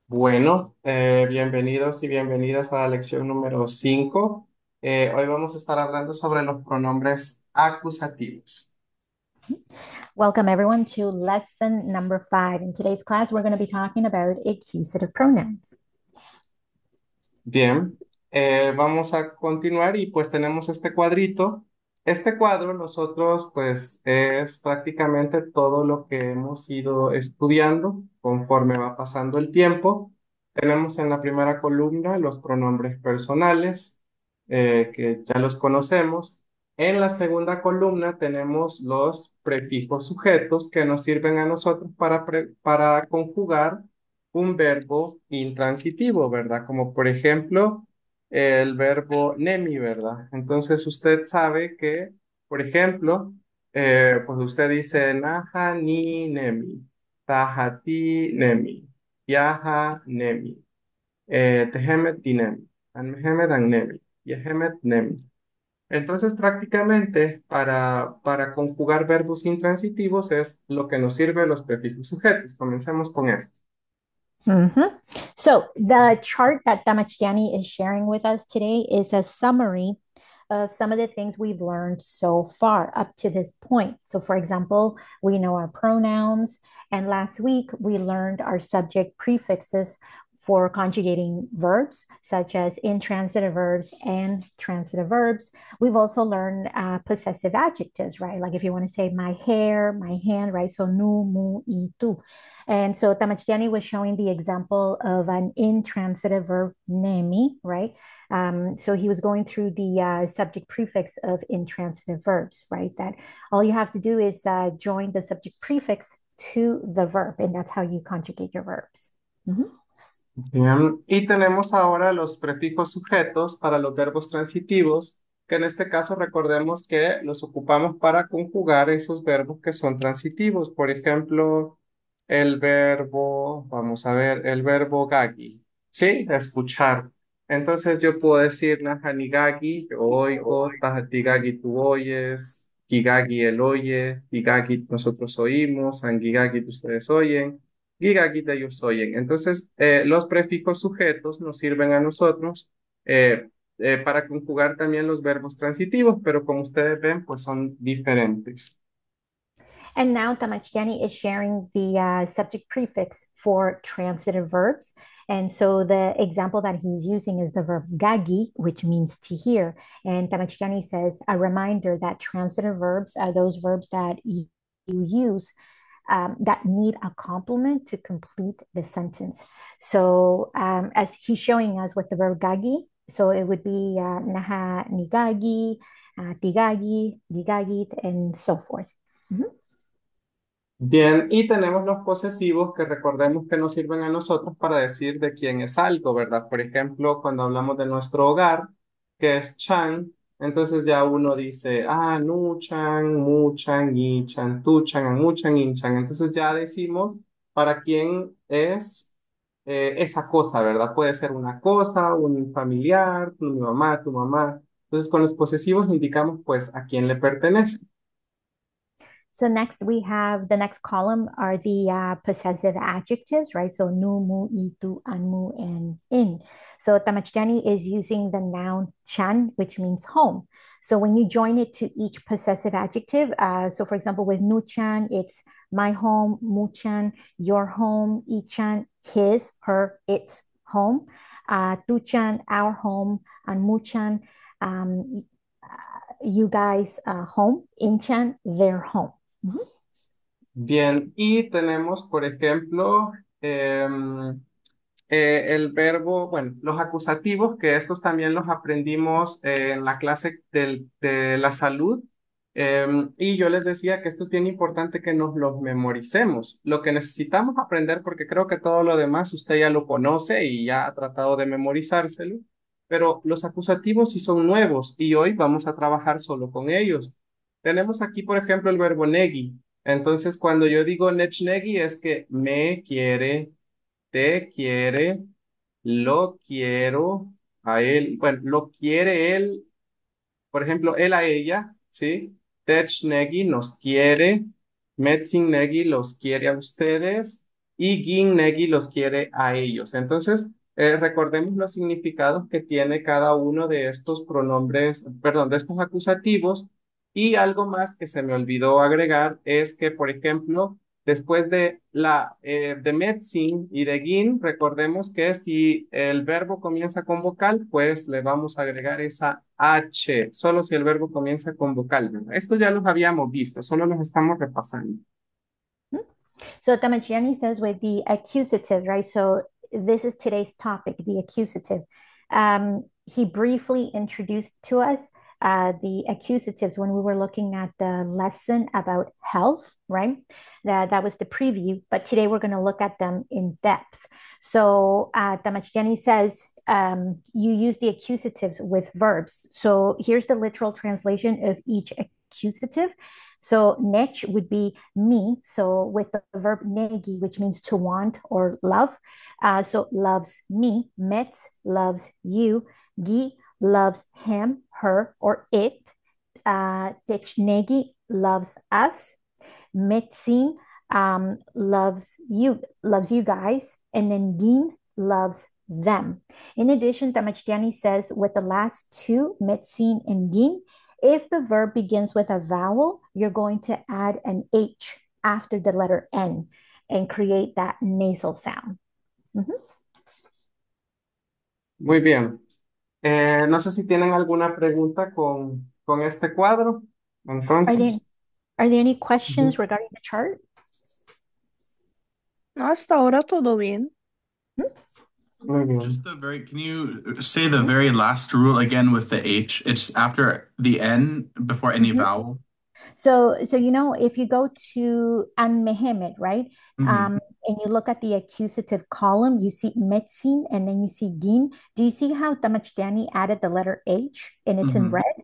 Bueno, bienvenidos y bienvenidas a la lección número 5. Hoy vamos a estar hablando sobre los pronombres acusativos. Welcome, everyone, to lesson number 5. In today's class, we're going to be talking about accusative pronouns. Bien, vamos a continuar y pues tenemos este cuadrito. Este cuadro nosotros pues es prácticamente todo lo que hemos ido estudiando conforme va pasando el tiempo. Tenemos en la primera columna los pronombres personales, que ya los conocemos. En la segunda columna tenemos los prefijos sujetos que nos sirven a nosotros para conjugar un verbo intransitivo, ¿verdad? Como por ejemplo el verbo nemi, ¿verdad? Entonces usted sabe que, por ejemplo, pues usted dice naha ni nemi, tahati nemi, yaha nemi, tehemet dinemi, anmehemet nemi, yehemet nemi. Entonces, prácticamente, para conjugar verbos intransitivos es lo que nos sirve los prefijos sujetos. Comencemos con eso. Mhm. So, the chart that Damachiani is sharing with us today is a summary of some of the things we've learned so far up to this point. So, for example, we know our pronouns, and last week we learned our subject prefixes for conjugating verbs, such as intransitive verbs and transitive verbs. We've also learned possessive adjectives, right? Like if you want to say my hair, my hand, right? So, nu, mu, y, tu. And so Tamachiani was showing the example of an intransitive verb, nemi, right? So he was going through the subject prefix of intransitive verbs, right? That all you have to do is join the subject prefix to the verb, and that's how you conjugate your verbs. Mhm. Bien, y tenemos ahora los prefijos sujetos para los verbos transitivos, que en este caso recordemos que los ocupamos para conjugar esos verbos que son transitivos. Por ejemplo, el verbo, vamos a ver, el verbo gagi, ¿sí? Escuchar. Entonces yo puedo decir nahanigagi, yo oigo, tajatigagi, tú oyes, gigagi, él oye, gigagi, nosotros oímos, angigagi, ustedes oyen. Gigagita ellos oyen. Entonces, los prefijos sujetos nos sirven a nosotros para conjugar también los verbos transitivos, pero como ustedes ven, pues son diferentes. And now Tamachiani is sharing the subject prefix for transitive verbs. And so the example that he's using is the verb gagi, which means to hear. And Tamachiani says a reminder that transitive verbs are those verbs that you use that need a complement to complete the sentence. So as he's showing us with the verb gagi, so it would be naha nigagi, tigagi, digagit, and so forth. Mhm. Bien, y tenemos los posesivos que recordemos que nos sirven a nosotros para decir de quién es algo, ¿verdad? Por ejemplo, cuando hablamos de nuestro hogar, que es chan, entonces ya uno dice, ah, nu chan, mu chan, yi chan, tu chan, amu chan, in chan. Entonces ya decimos para quién es esa cosa, ¿verdad? Puede ser una cosa, un familiar, mi mamá, tu mamá. Entonces con los posesivos indicamos pues a quién le pertenece. So next we have the next column are the possessive adjectives, right? So nu, mu, itu, anmu, and in. So tamachtiani is using the noun chan, which means home. So when you join it to each possessive adjective, so for example, with nu chan, it's my home, mu chan, your home, i chan, his, her, its home, tu chan, our home, and mu chan, um, you guys' home, in chan, their home. Mhm. Bien, y tenemos, por ejemplo, el verbo, bueno, los acusativos, que estos también los aprendimos en la clase de la salud. Y yo les decía que esto es bien importante que nos los memoricemos. Lo que necesitamos aprender, porque creo que todo lo demás usted ya lo conoce y ya ha tratado de memorizárselo, pero los acusativos sí son nuevos y hoy vamos a trabajar solo con ellos. Tenemos aquí, por ejemplo, el verbo negi. Entonces, cuando yo digo nechnegi es que me quiere, te quiere, lo quiero a él, bueno, lo quiere él, por ejemplo, él a ella, ¿sí? Technegi nos quiere, Metzinegi los quiere a ustedes, y gin, negi los quiere a ellos. Entonces, recordemos los significados que tiene cada uno de estos pronombres, perdón, de estos acusativos. Y algo más que se me olvidó agregar es que, por ejemplo, después de medicine y de gin, recordemos que si el verbo comienza con vocal, pues le vamos a agregar esa H, solo si el verbo comienza con vocal, ¿verdad? Estos ya los habíamos visto, solo los estamos repasando. So Damagiani says with the accusative, right? So this is today's topic, the accusative. He briefly introduced to us the accusatives when we were looking at the lesson about health, right? That was the preview, but today we're going to look at them in depth. So Damagiani says you use the accusatives with verbs. So here's the literal translation of each accusative. So nech would be me. So with the verb negi, which means to want or love. So loves me. Met loves you. Gi loves him, her, or it. Technegi loves us. Metzin loves you guys. And then Gin loves them. In addition, Tamachtiani says with the last two, Metzin and Gin, if the verb begins with a vowel, you're going to add an H after the letter N and create that nasal sound. Mm-hmm. Muy bien. No sé si tienen alguna pregunta con este cuadro. Are there Entonces, are there any questions ujú, regarding the chart? Hasta ahora todo bien. muy Just bien. the very, can you say the very last rule again with the H? It's after the N before any Mm-hmm. vowel. So you know, if you go to An Mehemet, right? Hmm. And you look at the accusative column, you see Metzin and then you see Gin. Do you see how Damachdani added the letter H and it's in Hmm. red?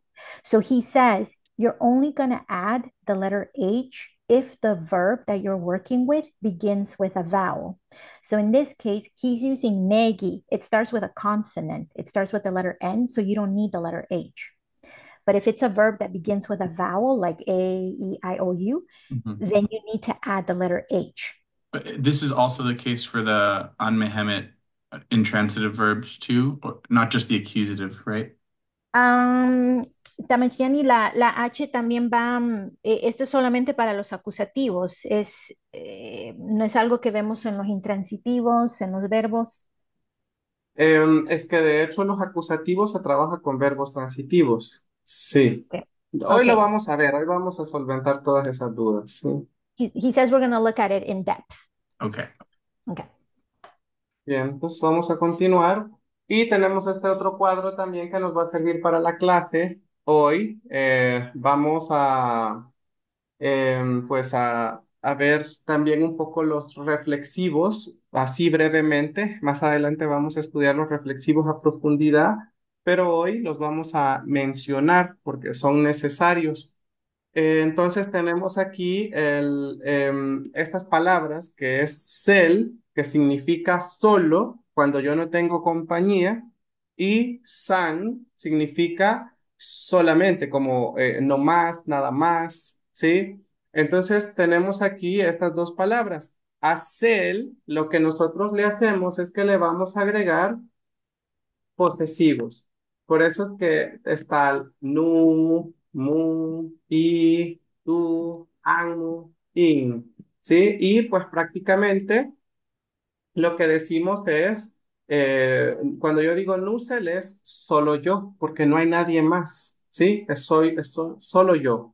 So he says you're only going to add the letter H if the verb that you're working with begins with a vowel. So in this case, he's using negi. It starts with a consonant. It starts with the letter N, so you don't need the letter H. But if it's a verb that begins with a vowel like A, E, I, O, U, Hmm. then you need to add the letter H. But this is also the case for the unmehemet intransitive verbs too, or not just the accusative, right? Um, Tamachiani, la H también va, esto es solamente para los acusativos, no es algo que vemos en los intransitivos, en los verbos. Es que de hecho los acusativos se trabaja con verbos transitivos. Sí. Okay. Hoy lo Okay. vamos a ver, hoy vamos a solventar todas esas dudas. ¿Sí? He says we're going to look at it in depth. Okay. Okay. Bien, pues vamos a continuar. Y tenemos este otro cuadro también que nos va a servir para la clase. Hoy vamos a, pues a ver también un poco los reflexivos, así brevemente. Más adelante vamos a estudiar los reflexivos a profundidad, pero hoy los vamos a mencionar porque son necesarios. Entonces tenemos aquí estas palabras que es sel, que significa solo cuando yo no tengo compañía, y san significa solamente, como no más, nada más, ¿sí? Entonces tenemos aquí estas dos palabras. A sel, lo que nosotros le hacemos es que le vamos a agregar posesivos. Por eso es que está el nu, mu, i, tu, anu, in, ¿sí? Y pues prácticamente lo que decimos es, cuando yo digo nusel es solo yo, porque no hay nadie más, ¿sí? Solo yo.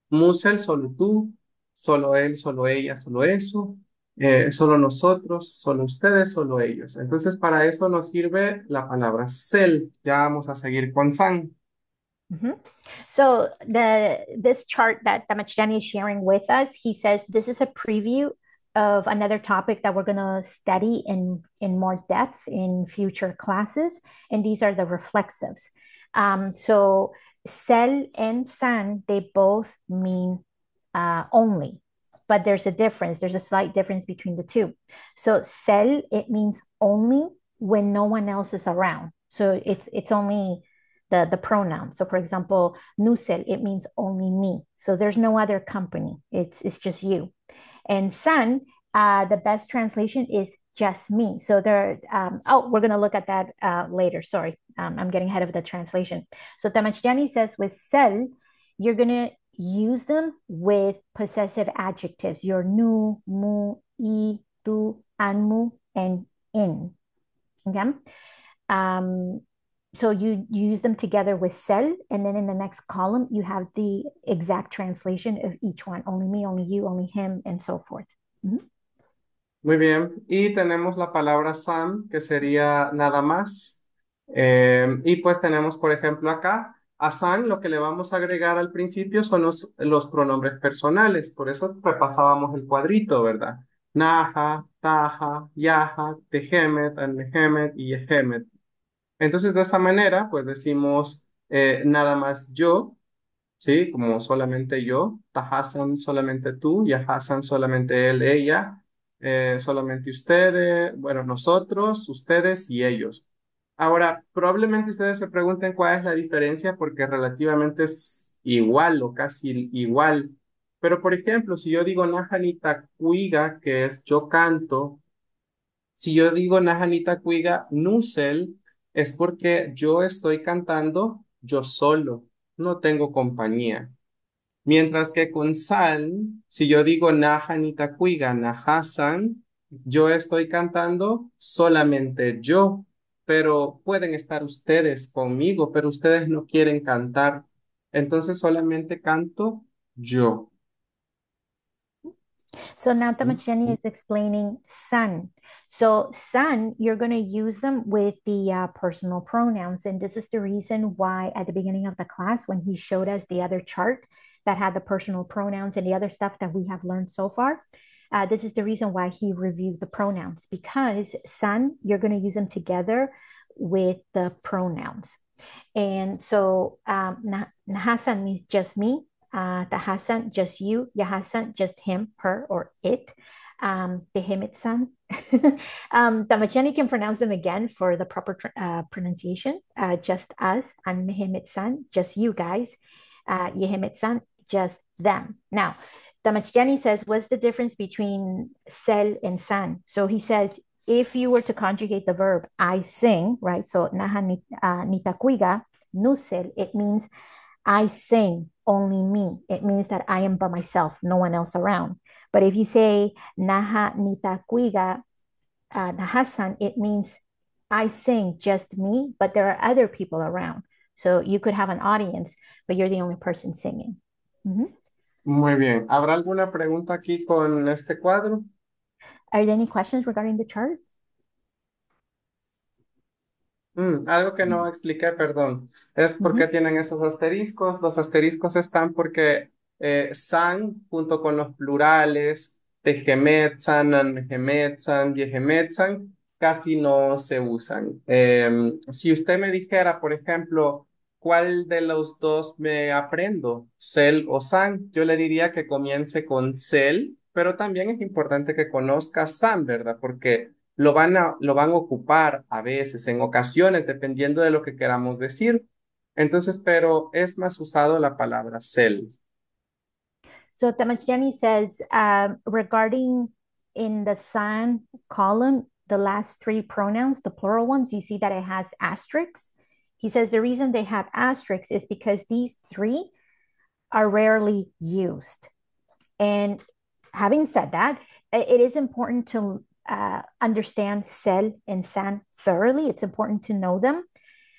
Musel, solo tú, solo él, solo ella, solo eso, solo nosotros, solo ustedes, solo ellos. Entonces, para eso nos sirve la palabra sel. Ya vamos a seguir con san. Mm-hmm. So this chart that Damachjani is sharing with us, he says this is a preview of another topic that we're going to study in more depth in future classes, and these are the reflexives. So sel and san, they both mean only, but there's a difference. There's a slight difference between the two. So sel, it means only when no one else is around. So it's only the pronoun. So for example, nusel, it means only me. So there's no other company. It's just you. And san, the best translation is just me. So there, we're going to look at that later. Sorry, I'm getting ahead of the translation. So Tamachtiani says with sel, you're going to use them with possessive adjectives. Your nu, mu, I, tu, anmu, and in. Okay. So you use them together with sel, and then in the next column, you have the exact translation of each one. Only me, only you, only him, and so forth. Mm-hmm. Muy bien. Y tenemos la palabra san, que sería nada más. Y pues tenemos, por ejemplo, acá, a san lo que le vamos a agregar al principio son los pronombres personales. Por eso repasábamos el cuadrito, ¿verdad? Naja, taja, yaja, tejemet, anmejemet y yehemet. Entonces, de esta manera, pues decimos nada más yo, ¿sí? Como solamente yo, Tahasan solamente tú, Yahasan solamente él, ella, solamente ustedes, bueno, nosotros, ustedes y ellos. Ahora, probablemente ustedes se pregunten cuál es la diferencia porque relativamente es igual o casi igual. Pero, por ejemplo, si yo digo Najanita Cuiga, que es yo canto, si yo digo Najanita Cuiga Nusel, es porque yo estoy cantando yo solo, no tengo compañía. Mientras que con sal, si yo digo Najanita Cuiga Nahasan, yo estoy cantando solamente yo, pero pueden estar ustedes conmigo, pero ustedes no quieren cantar. Entonces solamente canto yo. So now Tamacheni is explaining son. So son, you're going to use them with the personal pronouns. And this is the reason why at the beginning of the class, when he showed us the other chart that had the personal pronouns and the other stuff that we have learned so far, this is the reason why he reviewed the pronouns, because son, you're going to use them together with the pronouns. And so Nahasan means just me. Tahasan, just you. Yahasan, just him, her, or it. Tehemitsan. Tamachani can pronounce them again for the proper pronunciation. Just us. And Mehemitsan, just you guys. Yehemitsan, just them. Now, Tamachani says, what's the difference between sel and san? So he says, if you were to conjugate the verb I sing, right? So naha nitakuiga, nusel, it means I sing, only me. It means that I am by myself, no one else around. But if you say naha nitakuiga nahasan, it means I sing just me, but there are other people around. So you could have an audience, but you're the only person singing. Mm-hmm. Muy bien. ¿Habrá alguna pregunta aquí con este cuadro? Are there any questions regarding the chart? Algo que no expliqué, perdón, es por qué tienen esos asteriscos. Los asteriscos están porque san junto con los plurales, tejemetzan, anmejemetzan, yejemetzan, casi no se usan. Si usted me dijera, por ejemplo, ¿cuál de los dos me aprendo? ¿Sel o san? Yo le diría que comience con sel, pero también es importante que conozca san, ¿verdad? Porque lo van a ocupar a veces, en ocasiones, dependiendo de lo que queramos decir. Entonces, pero es más usado la palabra cel. So Tamashjani says, regarding in the san column, the last three pronouns, the plural ones, you see that it has asterisks. He says the reason they have asterisks is because these three are rarely used. And having said that, it is important to understand sel and san thoroughly. It's important to know them.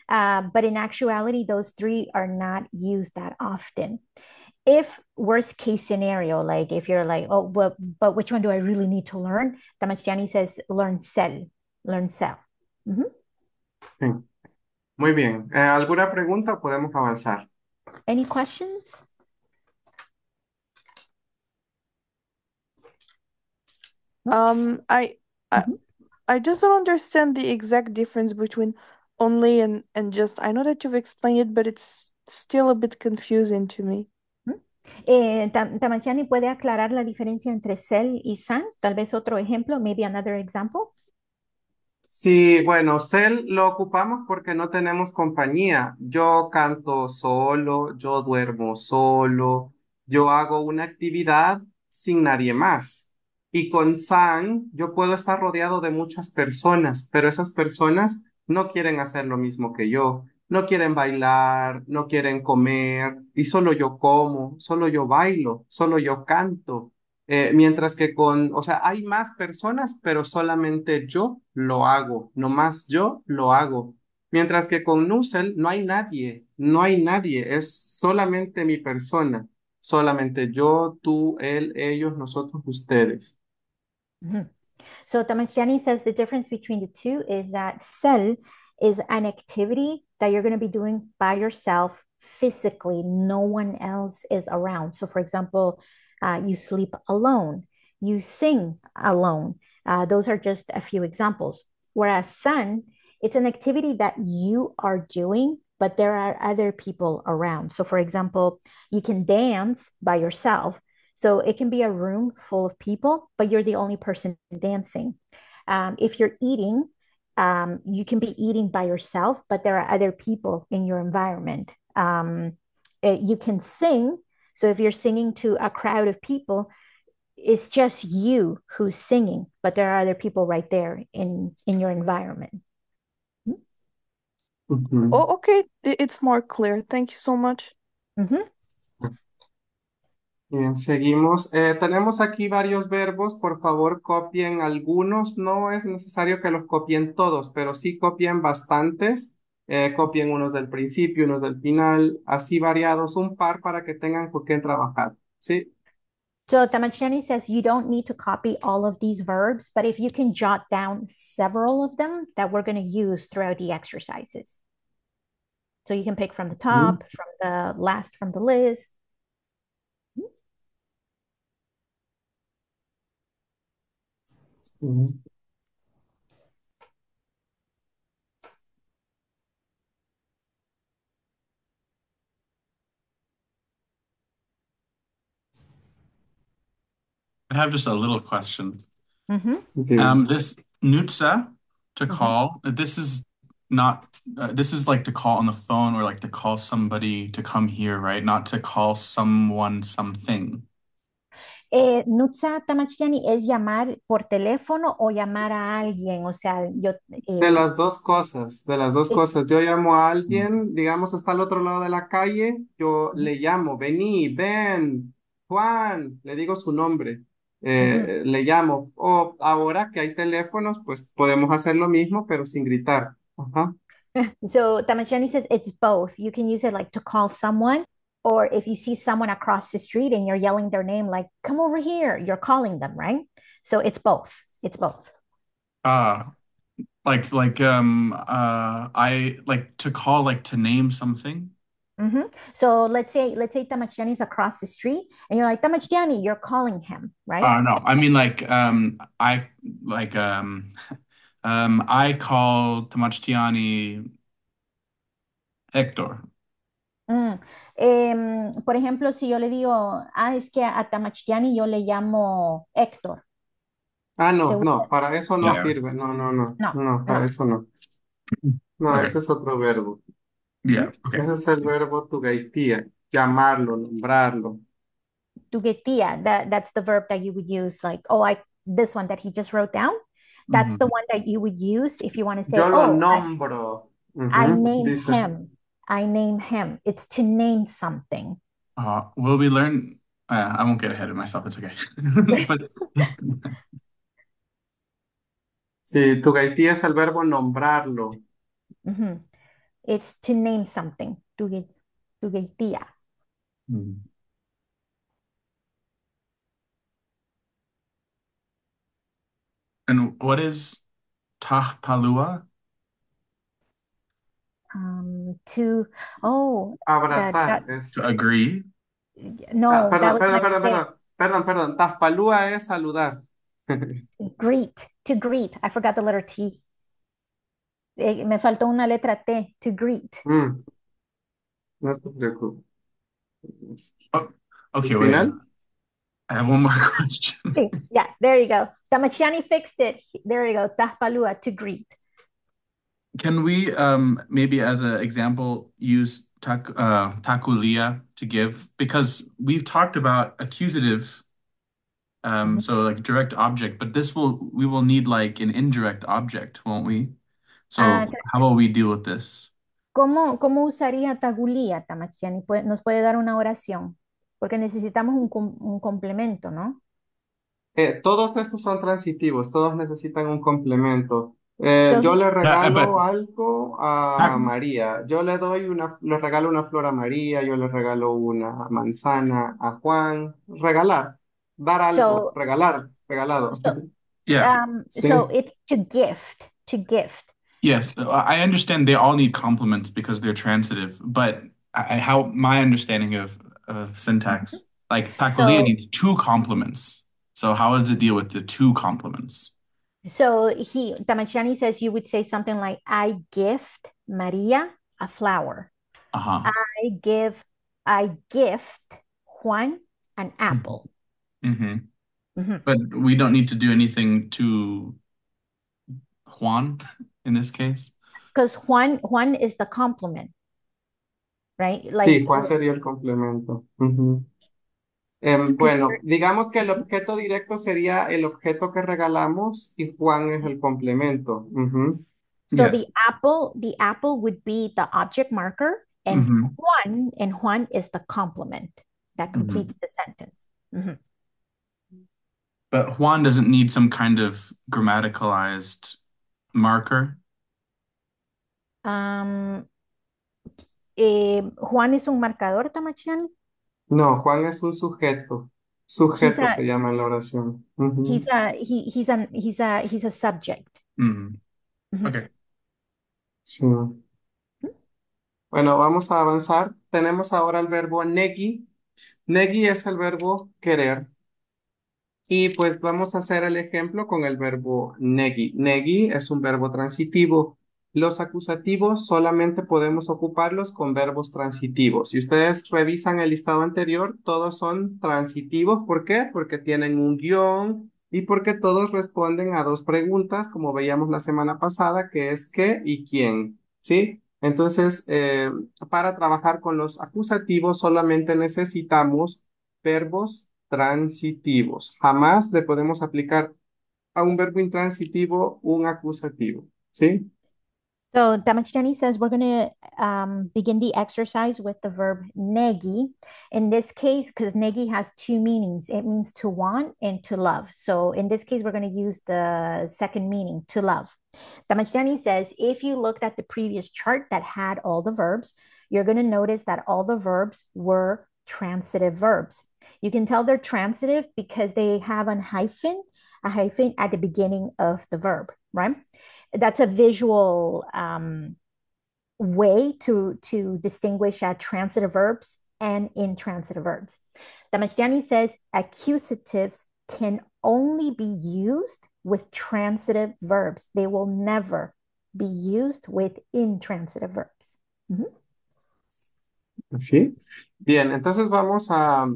But in actuality, those three are not used that often. If worst case scenario, like if you're like, oh, but which one do I really need to learn? Tamachjani says, learn sel, learn sel. Mm-hmm. Sí. Muy bien. ¿Alguna pregunta o podemos avanzar? Any questions? I Mhm. I just don't understand the exact difference between only and just. I know that you've explained it, but it's still a bit confusing to me. Tamachani puede aclarar la diferencia entre sel y san. Tal vez otro ejemplo, maybe another example. Sí, bueno, cel lo ocupamos porque no tenemos compañía. Yo canto solo, yo duermo solo, yo hago una actividad sin nadie más. Y con san, yo puedo estar rodeado de muchas personas, pero esas personas no quieren hacer lo mismo que yo. No quieren bailar, no quieren comer, y solo yo como, solo yo bailo, solo yo canto. Mientras que o sea, hay más personas, pero solamente yo lo hago, no más yo lo hago. Mientras que con Nusel no hay nadie, no hay nadie, es solamente mi persona, solamente yo, tú, él, ellos, nosotros, ustedes. Mhm. So Tamachtiani says the difference between the two is that cel is an activity that you're going to be doing by yourself physically. No one else is around. So, for example, you sleep alone, you sing alone. Those are just a few examples. Whereas san, it's an activity that you are doing, but there are other people around. So, for example, you can dance by yourself, so it can be a room full of people, but you're the only person dancing. If you're eating, you can be eating by yourself, but there are other people in your environment. You can sing. So if you're singing to a crowd of people, it's just you who's singing, but there are other people right there in your environment. Ujú. Oh, okay. It's more clear. Thank you so much. Mhm. Bien, seguimos. Tenemos aquí varios verbos. Por favor, copien algunos. No es necesario que los copien todos, pero sí copien bastantes. Copien unos del principio, unos del final, así variados, un par para que tengan con qué trabajar. ¿Sí? So Tamachani says you don't need to copy all of these verbs, but if you can jot down several of them that we're going to use throughout the exercises. So you can pick from the Ujú. top, from the last from the list. Sí. I have just a little question. Mm-hmm. Bien. This nutsa to Mm-hmm. call, this is not, this is like to call on the phone or like to call somebody to come here, right? Not to call someone something. Nutsa Tamachtiani es llamar por teléfono o llamar a alguien. O sea, yo, De las dos cosas, de las dos eh, cosas. Yo llamo a Mm. alguien, digamos, está al otro lado de la calle, yo le llamo, vení, ven, Juan, le digo su nombre, mhm. le llamo. O ahora que hay teléfonos, pues podemos hacer lo mismo, pero sin gritar. Ajá. So Tamachtiani says it's both. You can use it like to call someone, or if you see someone across the street and you're yelling their name, like, come over here, you're calling them, right? So it's both. It's both. Uh, I like to call like to name something. Mhm. So let's say Tamachtiani is across the street and you're like, Tamachtiani, you're calling him, right? No, I mean like I like I call Tamachtiani Hector. Mm. Por ejemplo, si yo le digo, es que a Tamachtiani yo le llamo Héctor, Ah, se no, usa, no, para eso no Yeah. sirve. No, no, no, no, no, para no. eso no. No, Okay. ese es otro verbo. Mhm. Yeah. Okay. Ese es el verbo tugaitía, llamarlo, nombrarlo. Tugetia, that's the verb that you would use, like, this one that he just wrote down. That's the Mhm. one that you would use if you want to say, Yo lo nombro. I Ujú, name dice. him. I name him. It's to name something. Will we learn? I won't get ahead of myself. It's okay. But Sí, tugaitía es el verbo nombrarlo. Mhm. It's to name something. Tugetia. Mm. And what is tahpalua? To oh Abrazar that es. To agree? no, that Perdón, was perdón, like perdón, perdón. Perdón, perdón. Taspalúa es saludar. greet, to greet. I forgot the letter T. Me faltó una letra T, to greet. Mm, no te preocupes. Oh, ¿El okay, wait. final? I have one more question. Okay, yeah, there you go. Damachiani fixed it. There you go. Tahpalua, to greet. Can we maybe as an example use takulia to give? Because we've talked about accusative Ujú. So like direct object, but we will need like an indirect object, won't we? Ah, So how will we deal with this? ¿cómo usaría tagulía, Tamachtiani? Nos puede dar una oración, porque necesitamos un complemento, ¿no? Todos estos son transitivos, todos necesitan un complemento. So, Yo le But regalo algo a ac- María, le regalo una flor a María, yo le regalo una manzana a Juan. Regalar, dar algo, so, regalar, regalado. so, yeah, so Sí, it's to gift. yes, I understand they all need complements because they're transitive, but how my understanding of syntax, like Pacolia So, needs two complements. So how does it deal with the two complements? Tamachani says you would say something like, I gift Maria a flower. Uh-huh. I give, I gift Juan an apple. Mm-hmm. Mhm. But we don't need to do anything to Juan in this case. Because Juan is the complement, right? sí, Like, Juan sería el complemento. Ujú. because Bueno, digamos que el objeto directo sería el objeto que regalamos y Juan es el complemento. Ujú. so Yes. the apple would be the object marker, and Mm-hmm. Juan is the complement that Mm-hmm. completes the sentence. Mhm. But Juan doesn't need some kind of grammaticalized marker. Um, Juan es un marcador, Tamachan. No, Juan es un sujeto. He's Sujeto se a llama en la oración. Ujú. he's a subject. Mm-hmm. Mhm. Okay. Sí. Bueno, vamos a avanzar. Tenemos ahora el verbo negi. Negi es el verbo querer. Y pues vamos a hacer el ejemplo con el verbo negi. Negi es un verbo transitivo. Los acusativos solamente podemos ocuparlos con verbos transitivos. Si ustedes revisan el listado anterior, todos son transitivos. ¿Por qué? Porque tienen un guión y porque todos responden a dos preguntas, como veíamos la semana pasada, que es qué y quién. ¿Sí? Entonces, para trabajar con los acusativos solamente necesitamos verbos transitivos. Jamás le podemos aplicar a un verbo intransitivo un acusativo. ¿Sí? So Damashani says we're going to begin the exercise with the verb negi. In this case, because negi has two meanings, it means to want and to love. So in this case, we're going to use the second meaning, to love. Damashani says if you looked at the previous chart that had all the verbs, you're going to notice that all the verbs were transitive verbs. You can tell they're transitive because they have a hyphen at the beginning of the verb, right? That's a visual way to distinguish transitive verbs and intransitive verbs. Damakiani says accusatives can only be used with transitive verbs. They will never be used with intransitive verbs. Mm-hmm. ¿Sí? Bien, entonces vamos a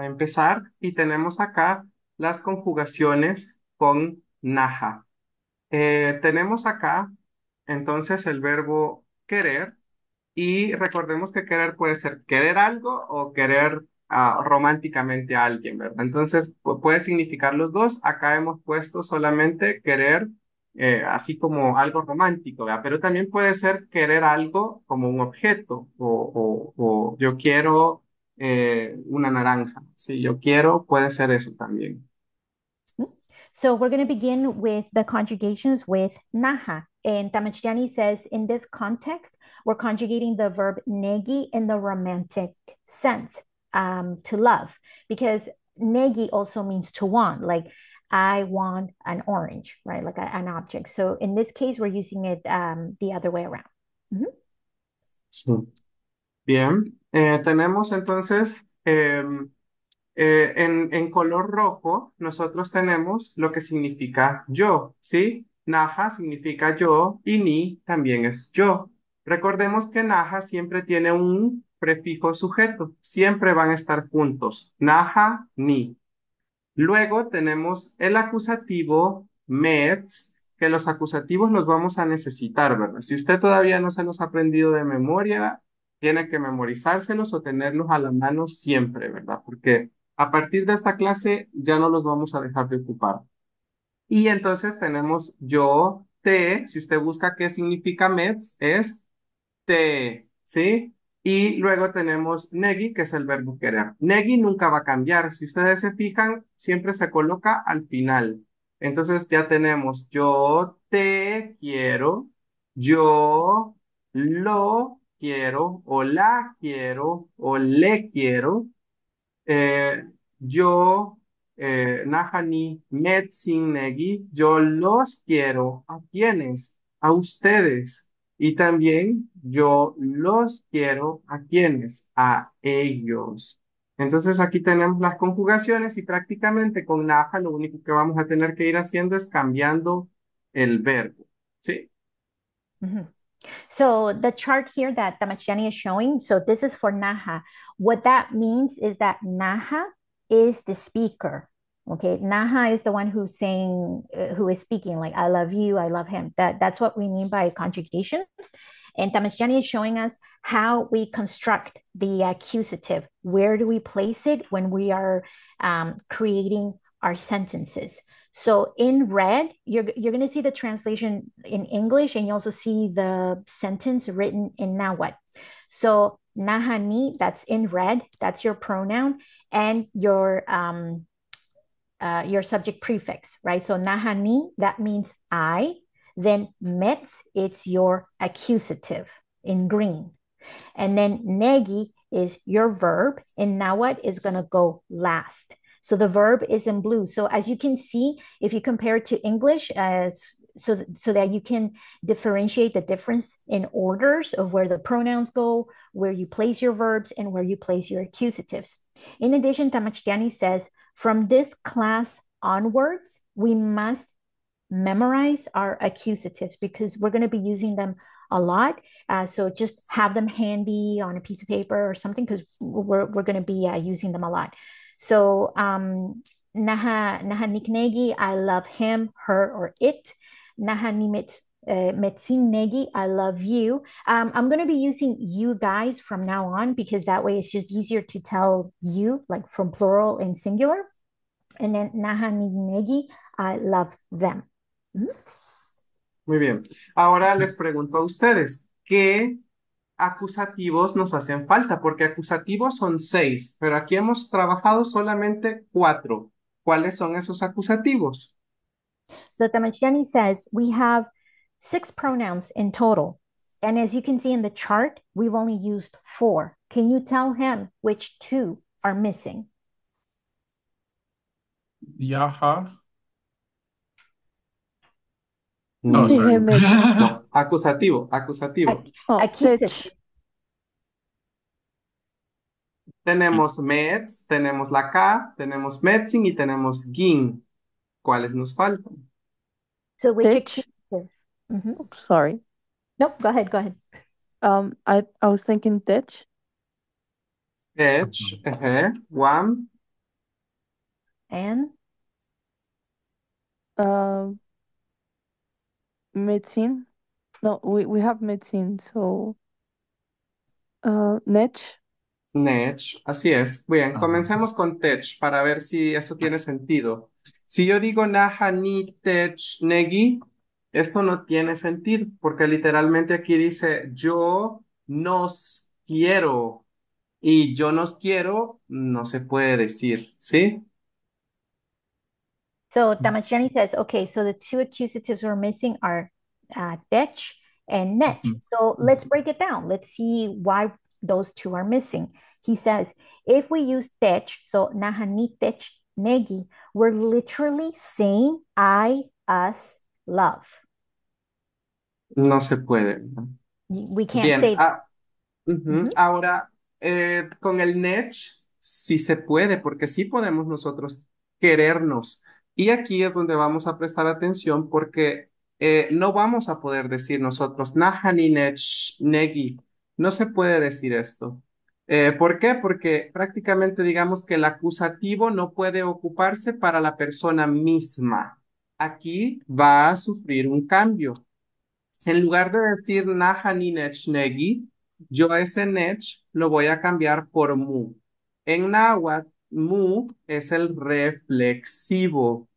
empezar y tenemos acá las conjugaciones con naja. Tenemos acá entonces el verbo querer. Y recordemos que querer puede ser querer algo o querer románticamente a alguien, ¿verdad? Entonces puede significar los dos. Acá hemos puesto solamente querer, así como algo romántico, ¿verdad? Pero también puede ser querer algo como un objeto o yo quiero una naranja. Si yo quiero, puede ser eso también. So we're going to begin with the conjugations with naha. And Tamachiani says, in this context, we're conjugating the verb negi in the romantic sense, to love, because negi also means to want, like I want an orange, right? Like an object. So in this case, we're using it the other way around. Mhm. Sí. Bien. Tenemos entonces en color rojo, nosotros tenemos lo que significa yo, ¿sí? Naja significa yo y ni también es yo. Recordemos que naja siempre tiene un prefijo sujeto, siempre van a estar juntos. Naja, ni. Luego tenemos el acusativo mets, que los acusativos los vamos a necesitar, ¿verdad? Si usted todavía no se los ha aprendido de memoria, tiene que memorizárselos o tenerlos a la mano siempre, ¿verdad? Porque A partir de esta clase ya no los vamos a dejar de ocupar. Y entonces tenemos yo, te, si usted busca qué significa meds, es te, ¿sí? Y luego tenemos negi, que es el verbo querer. Negi nunca va a cambiar. Si ustedes se fijan, siempre se coloca al final. Entonces ya tenemos yo te quiero, yo lo quiero, o la quiero, o le quiero. Eh, yo, Nahani, Metsin, Negi, yo los quiero. ¿A quiénes? A ustedes. Y también yo los quiero. ¿A quiénes? A ellos. Entonces aquí tenemos las conjugaciones y prácticamente con Naha lo único que vamos a tener que ir haciendo es cambiando el verbo. ¿Sí? Mhm. So the chart here that Damachiani is showing, so this is for Naha. What that means is that Naha is the speaker. Okay, Naha is the one who's saying, who is speaking, like I love you, I love him. That's what we mean by conjugation. And Damachiani is showing us how we construct the accusative. Where do we place it when we are creating our sentences? So in red, you're going to see the translation in English, and you also see the sentence written in Nahuatl. So nahani, that's in red, that's your pronoun, and your subject prefix, right? So nahani, that means I. Then mets, it's your accusative in green. And then negi is your verb, and Nahuatl is going to go last. So the verb is in blue. So as you can see, if you compare it to English, so that you can differentiate the difference in orders of where the pronouns go, where you place your verbs, and where you place your accusatives. In addition, Tamachtiani says, from this class onwards, we must memorize our accusatives because we're going to be using them a lot. So just have them handy on a piece of paper or something because we're going to be using them a lot. So naha niknegi, I love him, her, or it. Naha metsin negi, I love you. I'm going to be using you guys from now on because that way it's just easier to tell you, like from plural and singular. And then naha negi, I love them. Muy bien. Ahora les pregunto a ustedes, ¿qué acusativos nos hacen falta? Porque acusativos son 6, pero aquí hemos trabajado solamente 4. ¿Cuáles son esos acusativos? So Tamachani says we have 6 pronouns in total. And as you can see in the chart, we've only used 4. Can you tell him which 2 are missing? Yaha. No, Oh, sorry. no, acusativo. Oh, Accusative. teach. Tenemos meds, tenemos la K, tenemos medicine y tenemos gin. ¿Cuáles nos faltan? So which Teach. accusative? Oh, sorry. Nope, go ahead, go ahead. I was thinking teach. Edge, one, And Medicine. No, we have medicine, so niche. Nech, así es. Bien, comencemos con tech para ver si eso tiene sentido. Si yo digo naha ni tech negi, esto no tiene sentido porque literalmente aquí dice yo nos quiero y yo nos quiero no se puede decir, ¿sí? so Tamachani says, okay, so the 2 accusatives we're missing are tech and nech. So let's break it down. Let's see why those 2 are missing. He says, if we use tech, so nahani tech negi, we're literally saying I, us, love. No se puede. We can't Bien, say that. ahora con el Nech sí se puede, porque sí podemos nosotros querernos. Y aquí es donde vamos a prestar atención porque no vamos a poder decir nosotros Nahani Nech Negi. No se puede decir esto. ¿Por qué? Porque prácticamente digamos que el acusativo no puede ocuparse para la persona misma. Aquí va a sufrir un cambio. En lugar de decir Nahani Nech Negi, yo ese Nech lo voy a cambiar por Mu. En náhuatl, mu es el reflexivo.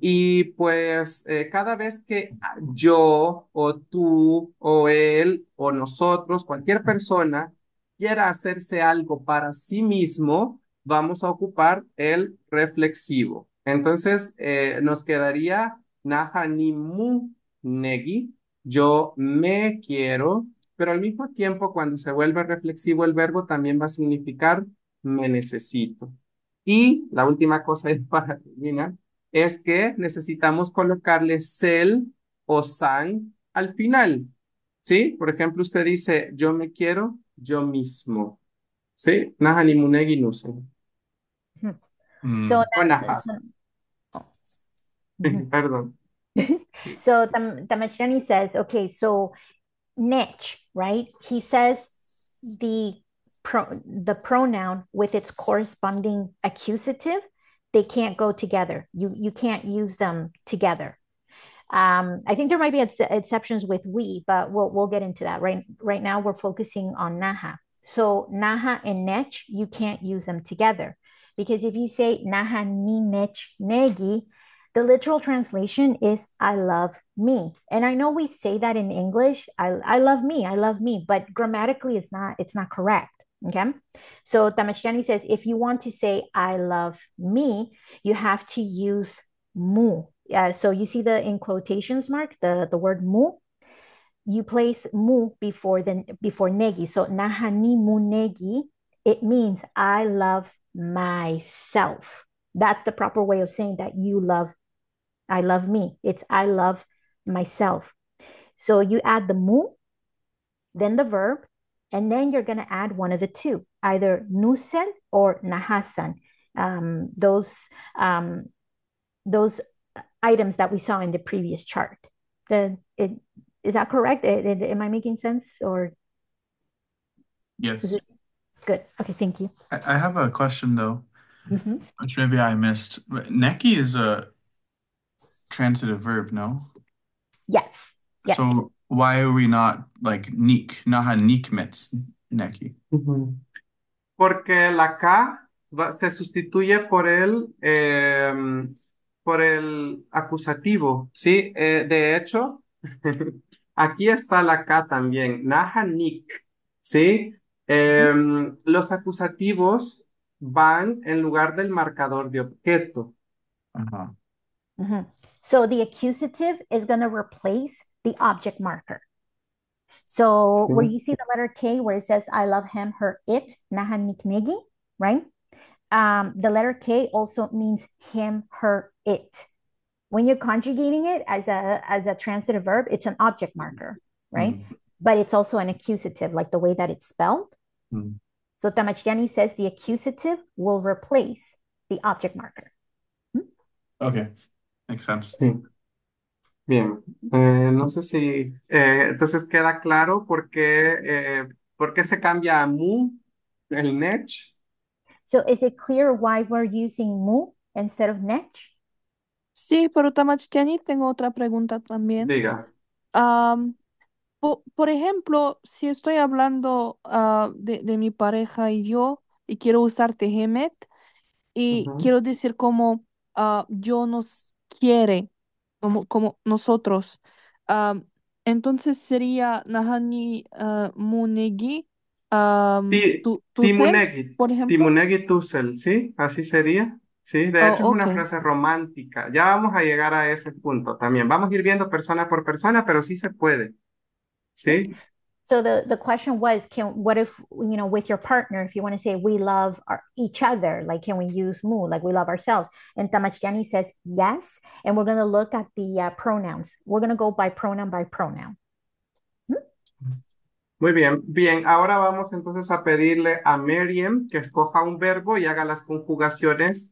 Y pues cada vez que yo o tú o él o nosotros, cualquier persona quiera hacerse algo para sí mismo, vamos a ocupar el reflexivo. Entonces nos quedaría naha ni mu negi, yo me quiero, pero al mismo tiempo cuando se vuelve reflexivo el verbo también va a significar me necesito. Y la última cosa es para terminar es que necesitamos colocarle sel o san al final. ¿Sí? Por ejemplo, usted dice, yo me quiero yo mismo. ¿Sí? Nahani munegi nusen. Mhm. So, Mm, O so, najas. mhm. Perdón. So Tamachani says, okay, so niche, right? He says the the pronoun with its corresponding accusative, they can't go together. You can't use them together. I think there might be exceptions with we, but we'll get into that. Right now, we're focusing on naha. So naha and nech, you can't use them together because if you say naha ni nech negi, the literal translation is I love me. And I know we say that in English, I love me, I love me, but grammatically it's not correct. Okay. So Tamashiani says if you want to say I love me, you have to use mu. So you see the in quotations mark, the word mu, you place mu before negi. So nahani mu negi, it means I love myself. That's the proper way of saying that I love me. It's I love myself. So you add the mu, then the verb, and then you're going to add one of the two, either nusen or nahasan. Those items that we saw in the previous chart. Is that correct? Am I making sense? Or is yes. it good? Okay, thank you. I have a question though, Mhm. which maybe I missed. Neki is a transitive verb, no? Yes, yes. So why are we not like nik, naha nik mets neki? Ujú. Porque la K se sustituye por el acusativo, ¿sí? De hecho, aquí está la K también, Nahanik, ¿sí? Mhm. Los acusativos van en lugar del marcador de objeto. Uh-huh. Mhm. So the accusative is going to replace the object marker. So ¿Sí? where you see the letter K, where it says I love him, her, it, nahaniknegi, right? The letter K also means him, her, it. When you're conjugating it as a transitive verb, it's an object marker, right? Mm, But it's also an accusative, like the way that it's spelled. mm. So Tamachiani says the accusative will replace the object marker. Okay, makes sense. Sí. Bien, no sé si entonces queda claro por qué se cambia a mu, el nech. So is it clear why we're using mu instead of nech? Sí, pero Tamachtiani, tengo otra pregunta también. Diga. Am, por ejemplo, si estoy hablando de mi pareja y yo y quiero usar tehemet y Ujú. quiero decir como yo nos quiere, como nosotros, am, entonces sería Nahani Munegi Tusel, Timunegi, por ejemplo. Timunegi Tusel, ¿sí? Así sería. Sí, de hecho es Oh, una ok. frase romántica. Ya vamos a llegar a ese punto también. Vamos a ir viendo persona por persona, pero sí se puede. Okay. ¿Sí? So the question was, what if, with your partner, if you want to say we love each other, like can we use mu, like we love ourselves? And Tamachtiani says yes. And we're going to look at the pronouns. We're going to go by pronoun by pronoun. Muy bien. Bien, ahora vamos entonces a pedirle a Miriam que escoja un verbo y haga las conjugaciones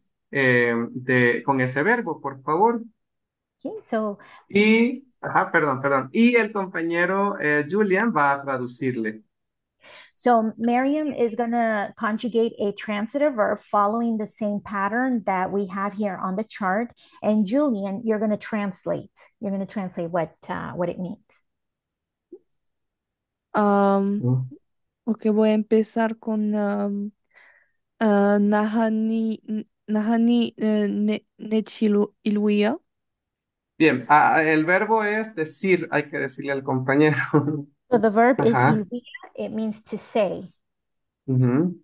con ese verbo, por favor. Okay, so Perdón. Y el compañero Julian va a traducirle. So Miriam is going to conjugate a transitive verb following the same pattern that we have here on the chart. And Julian, you're going to translate. You're going to translate what it means. Am, Mm. ok, voy a empezar con nahani iluia. Bien, el verbo es decir, hay que decirle al compañero. So the verb is Ajá. iluia. It means to say. Ujú.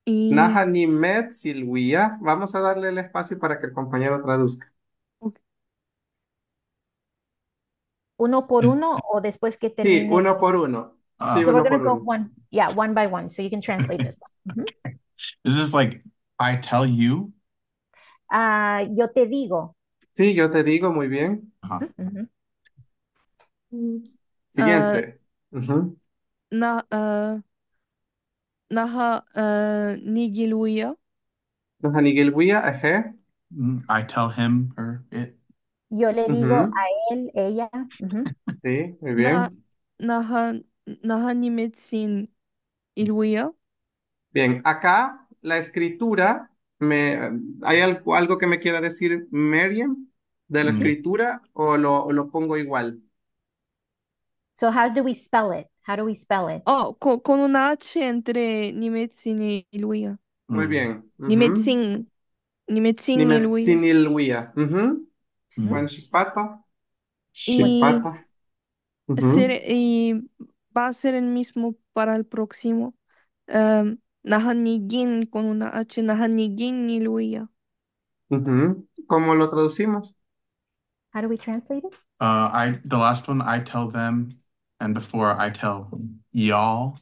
Y, Nahani met silvia. Vamos a darle el espacio para que el compañero traduzca. ok, Uno por uno o después que Sí, termine. uno por uno. Sí, ah, So we're uno going to por go uno. one. Yeah, one by one. So you can translate this one. Is this like I tell you? Yo te digo. Sí, yo te digo muy bien. Uh-huh. Ujú. ah, Siguiente. Ujú. na, naha nigiluia. Nahani gilguia, ajé. I tell him or it. Yo le digo Ujú. a él, ella. Ujú. Sí, muy Na, bien. naha, naha nimetsin iluia. Bien, acá la escritura, ¿hay algo que me quiera decir Miriam de la Sí. escritura o lo pongo igual? So how do we spell it? How do we spell it? Oh, con una H entre nimetsin y iluia. Muy Mm. bien. Ujú. Nimetsin, nimetsin Nimet iluia. sinilwia. Ujú. Ujú. Juan Mm. Shipata. Y, Shipata. Ujú. y va a ser el mismo para el próximo. Nahanigin con una H, nahanigin iluia. Ujú. ¿Cómo lo traducimos? How do we translate it? The last one I tell them, and before I tell y'all.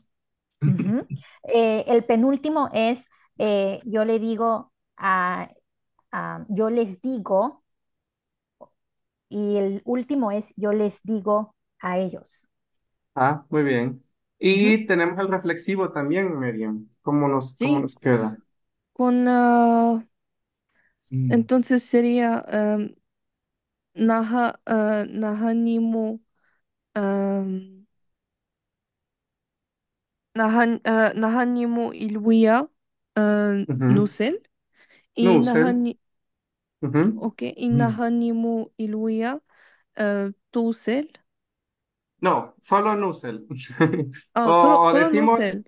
Ujú. El penúltimo es yo le digo yo les digo, y el último es yo les digo a ellos. Ah, muy bien. Ujú. Y tenemos el reflexivo también, Miriam. Cómo Sí, nos queda? con Mm. entonces sería nahanimo nahanimo iluia Ujú. nusel y Nusel. Ujú. okay, y Mm. nahanimo iluia tusel. No, solo Nusel. Ah, O solo decimos, nusel.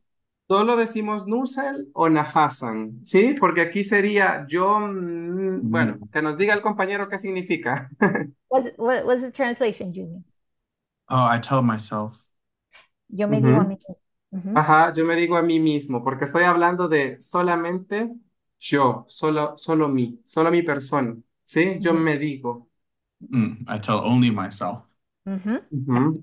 solo decimos Nusel o Nahasan, ¿sí? Porque aquí sería yo, bueno, Mm. que nos diga el compañero qué significa. What's the translation, Junior? Oh, I tell myself. Yo me digo a Ujú. mí mismo. Ujú, Ajá, yo me digo a mí mismo, porque estoy hablando de solamente yo, solo mí, solo mi persona, ¿sí? Yo ujú, me digo. I tell only myself. ujú. Ujú.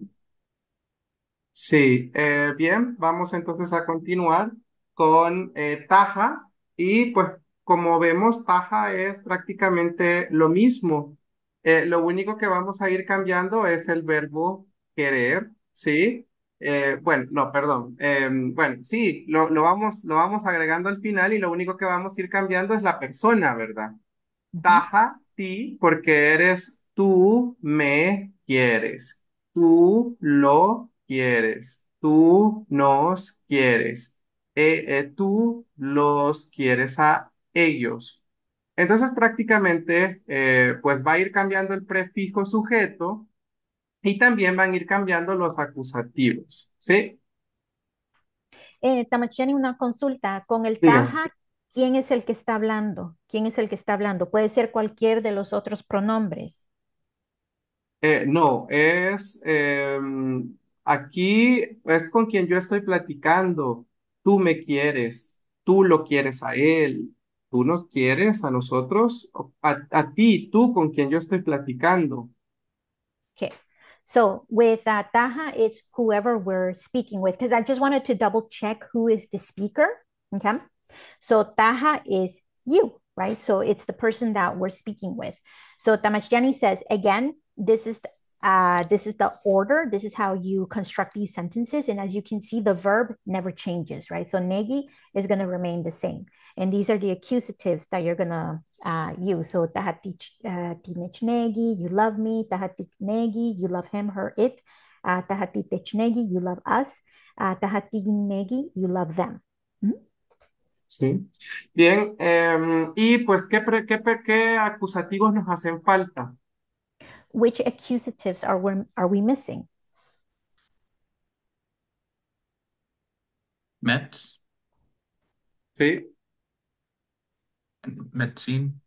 Sí, bien, vamos entonces a continuar con taja y pues como vemos, taja es prácticamente lo mismo. Lo único que vamos a ir cambiando es el verbo querer, ¿sí? Bueno, no, perdón. Bueno, sí, lo vamos agregando al final y lo único que vamos a ir cambiando es la persona, ¿verdad? Ujú. Taja ti porque eres tú me quieres, tú lo quieres, tú nos quieres, tú los quieres a ellos. Entonces prácticamente pues va a ir cambiando el prefijo sujeto y también van a ir cambiando los acusativos, ¿sí? Tamachiani, una consulta. Con el Dígame. taja, ¿quién es el que está hablando? ¿Quién es el que está hablando? Puede ser cualquier de los otros pronombres. No, aquí es con quien yo estoy platicando. Tú me quieres, tú lo quieres a él, tú nos quieres a nosotros, a ti, tú con quien yo estoy platicando. Okay. So with taja, it's whoever we're speaking with, because I just wanted to double check who is the speaker. Okay. So taja is you, right? So it's the person that we're speaking with. So Tamashjani says, again, this is the order. This is how you construct these sentences. And as you can see, the verb never changes, right? So negi is going to remain the same. And these are the accusatives that you're going to use. So tahatichnegi, you love me. Tahatichnegi, you love him, her, it. Tahatichnegi, you love us. Tahatichnegi, you love them. Mm-hmm. ¿Sí? Bien, y pues, ¿qué acusativos nos hacen falta? Which accusatives are we missing? Met. ¿Sí? medicine.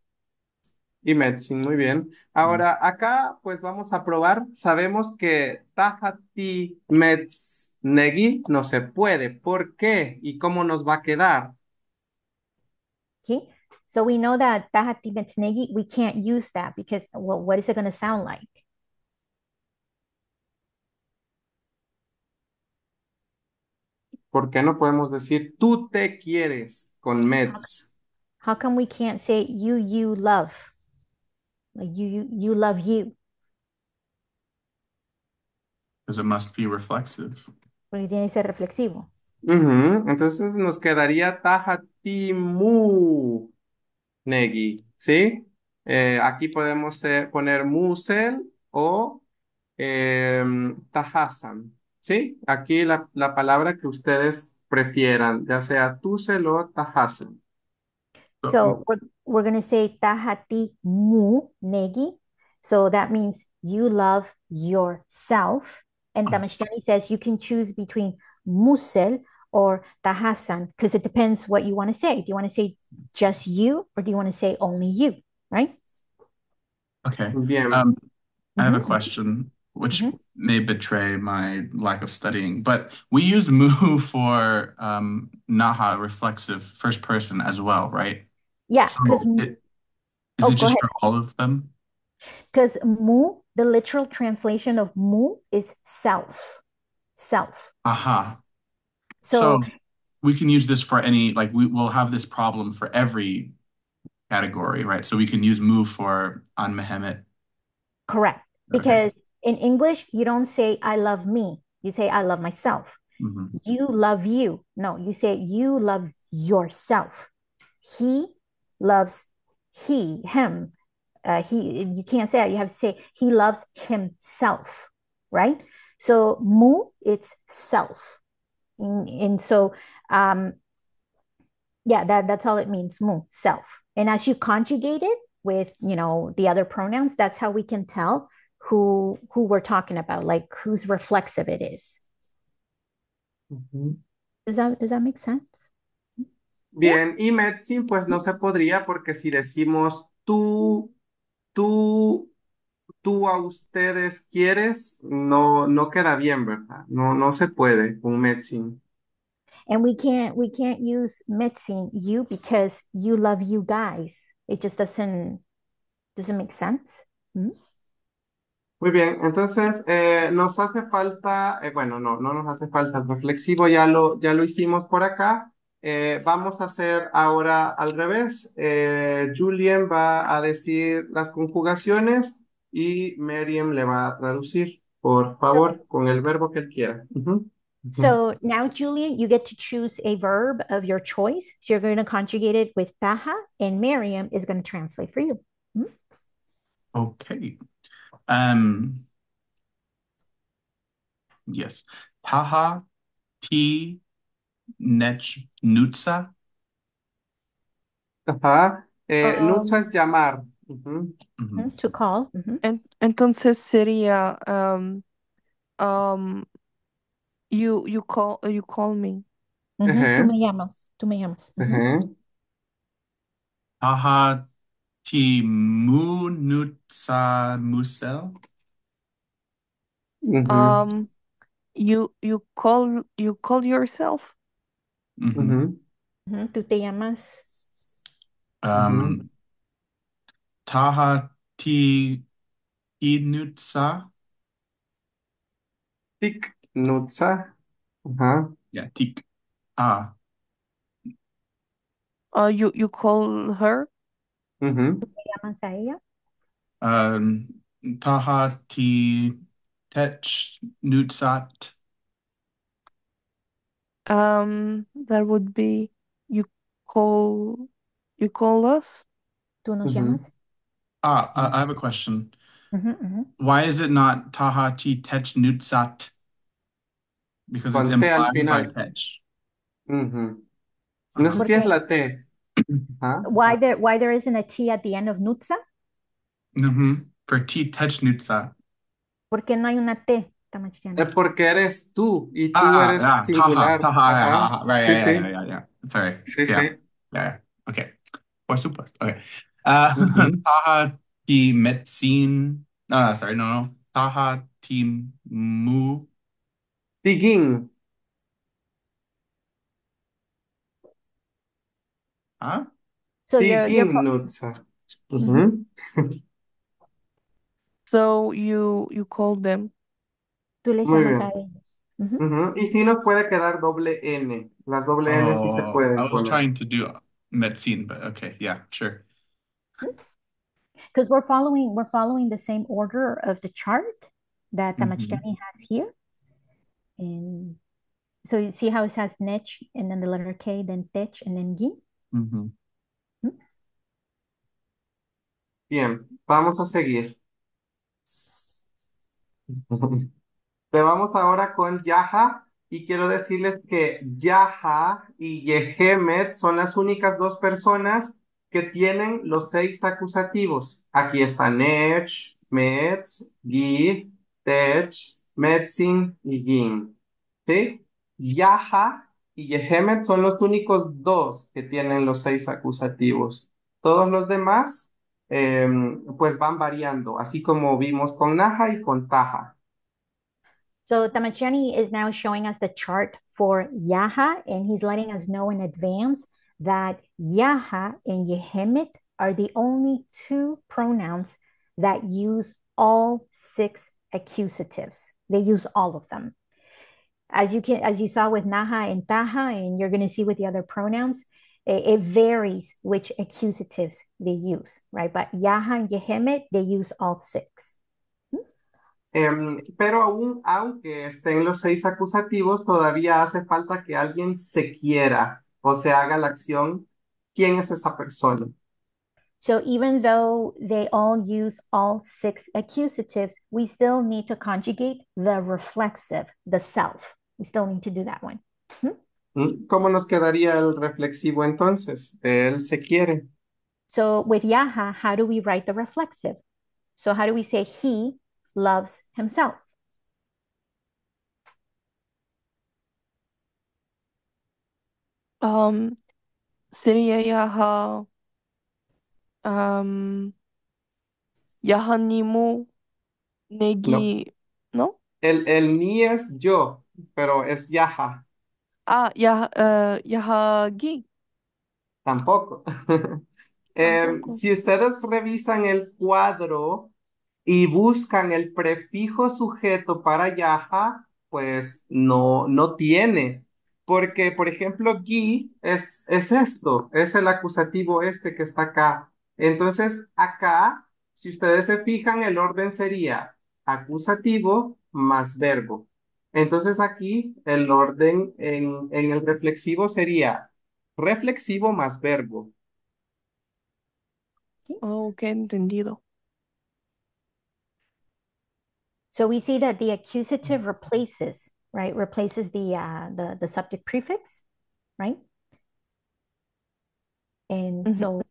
Y medicine, muy bien. Mm. Ahora, acá pues vamos a probar. Sabemos que tahati meds negi no se puede. ¿Por qué? ¿Y cómo nos va a quedar? Okay. So we know that tahati metznegi, we can't use that because, well, what is it going to sound like? ¿Por qué no podemos decir tú te quieres con How, meds? how come we can't say you love? Like you love you. Because it must be reflexive. Porque tiene que ser reflexivo. Ujú, entonces nos quedaría tahati mu negi, ¿sí? Aquí podemos poner musel o tahasan, ¿sí? Aquí la palabra que ustedes prefieran, ya sea tusel o tahasan. So we're going to say tahati mu negi. So that means you love yourself. And Damashtiani says you can choose between musel or tahasan because it depends what you want to say. Do you want to say just you or do you want to say only you? Right? Okay. Bien. I have a Mhm, question, which mhm. may betray my lack of studying, but we used mu for naha, reflexive, first person as well, right? Yeah, So is oh, it go just ahead. for all of them? Because mu, the literal translation of mu is self, self. Aha. So So we can use this for any, like we will have this problem for every category, right? So we can use mu for an Mehmet. correct. Okay. Because in English, you don't say I love me. You say I love myself. Mhm. You love you. No, you say you love yourself. He loves him. You can't say that. You have to say he loves himself, right? So mu, it's self. And so yeah, that's all it means, mu, self. And as you conjugate it with, the other pronouns, that's how we can tell who we're talking about, like whose reflexive it is. Ujú. Does that make sense? Yeah. Bien, y medicine pues no se podría porque si decimos tú, tú a ustedes quieres, no queda bien, ¿verdad? No se puede con medicine. And we can't use medicine you because you love you guys. It just doesn't make sense. Mm-hmm. Muy bien, entonces nos hace falta, bueno, no nos hace falta el reflexivo, ya lo hicimos por acá. Vamos a hacer ahora al revés. Julien va a decir las conjugaciones y Miriam le va a traducir, por So favor, con el verbo que él quiera. Ujú, ujú. so now, Julian, you get to choose a verb of your choice. So you're going to conjugate it with taha, and Miriam is going to translate for you. Mhm. Okay. Um, yes. Taha ti nech nutsa. Ajá. Nutsa Um, es llamar. Ujú, Mhm. To call. Mhm. entonces sería um, you call me. Mhm. Tú ejé, me llamas. Tú me llamas. Mhm. ejé, Taha ti mu nutsa musel. ujú, Um, you call yourself. Mhm. ujú, Mhm. Tú te llamas. ujú. Um, Taha ti nutsa. Tik, nutsa. Ajá. Yeah, tik. Ah. You call her. Ujú. ¿Te llamas a ella? Um, Taha ti tech nutsat. That would be you call you call us. ¿Tú nos Ujú, llamas? Ah, I have a question. Mhm, mhm. Why is it not Taha ti tech nutsat? Because it's con T al implied by final. tech. Ujú. No sé Uh-huh. si es Porque la T. Ajá. why there isn't a T at the end of nutza? For ti tech nutsat. ¿Por qué no hay una T, Tamachiani? Es porque eres tú y tú Ah, eres yeah, Taha, singular. Taha, yeah, Ajá. ha, ha. Right, Sí, yeah, yeah, yeah, sí. yeah, yeah. Sorry. Sí, Yeah, sí. yeah. Okay. Por supuesto. Okay. Ujú. Taha ti metsin. No, sorry, no. Taha ti mu. Tigin. Huh? So Tigin nutsa. Mhm. Ujú. So you call them. Tú les Muy llamas a bien. ellos. Ujú. Ujú. Y sí nos puede quedar doble N. Las doble N sí se Oh, I pueden was poner. trying to do metsin, but okay, yeah, sure. Because we're following the same order of the chart that Mhm. Tamachtiani has here. And so you see how it has nech and then the letter K, then tech, and then gin. Mhm. Bien, vamos a seguir. Le vamos ahora con Yaha y quiero decirles que Yaha y Yehemet son las únicas dos personas que tienen los 6 acusativos. Aquí está Nech, Metz, Gi, Tech, Metzin y Gin. ¿Sí? Yaha y Yehemet son los únicos dos que tienen los 6 acusativos. Todos los demás, pues van variando, así como vimos con Naha y con Taha. So Tamachtiani is now showing us the chart for Yaha, and he's letting us know in advance that Yaha and Yehemet are the only two pronouns that use all 6 accusatives. They use all of them. As you saw with Naha and Taha, and you're going to see with the other pronouns, it varies which accusatives they use, right? But Yaha and Yehemet, they use all 6. Pero aún, aunque estén los 6 acusativos, todavía hace falta que alguien se quiera o se haga la acción. ¿Quién es esa persona? So even though they all use all 6 accusatives, we still need to conjugate the reflexive, the self. We still need to do that one. ¿Cómo nos quedaría el reflexivo entonces? Él se quiere. So with Yaha, how do we write the reflexive? So how do we say he loves himself? Sería Yahanimu No. Negi, ¿no? El ni es yo, pero es Yaha. Yahagi, Tampoco. tampoco. Si ustedes revisan el cuadro y buscan el prefijo sujeto para Yaha, pues no tiene. Porque, por ejemplo, Gi es esto, es el acusativo este que está acá. Entonces, acá, si ustedes se fijan, el orden sería acusativo más verbo. Entonces, aquí el orden en el reflexivo sería reflexivo más verbo. Ok, entendido. So we see that the accusative replaces, right? Replaces the subject prefix, right? And Ujú. so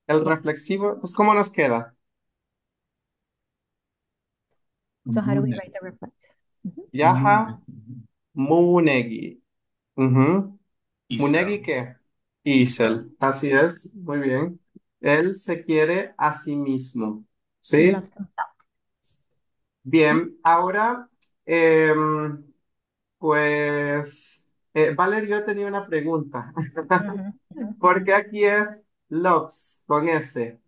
El yeah. reflexivo, pues, ¿cómo nos queda? So how do we Mune. write the reflexive? Mhm. Yaha, Mune. Munegi. Ujú. ¿Munegi Isel. qué? Isel. Isel. Así es, muy bien. Él se quiere a sí mismo. He ¿Sí? loves himself. Bien, ahora, pues, Valerio tenía una pregunta. Mhm, mhm, ¿Por mhm. qué aquí es loves con S?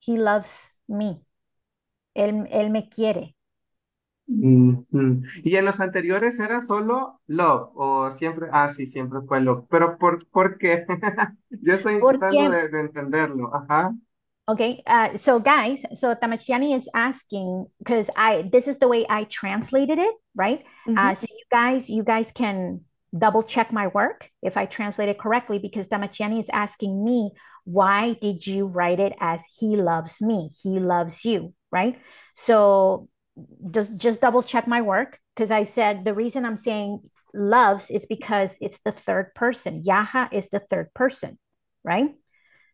He loves me. Él me quiere. Ujú. Y en los anteriores era solo love o siempre, sí, siempre fue love. Pero ¿por qué? Yo estoy intentando Porque de entenderlo. Ajá. Okay, so guys, so Tamachiani is asking because this is the way I translated it, right? Ujú. So you guys can double check my work if I translate it correctly because Tamachiani is asking me, why did you write it as he loves me? He loves you, right? So just double check my work because I said the reason I'm saying loves is because it's the third person. Yaha is the third person, right?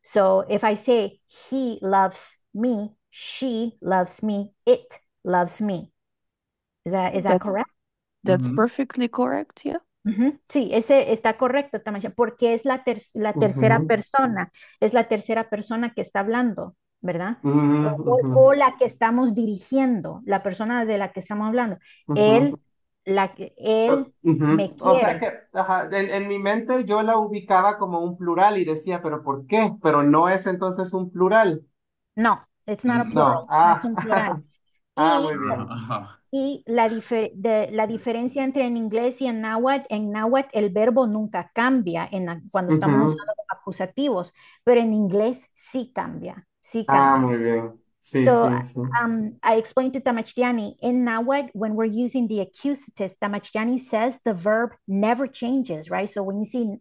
So if I say he loves me, she loves me, it loves me. Is that That's correct? that's Mhm. perfectly correct, yeah. Sí, ese está correcto, Tamasha, porque es la tercera Ujú, persona, es la tercera persona que está hablando, ¿verdad? O ujú, la que estamos dirigiendo, la persona de la que estamos hablando. ujú. Él, él Ujú. me O sea quiere. que ajá, en mi mente yo la ubicaba como un plural y decía, ¿pero por qué? Pero no es entonces un plural. No, it's not a No. plural, no es un plural. Muy Y, bien. y la diferencia entre en inglés y en náhuatl el verbo nunca cambia cuando estamos Ujú. usando los acusativos, pero en inglés sí cambia, sí cambia. Muy bien. Sí, So sí, sí. I explained to Tamachtiani in Nahuatl, when we're using the accusative, Tamachtiani says the verb never changes, right? So when you see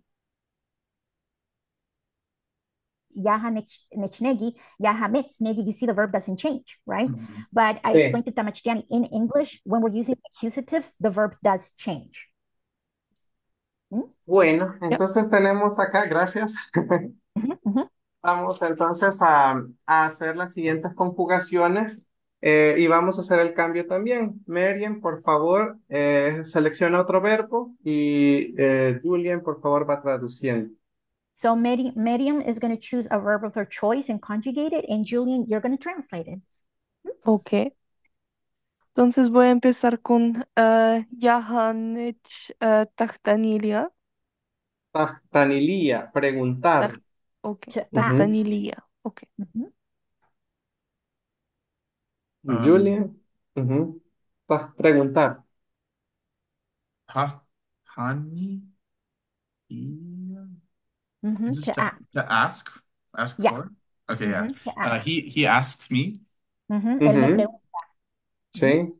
yaha nechnegi, yaha mitznegi, you see the verb doesn't change, right? Mhm. But I Sí. explained to Tamachtiani in English, when we're using accusatives, the verb does change. Mm. Bueno, Yep. entonces tenemos acá, gracias. Mhm. Vamos entonces a hacer las siguientes conjugaciones y vamos a hacer el cambio también. Miriam, por favor, selecciona otro verbo y Julian, por favor, va traduciendo. So Miriam is going to choose a verb of her choice and conjugate it, and Julian, you're going to translate it. Ok. Entonces voy a empezar con Yahanich Tahtanilia. Tahtanilía, preguntar. Ok. To Ujú. ask. Tahtanilia. Ok. Mhm. Um, Julian, ujú. Preguntar. Tahani, yeah. Mhm. Is this To ask. to ask? Ask Yeah. for? Okay, yeah. Mhm. To ask. He asks me. Mhm. Él me Ujú. pregunta. Mhm. Sí.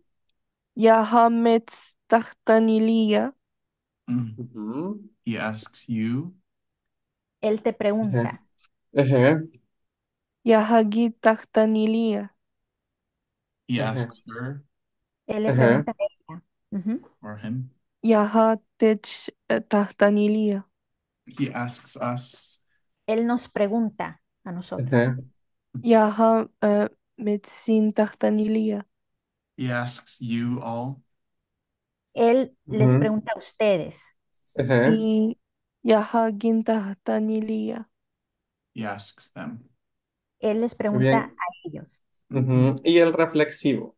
Yahamet Tahtanilia. Mm. Ujú. He asks you. Él te Ajá. pregunta. Ajá. Yahagi Tahtanilia. He Ajá. asks her Él le Ajá. pregunta a ella. Ujú. or him. Yahatech Tahtanilia. He asks us. Él nos pregunta a nosotros. Ajá. Yaha Metsin Tahtanilia. He asks you all. Él les Ujú. pregunta a ustedes. Ajá. Y Yahagin Tahtanilia. He asks them. Él les Muy pregunta bien. a ellos. Ujú. Y el reflexivo.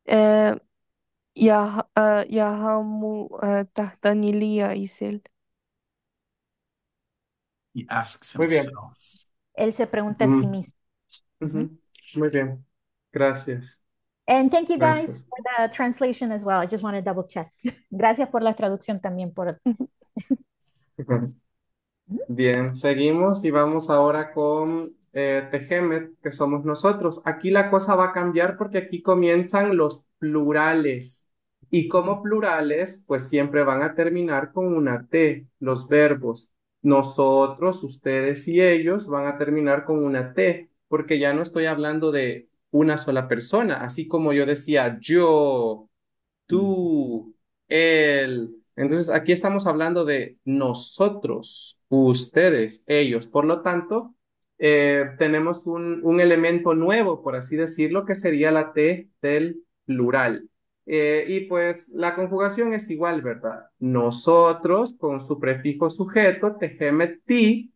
Eh, Yahamu Tahtanilia Isel. He asks Muy bien. himself. Él se pregunta a sí Ujú. mismo. Ujú. Ujú. Muy bien. Gracias. And thank you guys Gracias. for the translation as well. I just want to double check. Gracias por la traducción también. Ujú. Bien, seguimos y vamos ahora con Tejemet, que somos nosotros. Aquí la cosa va a cambiar porque aquí comienzan los plurales. Y como plurales, pues siempre van a terminar con una T, los verbos. Nosotros, ustedes y ellos van a terminar con una T, porque ya no estoy hablando de una sola persona, así como yo decía yo, tú, él. Entonces, aquí estamos hablando de nosotros, ustedes, ellos. Por lo tanto, tenemos un elemento nuevo, por así decirlo, que sería la T del plural. Y pues la conjugación es igual, ¿verdad? Nosotros con su prefijo sujeto, ti,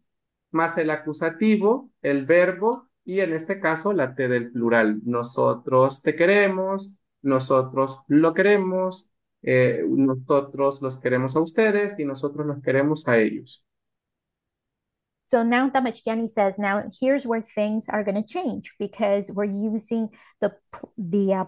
más el acusativo, el verbo y en este caso la T del plural. Nosotros te queremos, nosotros lo queremos, nosotros los queremos a ustedes y nosotros los queremos a ellos. So now Damashkiani says, now here's where things are going to change because we're using the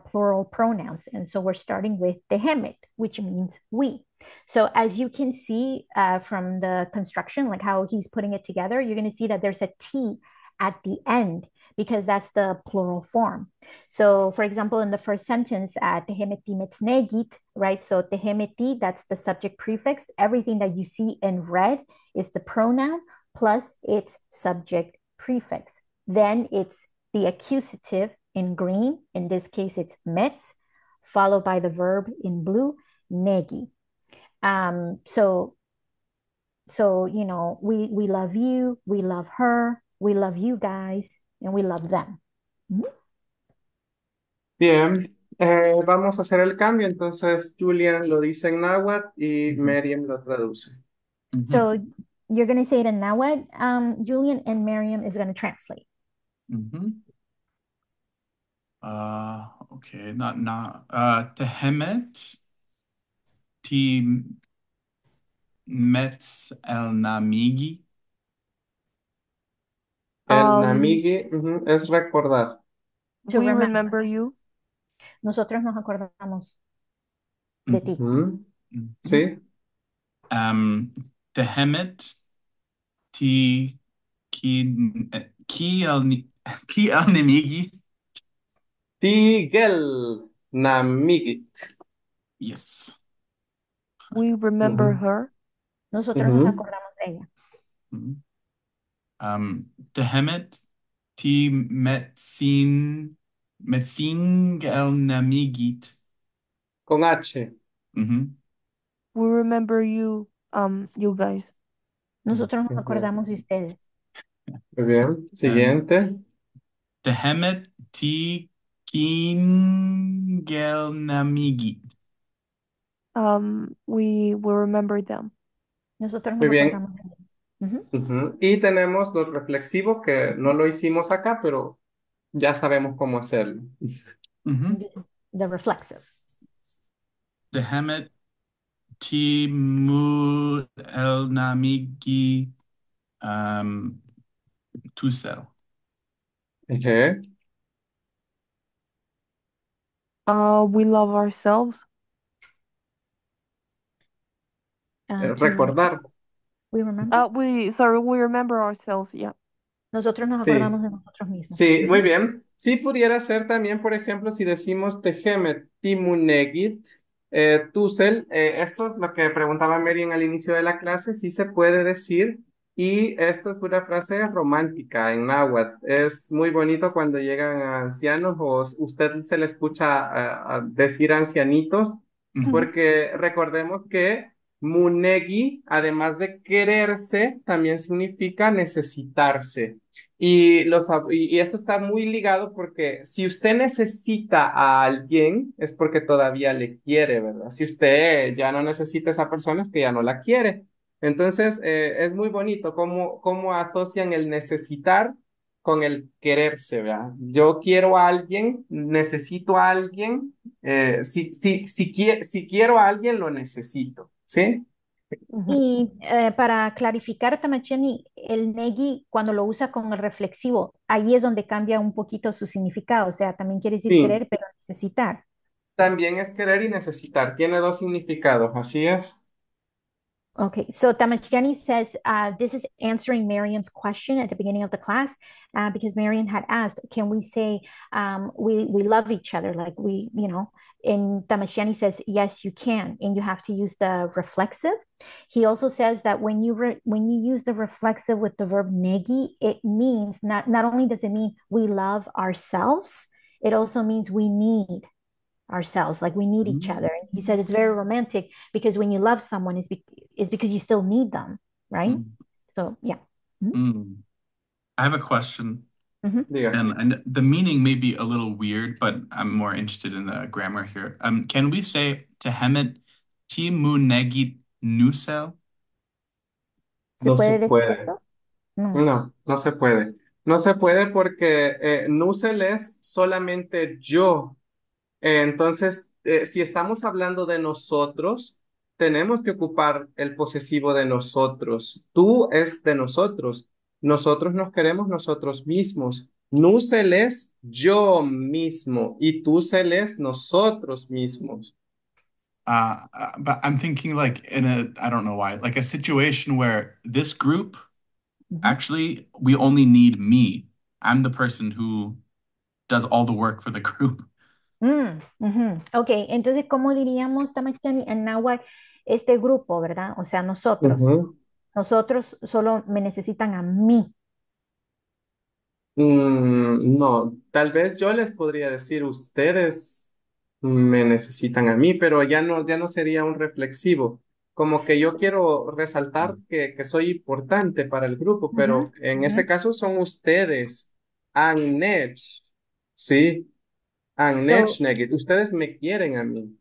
plural pronouns. And so we're starting with tehemet, which means we. So as you can see from the construction, like how he's putting it together, you're going to see that there's a T at the end because that's the plural form. So for example, in the first sentence, tehemeti metznegit, right? So tehemeti, that's the subject prefix. Everything that you see in red is the pronoun plus its subject prefix. Then it's the accusative in green. In this case, it's metz, followed by the verb in blue, negi. So we love you, we love her, we love you guys, and we love them. Bien, Vamos a hacer el cambio, entonces Julian lo dice en náhuatl y Mhm. Miriam lo traduce. So Mhm. you're going to say it in Nahuatl, Julian, and Miriam is going to translate. Mhm. Okay, not Tehemet ti Mets el Namigi. El Um, namigi es recordar. To we remember. remember you. Nosotros nos acordamos de ti. Ujú, Mhm. sí. Tehemet ti ki el ki el Namigi. Tigel namigit. Yes. We remember Ujú, her. Nosotros nos ujú. acordamos de ella. Mhm. Tehemet ti metsin el Namigit. Con H. Mhm. We remember you, you guys. Nosotros nos Ujú. acordamos de ustedes. Muy bien. And Siguiente. Tehemet ti kingel Namigit. We will remember them. Nosotros Muy nos bien. acordamos de ellos. Ujú. Ujú. Y tenemos los reflexivos que no lo hicimos acá, pero ya sabemos cómo hacerlo. Mhm. The reflexive. Tehemet ti mu el Namigi tusel. Ujú. We love ourselves. Recordar. We remember. We remember ourselves. Yeah. Nosotros nos Sí. acordamos de nosotros mismos. Sí, muy Ujú. bien. Sí pudiera ser también, por ejemplo, si decimos tejemet timunegit tusel, esto es lo que preguntaba Mary al inicio de la clase, sí se puede decir, y esto es una frase romántica en náhuatl. Es muy bonito cuando llegan ancianos o usted se le escucha a decir ancianitos, Mhm. porque recordemos que munegi, además de quererse, también significa necesitarse. Y esto está muy ligado porque si usted necesita a alguien es porque todavía le quiere, ¿verdad? Si usted ya no necesita a esa persona es que ya no la quiere. Entonces, es muy bonito cómo asocian el necesitar con el quererse, ¿verdad? Yo quiero a alguien, necesito a alguien, si quiero a alguien, lo necesito, ¿sí? Mhm. Y para clarificar, Tamacheni, el negi, cuando lo usa con el reflexivo, ahí es donde cambia un poquito su significado. O sea, también quiere decir Sí, querer, pero necesitar. también es querer y necesitar. Tiene dos significados, así es. Okay, so Tamacheni says this is answering Miriam's question at the beginning of the class because Miriam had asked, can we say we love each other like we, you know, and Tamacheni says, yes, you can, and you have to use the reflexive. He also says that when you use the reflexive with the verb negi, it means not only does it mean we love ourselves, it also means we need ourselves, like we need each other. And he said it's very romantic because when you love someone is because you still need them, right? Mhm. So yeah. Mhm. Mm. I have a question, Mhm. Diga. and the meaning may be a little weird, but I'm more interested in the grammar here. Can we say Tehemet timunegit nusel? ¿Se No se puede decir puede. eso? No. No, no se puede. No se puede porque Nusel es solamente yo. Entonces, si estamos hablando de nosotros, tenemos que ocupar el posesivo de nosotros. Tú es de nosotros. Nosotros nos queremos nosotros mismos. Nusel es yo mismo y tú es nosotros mismos. But I'm thinking like in I don't know why, like a situation where this group, Ujú. actually, we only need me. I'm the person who does all the work for the group. Ujú. Ok, entonces, ¿cómo diríamos, Tamachani, en náhuatl, este grupo, ¿verdad? O sea, nosotros. Ujú. Nosotros solo me necesitan a mí. No, tal vez yo les podría decir, ustedes me necesitan a mí, pero ya no sería un reflexivo. Como que yo quiero resaltar que soy importante para el grupo, Ujú, pero en ujú. ese caso son ustedes, Annette, ¿sí? So Ustedes me quieren a mí.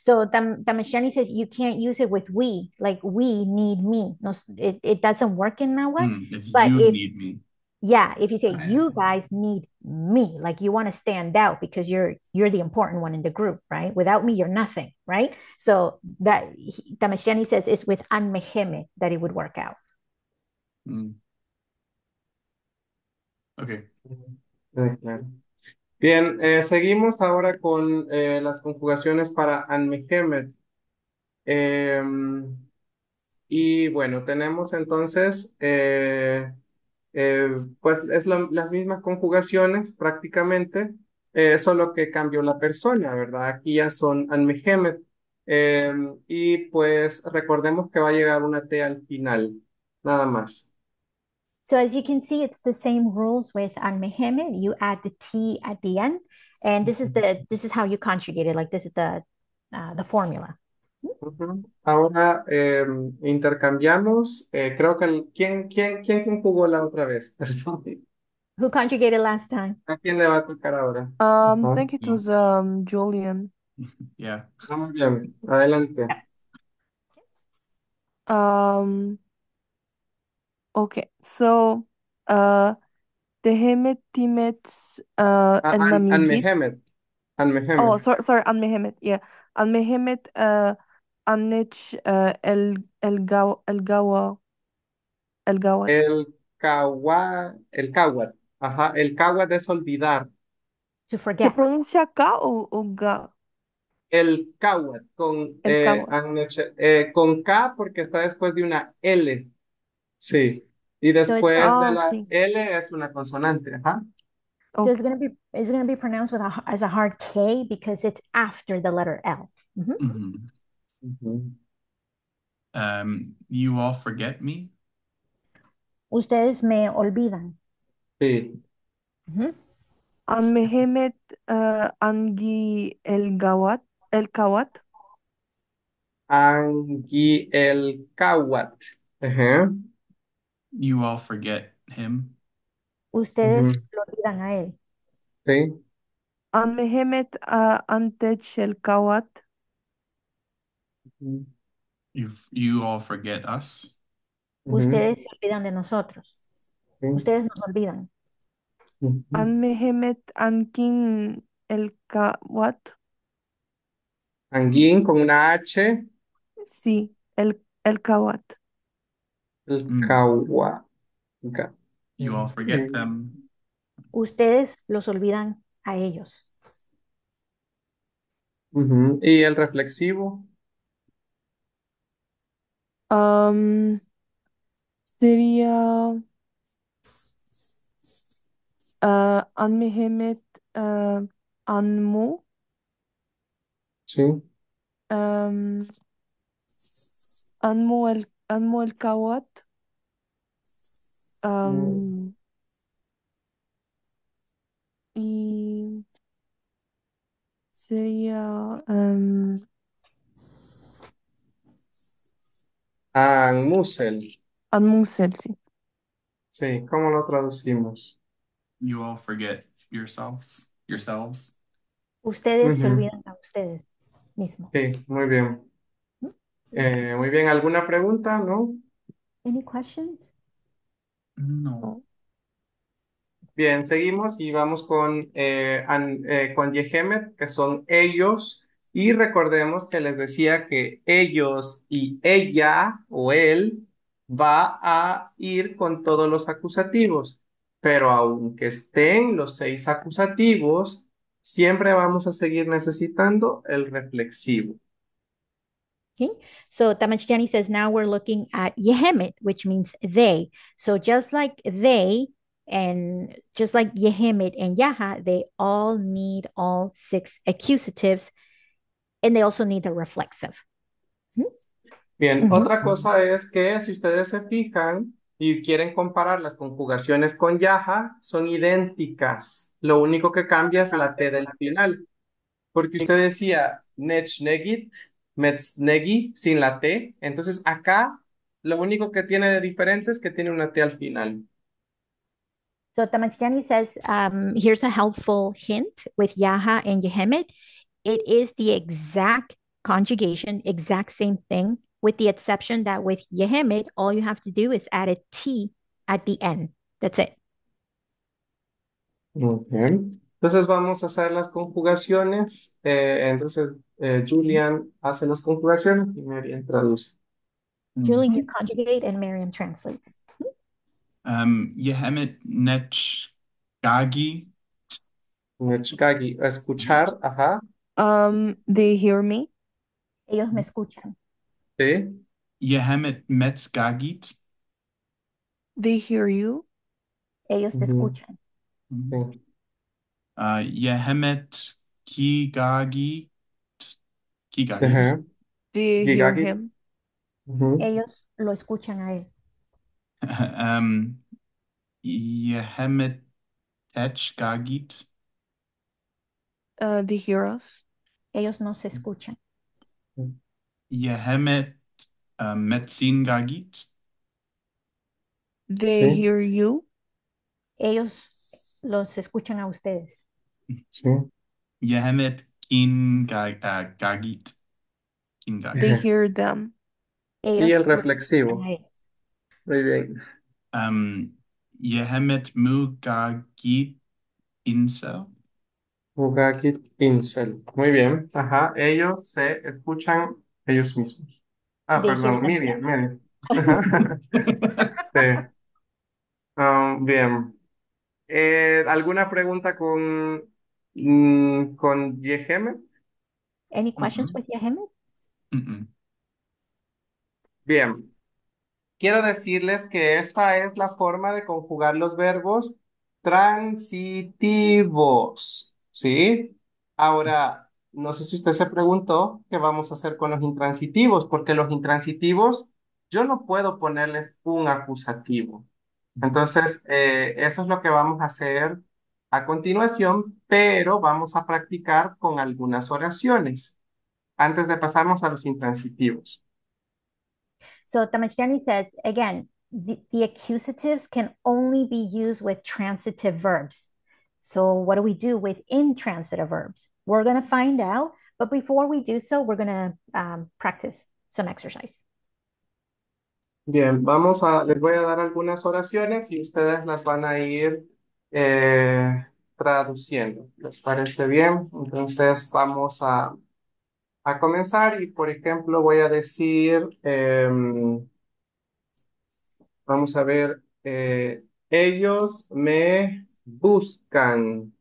Tamashani says you can't use it with we, like we need me. No, it doesn't work in that way. It's But you need me. if you say you guys need me, like you want to stand out because you're the important one in the group, right? Without me, you're nothing, right? So that Tamashani says it's with anmeheme that it would work out. Mm. Okay. Claro. Bien, seguimos ahora con las conjugaciones para anmehemet. Y bueno, tenemos entonces, pues es las mismas conjugaciones prácticamente, solo que cambió la persona, ¿verdad? Aquí ya son anmehemet. Y pues recordemos que va a llegar una T al final, nada más. So as you can see, it's the same rules with anmeheme. You add the T at the end, and this is how you conjugate it. Like this is the formula. Ujú. Ahora intercambiamos. Creo que ¿quién conjugó la otra vez? Perdón. Who conjugated last time? ¿A quién le va a tocar ahora? I Ajá. think it was Julian. Yeah. Muy bien, adelante. Um, okay. So, Tehemet Timet El Namigit. Anmehemet. Oh, Anmehemet. sorry, Anmehemet. Yeah. Anmehemet Anich El Gawat. El kawat. Ajá, el kawat es olvidar. To ¿Se forget. pronuncia K o Ga? El kawat El Kawat. con K porque está después de una L. Sí. Y So it's después de Ah, la sí. L es una consonante. Ajá. so Okay. it's gonna be pronounced as a hard K because it's after the letter L. Mhm. Mhm. Ujú. You all forget me. Ustedes me olvidan. Sí. Mhm. Anmehemet Angi El Kawat. Angi el kawat. Ajá. You all forget him. Ustedes Ujú. lo olvidan a él. Sí. Anmehemet Antech El Kawat. Ujú. You all forget us. Ujú. Ustedes se olvidan de nosotros. Sí. Ustedes nos olvidan. Ujú. Anmehemet Ankin El Kawat. Anguín con una H. Sí, el Kawat. El Mm. kawat. You all forget them. Ustedes los olvidan a ellos. Ujú. Y el reflexivo. Am, sería Anmehemet Anmu. Sí. am, Anmu el Kawat. Mm. am, y sería Anmusel. Anmusel, sí. Sí, ¿cómo lo traducimos? You all forget yourselves. Yourselves. Ustedes se Ujú. olvidan a ustedes mismos. Sí, muy bien. ¿Mm? Muy bien, ¿alguna pregunta? ¿No? Any questions? No. Bien, seguimos y vamos con Yehemet, que son ellos. Y recordemos que les decía que ellos y ella o él va a ir con todos los acusativos. Pero aunque estén los 6 acusativos, siempre vamos a seguir necesitando el reflexivo. Okay. So Tamachtiani says now we're looking at Yehemit, which means they. So just like they and just like Yehemit and Yaha, they all need all 6 accusatives and they also need a reflexive. Bien, Mhm. otra cosa es que si ustedes se fijan y quieren comparar las conjugaciones con yaha, son idénticas. Lo único que cambia es la T del final. Porque usted decía nechnegit, metznegi, sin la T. Entonces acá lo único que tiene de diferente es que tiene una T al final. So Tamachtiani says, here's a helpful hint with Yaha and Yehemet. It is the exact conjugation, exact same thing, with the exception that with Yehemet, all you have to do is add a T at the end. That's it. Ok. Entonces vamos a hacer las conjugaciones. Entonces Julian hace las conjugaciones y Marian traduce. Julie, you conjugate and Miriam translates. Yehemet nech gagi. Nechgagi, escuchar, ajá, They hear me. Ellos me escuchan. sí. Yehemet metz gagit. They hear you. Ellos te Ujú, escuchan. sí. Yehemet kigagi. Kigagit. Ajá. They hear Gigagi, him. ujú, Ellos lo escuchan a él. Yehemet tech gagit. They hear us. Ellos no se escuchan. Yehemet metzin gagit. They sí, hear you. Ellos los escuchan a ustedes. sí. Yehemet kin gagit. Kin They gagit. Ajá. hear them. Y Ellos el lo escuchan reflexivo. a ellos. Muy bien. Yehemet mu gagit insa. Gugagit Incel. Muy bien. Ajá. Ellos se escuchan ellos mismos. Ah, They hear perdón, Miriam, themselves. Miriam. Ajá. Sí. Bien. ¿Alguna pregunta con Yeheme? Any questions Mm-mm. with Yehemet? Mm-mm. Bien. Quiero decirles que esta es la forma de conjugar los verbos transitivos, ¿sí? Ahora, no sé si usted se preguntó qué vamos a hacer con los intransitivos, porque los intransitivos yo no puedo ponerles un acusativo. Entonces, eso es lo que vamos a hacer a continuación, pero vamos a practicar con algunas oraciones antes de pasarnos a los intransitivos. So Tamachtiani says, again, the accusatives can only be used with transitive verbs. So what do we do with intransitive verbs? We're going to find out. But before we do so, we're going to practice some exercise. Bien, les voy a dar algunas oraciones y ustedes las van a ir traduciendo. ¿Les parece bien? Entonces a comenzar y, por ejemplo, voy a decir, vamos a ver, ellos me buscan.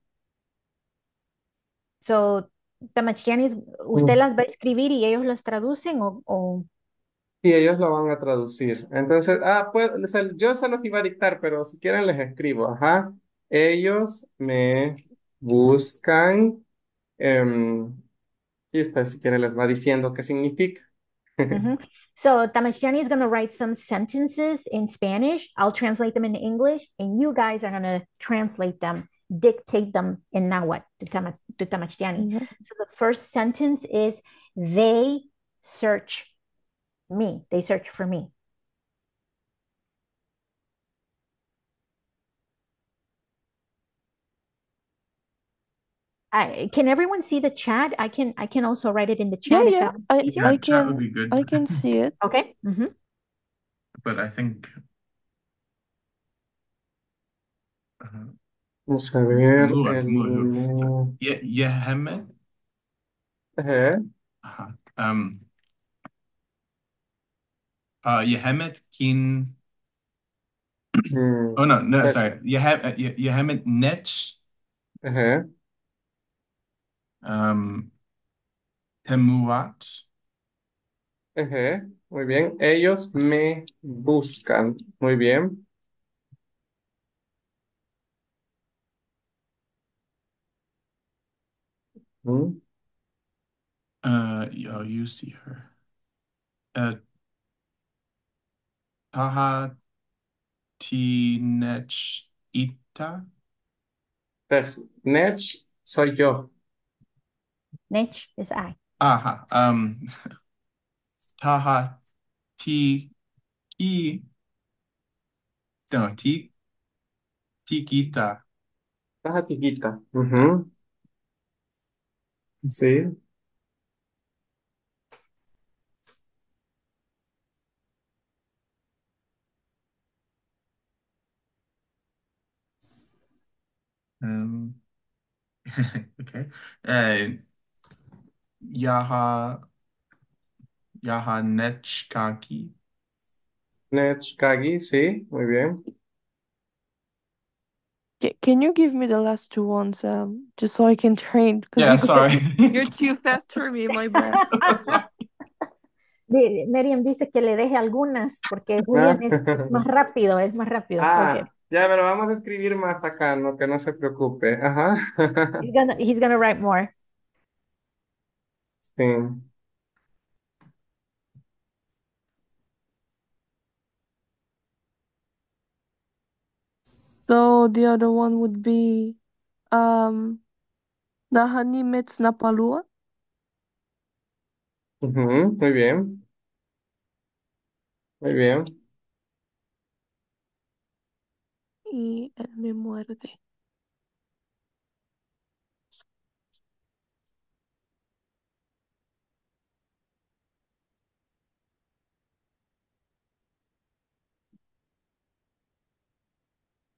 So Tamachtiani, ¿usted Mm. las va a escribir y ellos las traducen o... Y ellos lo van a traducir. Entonces, pues, yo se los iba a dictar, pero si quieren les escribo. Ajá. Ellos me buscan. Em, y usted si quiere les va diciendo qué significa. Mhm. So Tamachtiani is going to write some sentences in Spanish. I'll translate them in English, and you guys are going to translate them, dictate them in Nahuatl to Tamachtiani. Mhm. So the first sentence is, they search me. They search for me. Can everyone see the chat? I can also write it in the Yeah, chat if yeah. that I easier. Yeah, I chat would can be good. I can see it. Okay. Mhm. But I think Vamos a ver Mua, el... So, Yehemet. Ajá. Um, Yehemet kin. Mm, Oh no, eso. sorry. Yehemet nech. Ajá. Um, Temuat. Ajá. Muy bien. Ellos me buscan. Muy bien. Mm, Oh, you see her. Taha Tinech Ita. eso. Nech soy yo. Nech is I. Aha. Taha Ti Ki. No, Ti Chiquita. Caja chiquita. Ah, Ujú. Sí. um, okay. Uh, Yaha Yaha Nechkaki. Nechkagi, sí, muy bien. Can you give me the last two ones, just so I can train? Because Yeah, sorry. you're too fast for me. My bad. Sorry. Miriam dice que le deje algunas porque Julian Ah, es más rápido, es más rápido. Okay. ya, pero vamos a escribir más acá, no, que no se preocupe. Ajá. He's gonna write more. Sí. So the other one would be um Nahani Mets Napalua Ujú, muy bien, muy bien. y él me muerde.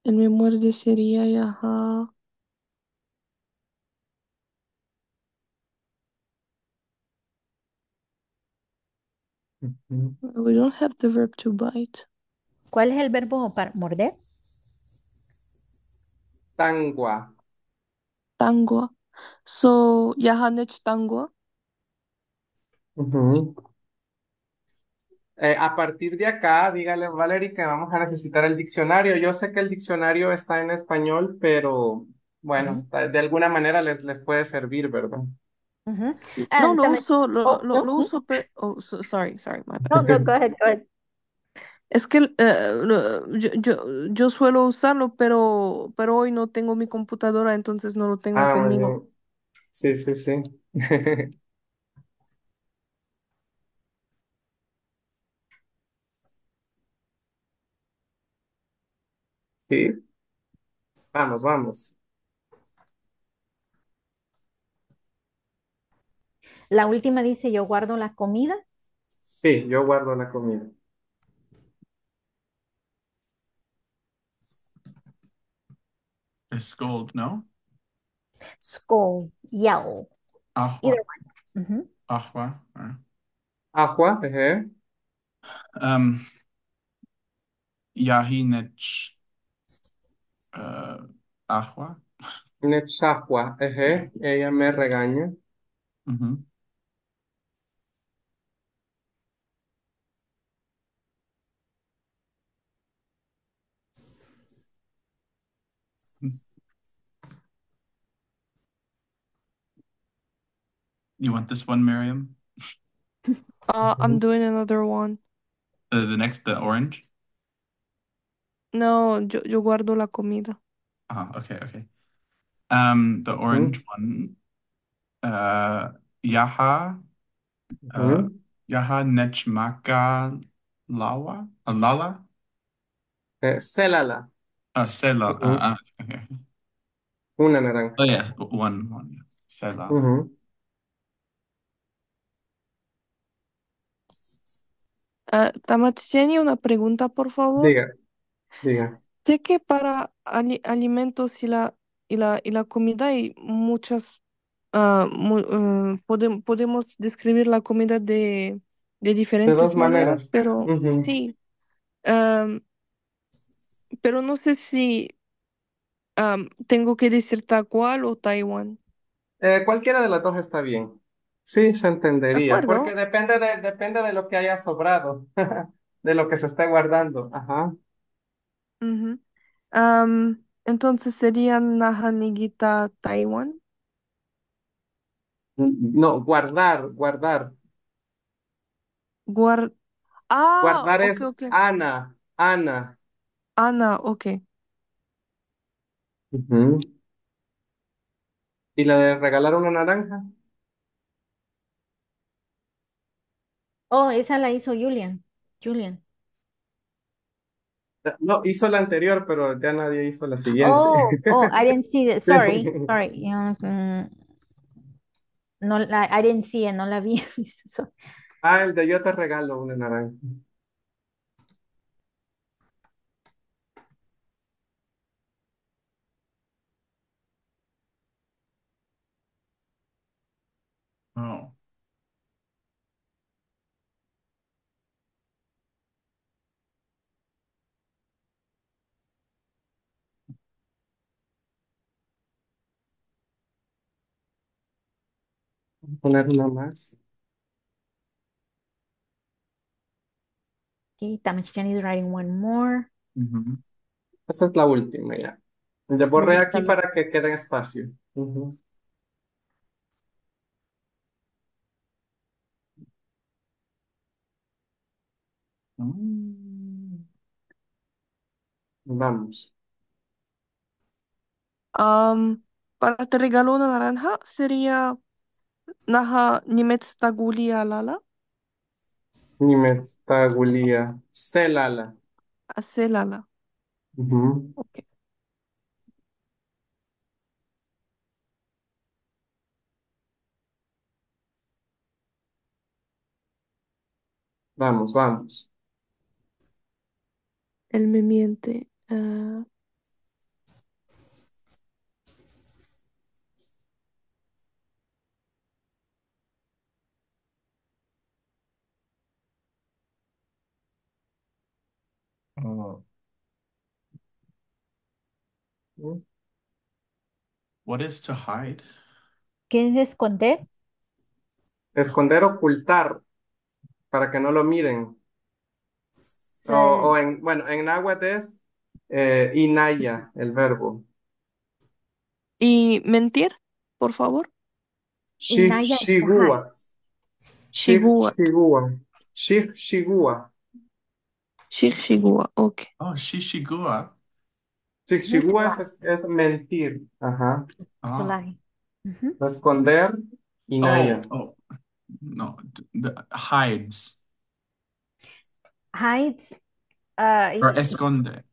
Él me muerde sería Yaha. Ujú. We don't have the verb to bite. ¿Cuál es el verbo para morder? Tangua. Tangua. So Yaha Nech Tangua. Ujú. A partir de acá, dígale, Valerie, que vamos a necesitar el diccionario. Yo sé que el diccionario está en español, pero Ujú, bueno, de alguna manera les puede servir, ¿verdad? ujú. No, And oh, no, lo uso, pero oh, sorry, my bad. no, no, go ahead, go ahead. Es que yo suelo usarlo, pero hoy no tengo mi computadora, entonces no lo tengo Ah, muy conmigo. bien. Sí, sí, sí. Sí, vamos, vamos. La última dice, yo guardo la comida. Sí, yo guardo la comida. It's scold, no? Scold, yell. Either Ahwa. one. Ujú. Ahwa. Agua, ejé. Um, Yahi Nech Ahwa. Nechagua, ejé. Ella me regaña. Mm-hmm. You want this one, Miriam? I'm Ujú. doing another one. The next, the orange? No, yo guardo la comida. Okay, okay. The orange Ujú. one. Uh, Yaha. Uh, Ujú. Yaha Nechmaka Lawa? Lala? Célala. Sela. Ujú. Okay. Una naranja. Oh, yes, one. Yeah. Sela. Ujú. Tamaticiani, una pregunta, por favor. Diga, diga. Sé que para alimentos y la comida hay muchas, podemos describir la comida de De dos diferentes maneras, maneras. pero Ujú. sí, pero no sé si tengo que decir tal cual o Taiwán. Cualquiera de las dos está bien. Sí, se ¿De entendería, porque acuerdo? depende de lo que haya sobrado, de lo que se esté guardando. Ajá. Ujú. Entonces sería Nahanigita Taiwán. No, guardar, guardar. Guar Guardar ok, es ok. Ana, Ana. Ana, ok. Ujú. ¿Y la de regalar una naranja? Oh, esa la hizo Julian. Julian. No, hizo la anterior, pero ya nadie hizo la siguiente. Oh, I didn't see it. Sorry, Sí. sorry. No, I didn't see it, no la vi. So- Ah, el de yo te regalo una naranja. Oh. Voy a poner una más. Okay, Tamachani is writing one more. Mhm. Esa es la última ya. Ya borré Necesito aquí la- para que quede espacio. Ujú. Mm. Vamos. Para te regalo una naranja sería naha nimetstagulia lala, Nimestagulia. Celala. hace lala. Ujú. Ok. Vamos, vamos. Él me miente. Oh. What is to hide? ¿Qué es esconder? Esconder, ocultar, para que no lo miren. So, Bueno, en náhuatl es inaya, el verbo. ¿Y mentir, por favor? Inaya is to Shigua. hide. Shigua. Shigua. Shigua. Ok. Oh, shishigua. Mhm, to Shigua lie. es mentir. Ajá. To Ah. lie. Mhm. Esconder, inaya. Oh. No. Hides. Hides. Or esconde.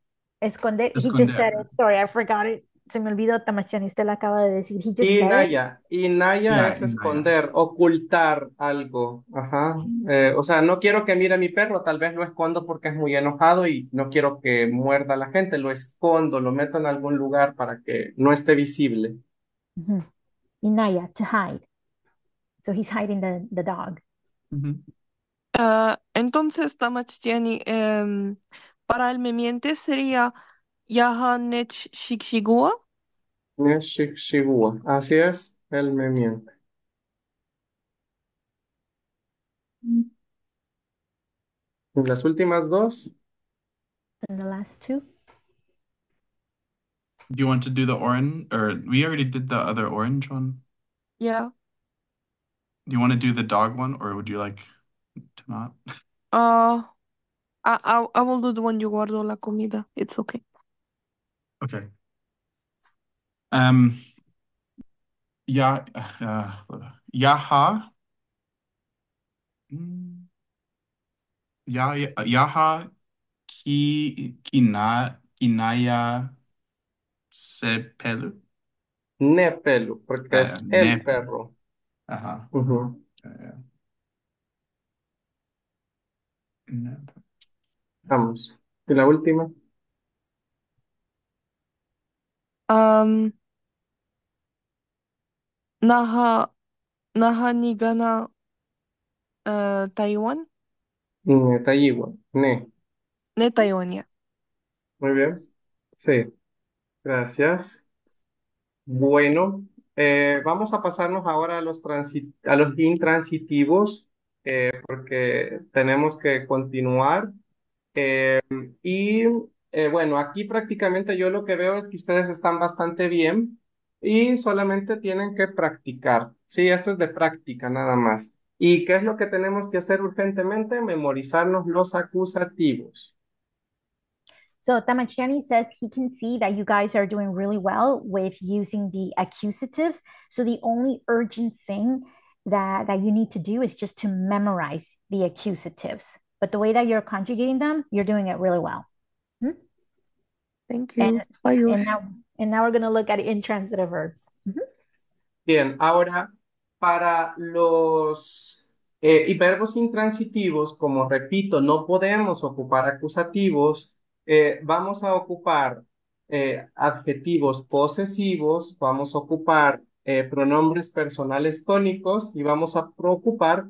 Esconder. He just said Esconder. it. Sorry, I forgot it. Se me olvidó, Tamachani. Usted lo acaba de decir. He just said it. Inaya. Inaya Yeah, es inaya. esconder, ocultar algo. Ajá. O sea, no quiero que mire a mi perro, tal vez lo escondo porque es muy enojado y no quiero que muerda a la gente. Lo escondo, lo meto en algún lugar para que no esté visible. Mhm. Inaya, to hide. So he's hiding the dog. Mhm. Entonces, Tamachtiani, para el me miente sería Yaha Nech Shigua. Shigua. Así es, él me miente. Las últimas dos. And the last two. Do you want to do the orange? Or we already did the other orange one. Yeah. Do you want to do the dog one, or would you like to not? Uh, I will do the one you guardo la comida. It's okay. Okay. Um. Ya. Yaha. Mm, Yaha kinaya sepelu. Nepelu, porque es el Nepelu. perro. Ajá. Ujú. Eh, Nep- Vamos. Y la última. Um, Naha ni gana Taiwan. Tayiwa. Ne. Ne Taiwan, ya. Muy bien. Sí. Gracias. Bueno, vamos a pasarnos ahora a a los intransitivos, porque tenemos que continuar. Y bueno, aquí prácticamente yo lo que veo es que ustedes están bastante bien y solamente tienen que practicar. Sí, esto es de práctica nada más. ¿Y qué es lo que tenemos que hacer urgentemente? Memorizarnos los acusativos. So Tamachani says he can see that you guys are doing really well with using the accusatives. So the only urgent thing that you need to do is just to memorize the accusatives. But the way that you're conjugating them, you're doing it really well. Mhm. Thank And, you. Ayush. and now we're going to look at intransitive verbs. Mhm. Bien, ahora para los y verbos intransitivos, como repito, no podemos ocupar acusativos, vamos a ocupar adjetivos posesivos, vamos a ocupar pronombres personales tónicos y vamos a ocupar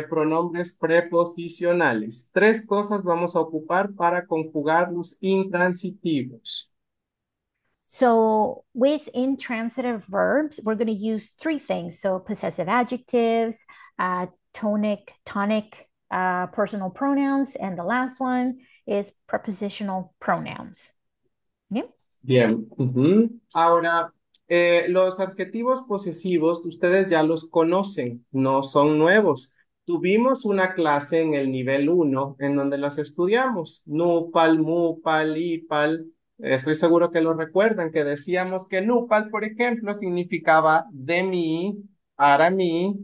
pronombres preposicionales. Tres cosas vamos a ocupar para conjugar los intransitivos. So with intransitive verbs, we're going to use three things. So possessive adjectives, tonic, personal pronouns, and the last one is prepositional pronouns. Yeah. Bien. Ujú. Ahora, los adjetivos posesivos, ustedes ya los conocen, no son nuevos. Tuvimos una clase en el nivel uno en donde los estudiamos. Nupal, mupal, ipal. Estoy seguro que lo recuerdan, que decíamos que nupal, por ejemplo, significaba de mí, para mí,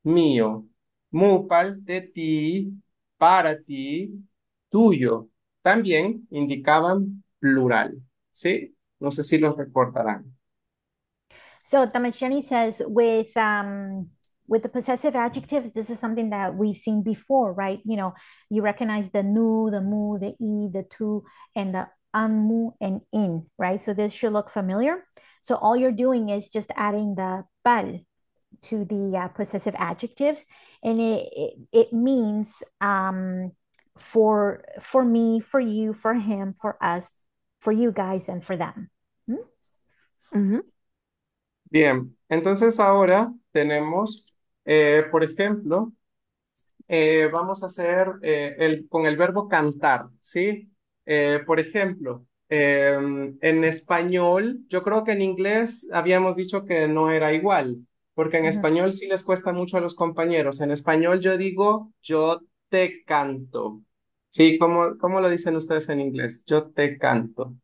mío. Mupal, de ti, para ti, tuyo. También indicaban plural. ¿Sí? No sé si los recordarán. So Tamacheni says with the possessive adjectives, this is something that we've seen before, right? You know, you recognize the nu, the mu, the e, the tu, and the anmu and in, right? So this should look familiar. So all you're doing is just adding the pal to the possessive adjectives, and it means for me, for you, for him, for us, for you guys, and for them. Hmm? Ujú. Bien, entonces ahora tenemos, por ejemplo, vamos a hacer con el verbo cantar, ¿sí? Por ejemplo, en español, yo creo que en inglés habíamos dicho que no era igual, porque en Mhm. español sí les cuesta mucho a los compañeros. En español yo digo, yo te canto. Sí, ¿cómo lo dicen ustedes en inglés? Yo te canto.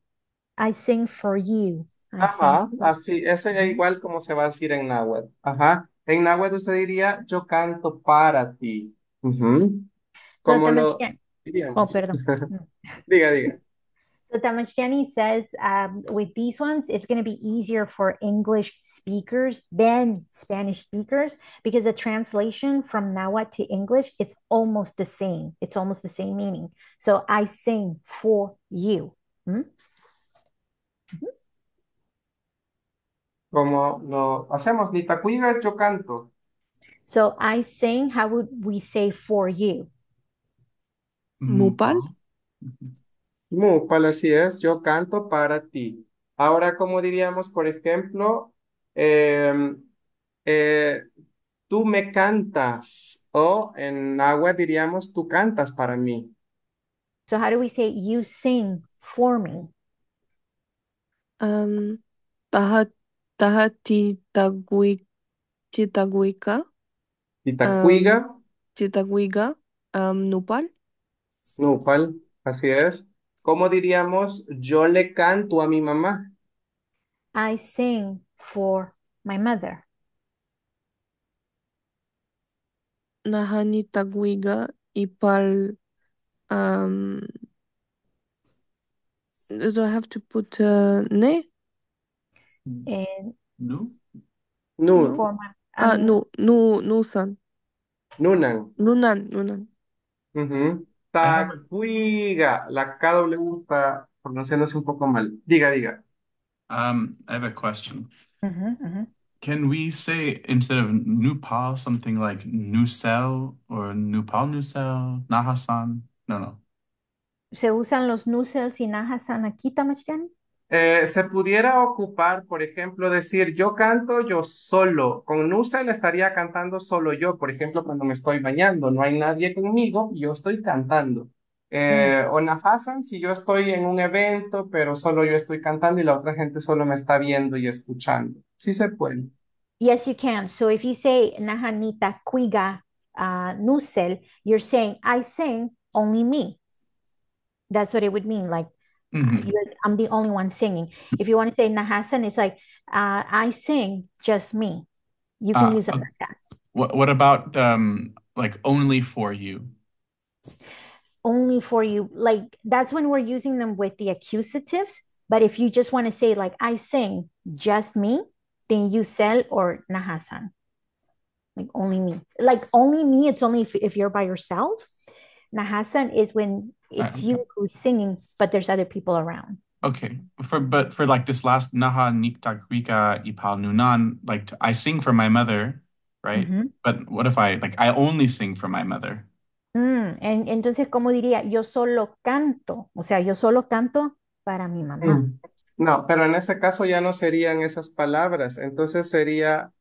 I sing for you. I sing Ajá, for así, ese es you. igual como se va a decir en náhuatl. Ajá, en náhuatl usted diría, yo canto para ti. Ujú. So Como lo Tamashtiani, oh, diríamos. perdón. Mm. Diga, diga. So Tamashtiani says with these ones, it's going to be easier for English speakers than Spanish speakers because the translation from Nahuatl to English, it's almost the same. It's almost the same meaning. So I sing for you. Hmm? Como lo hacemos, ni tacuigas, yo canto. So I sing, how would we say for you? Mupal. Mupal, así es, yo canto para ti. Ahora, como diríamos, por ejemplo, em, eh, tú me cantas, o en agua diríamos, tú cantas para mí. So how do we say you sing for me? Taha taha titaguika. Itacuiga, Titaguiga. Nupal. Nupal, así es. ¿Cómo diríamos, yo le canto a mi mamá? I sing for my mother. Nahani taguiga ipal. Um, do I have to put ne? And No? Nu, for my Nusan. nunan. Nunan. Ujú. I have a Tacuiga, la KW está pronunciándose un poco mal. Diga, diga. I have a question. mhm, mhm. Can we say instead of Nupal something like Nusel or Nupal Nusel, Nahasan? No. ¿Se usan los nusels y nahasan aquí, Tamachtiani? Se pudiera ocupar, por ejemplo, decir yo canto yo solo. Con Nusa le estaría cantando solo yo, por ejemplo, cuando me estoy bañando, no hay nadie conmigo, yo estoy cantando. Mm. O Nahasan, si yo estoy en un evento, pero solo yo estoy cantando y la otra gente solo me está viendo y escuchando. Sí se puede. Yes, you can. So if you say nahanita kuiga nusel, you're saying I sing only me. That's what it would mean. Like Hmm. I'm the only one singing. If you want to say nahasan, it's like I sing just me. You can use it like that. What about like only for you? only for you. Like that's when we're using them with the accusatives. But if you just want to say like I sing just me, then use sel or nahasan. Like only me. Like only me, it's only if you're by yourself. Nahasan is when it's Okay. you who's singing, but there's other people around. Okay. But for like this last naha nikta kwika ipal nunan, like I sing for my mother, right? Ujú. But what if I only sing for my mother? Entonces, ¿cómo diría? Yo solo canto, o sea, yo solo canto para mi mamá. Mm. No, pero en ese caso ya no serían esas palabras. Entonces sería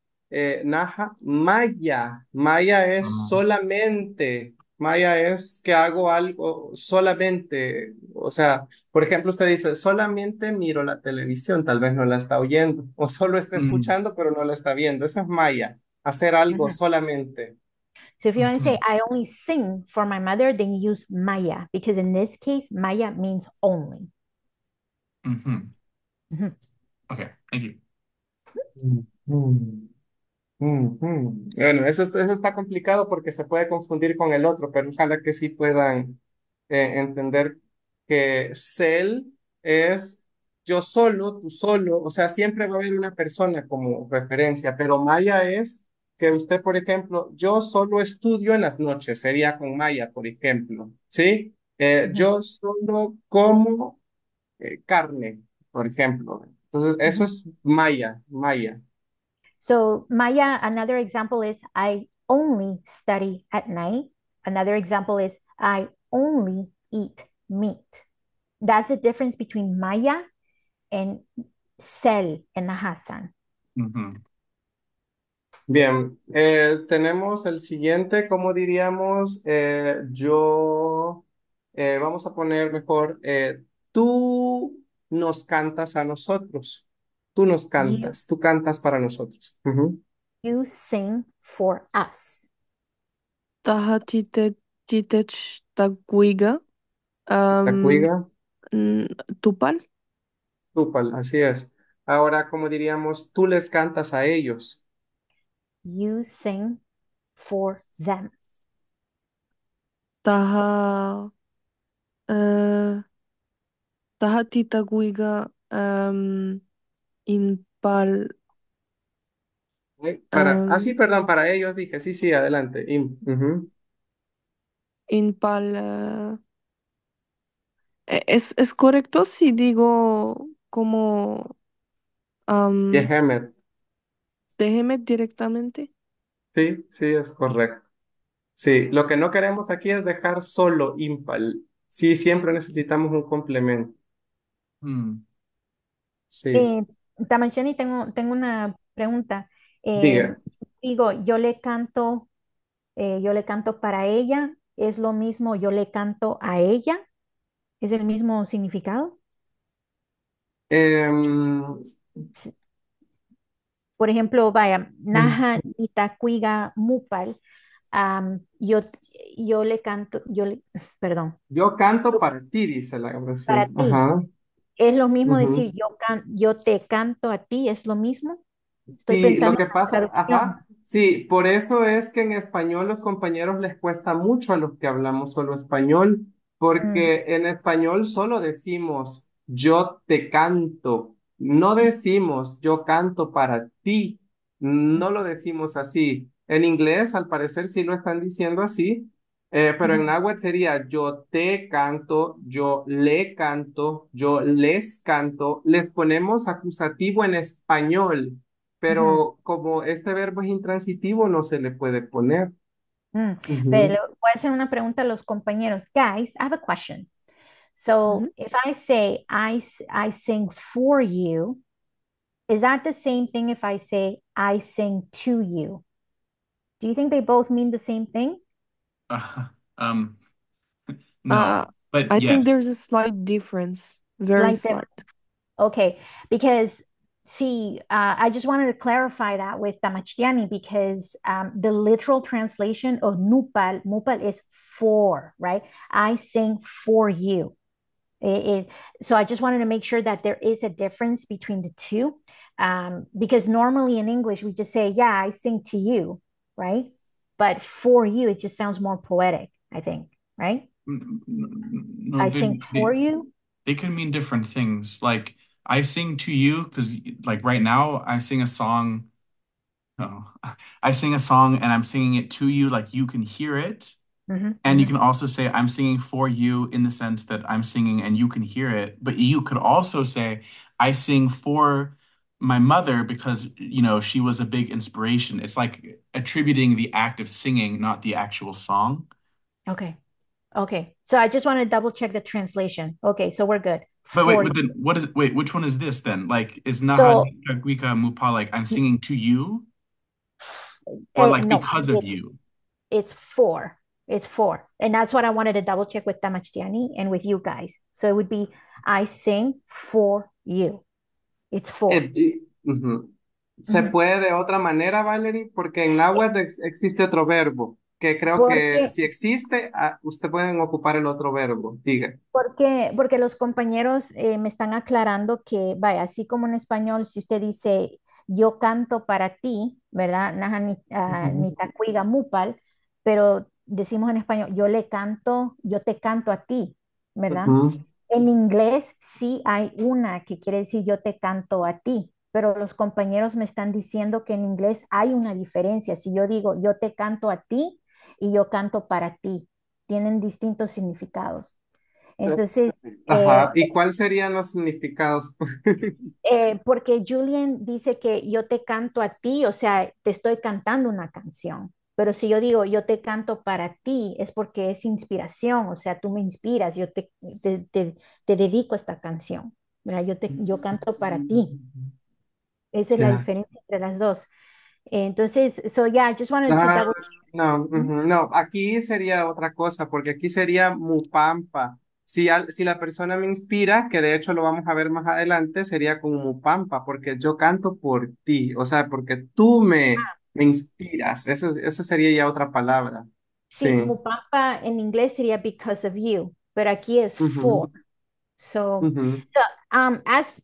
naja, maya. Maya es Um, solamente. Maya es que hago algo solamente. O sea, por ejemplo, usted dice, solamente miro la televisión, tal vez no la está oyendo. O solo está mm, escuchando, pero no la está viendo. Eso es maya. Hacer algo Ujú. solamente. So if you want to say, mhm, I only sing for my mother, then you use Maya, because in this case, Maya means only. mhm. Ujú. Okay, thank you. Mm. Ujú. Bueno, eso está complicado porque se puede confundir con el otro, pero ojalá que sí puedan entender que cel es yo solo, tú solo, o sea, siempre va a haber una persona como referencia, pero Maya es que usted, por ejemplo, yo solo estudio en las noches, sería con Maya, por ejemplo, ¿sí? Ujú. Yo solo como carne, por ejemplo. Entonces, eso Ujú. es Maya, Maya. So Maya, another example is I only study at night. Another example is I only eat meat. That's the difference between Maya and Sel and Hassan. Mhm. Bien, tenemos el siguiente, ¿cómo diríamos? Vamos a poner mejor, tú nos cantas a nosotros, tú nos You cantas, tú cantas para nosotros. Ujú. you sing for us. Taha titech taguiga. Um, Tacuiga, Tupal. túpal, así es. Ahora, ¿cómo diríamos? Tú les cantas a ellos. You sing for them. Taha uh, Taha titaguiga inpal Sí, perdón, para ellos dije, sí, sí, adelante. Ujú. inpal es correcto si digo como um, Yehemet. déjeme directamente. Sí, sí, es correcto. Sí, lo que no queremos aquí es dejar solo impal. Sí, siempre necesitamos un complemento. Hmm. Sí, Eh, Tamachani, tengo una pregunta. diga. Digo, yo le canto para ella, ¿es lo mismo yo le canto a ella? ¿Es el mismo significado? Em, Por ejemplo, vaya, mm, Naha Itacuiga Mupal, yo, yo le canto, perdón, yo canto para ti, dice la para canción. ti. Ajá. ¿Es lo mismo Ujú. decir yo te canto a ti? ¿Es lo mismo? Estoy Sí, lo pensando que en la pasa, traducción. ajá, sí, por eso es que en español los compañeros les cuesta mucho a los que hablamos solo español, Mm, porque en español solo decimos yo te canto, no decimos yo canto para ti, mm, no lo decimos así. En inglés, al parecer, sí lo están diciendo así, pero en ujú, náhuatl sería yo te canto, yo le canto, yo les canto, les ponemos acusativo en español, ujú. pero como este verbo es intransitivo, no se le puede poner. Mm. Ujú. Pero voy a hacer una pregunta a los compañeros. Guys, I have a question. So Ujú. if I say I sing for you, is that the same thing if I say I sing to you? Do you think they both mean the same thing? Uh, um, Uh, no, but I think yes. there's a slight difference, very Slight difference. slight. Okay, because see, I just wanted to clarify that with Tamachtiani because the literal translation of Nupal is for, right? I sing for you. It, so I just wanted to make sure that there is a difference between the two. Because normally in English, we just say, yeah, I sing to you, right? But for you, it just sounds more poetic, I think, right? No, I sing for you. they can mean different things. Like I sing to you because like right now I sing a song. Oh, I sing a song and I'm singing it to you, like you can hear it. And you can also say, I'm singing for you in the sense that I'm singing and you can hear it. But you could also say, I sing for my mother because, she was a big inspiration. It's like attributing the act of singing, not the actual song. Okay. Okay. So I just want to double check the translation. Okay, so we're good. But wait, For but then which one is this then? Like, is Naha so Wika Mupa like I'm singing to you or like no, because of you? it's for. It's for. And that's what I wanted to double check with Tamachtiani and with you guys. So it would be I sing for you. It's for. Ujú. ¿Se Ujú. puede de otra manera, Valerie? Porque en náhuatl existe otro verbo, que creo que Porque si existe, usted pueden ocupar el otro verbo. Diga. Porque los compañeros me están aclarando que, vaya, así como en español, si usted dice yo canto para ti, ¿verdad? Naja ni Ujú. tacuiga mupal, pero decimos en español, yo le canto, yo te canto a ti, ¿verdad? Ujú. En inglés sí hay una que quiere decir yo te canto a ti, pero los compañeros me están diciendo que en inglés hay una diferencia. Si yo digo yo te canto a ti y yo canto para ti, tienen distintos significados. Entonces, Ajá. ¿Y cuáles serían los significados? porque Julian dice que yo te canto a ti, o sea, te estoy cantando una canción. Pero si yo digo yo te canto para ti, es porque es inspiración, o sea, tú me inspiras, te dedico esta canción, ¿verdad? Yo canto para ti. Esa es la Ya. diferencia entre las dos. Entonces, so yeah, I just wanted to Ah, double. no, ujú, no, aquí sería otra cosa, porque aquí sería Mupampa. Si la persona me inspira, que de hecho lo vamos a ver más adelante, sería como Mupampa, porque yo canto por ti, o sea, porque tú me inspiras. Esa sería ya otra palabra. Sí, Sí. Mupapa en inglés sería because of you, pero aquí es for. Ujú, So, ujú. so, as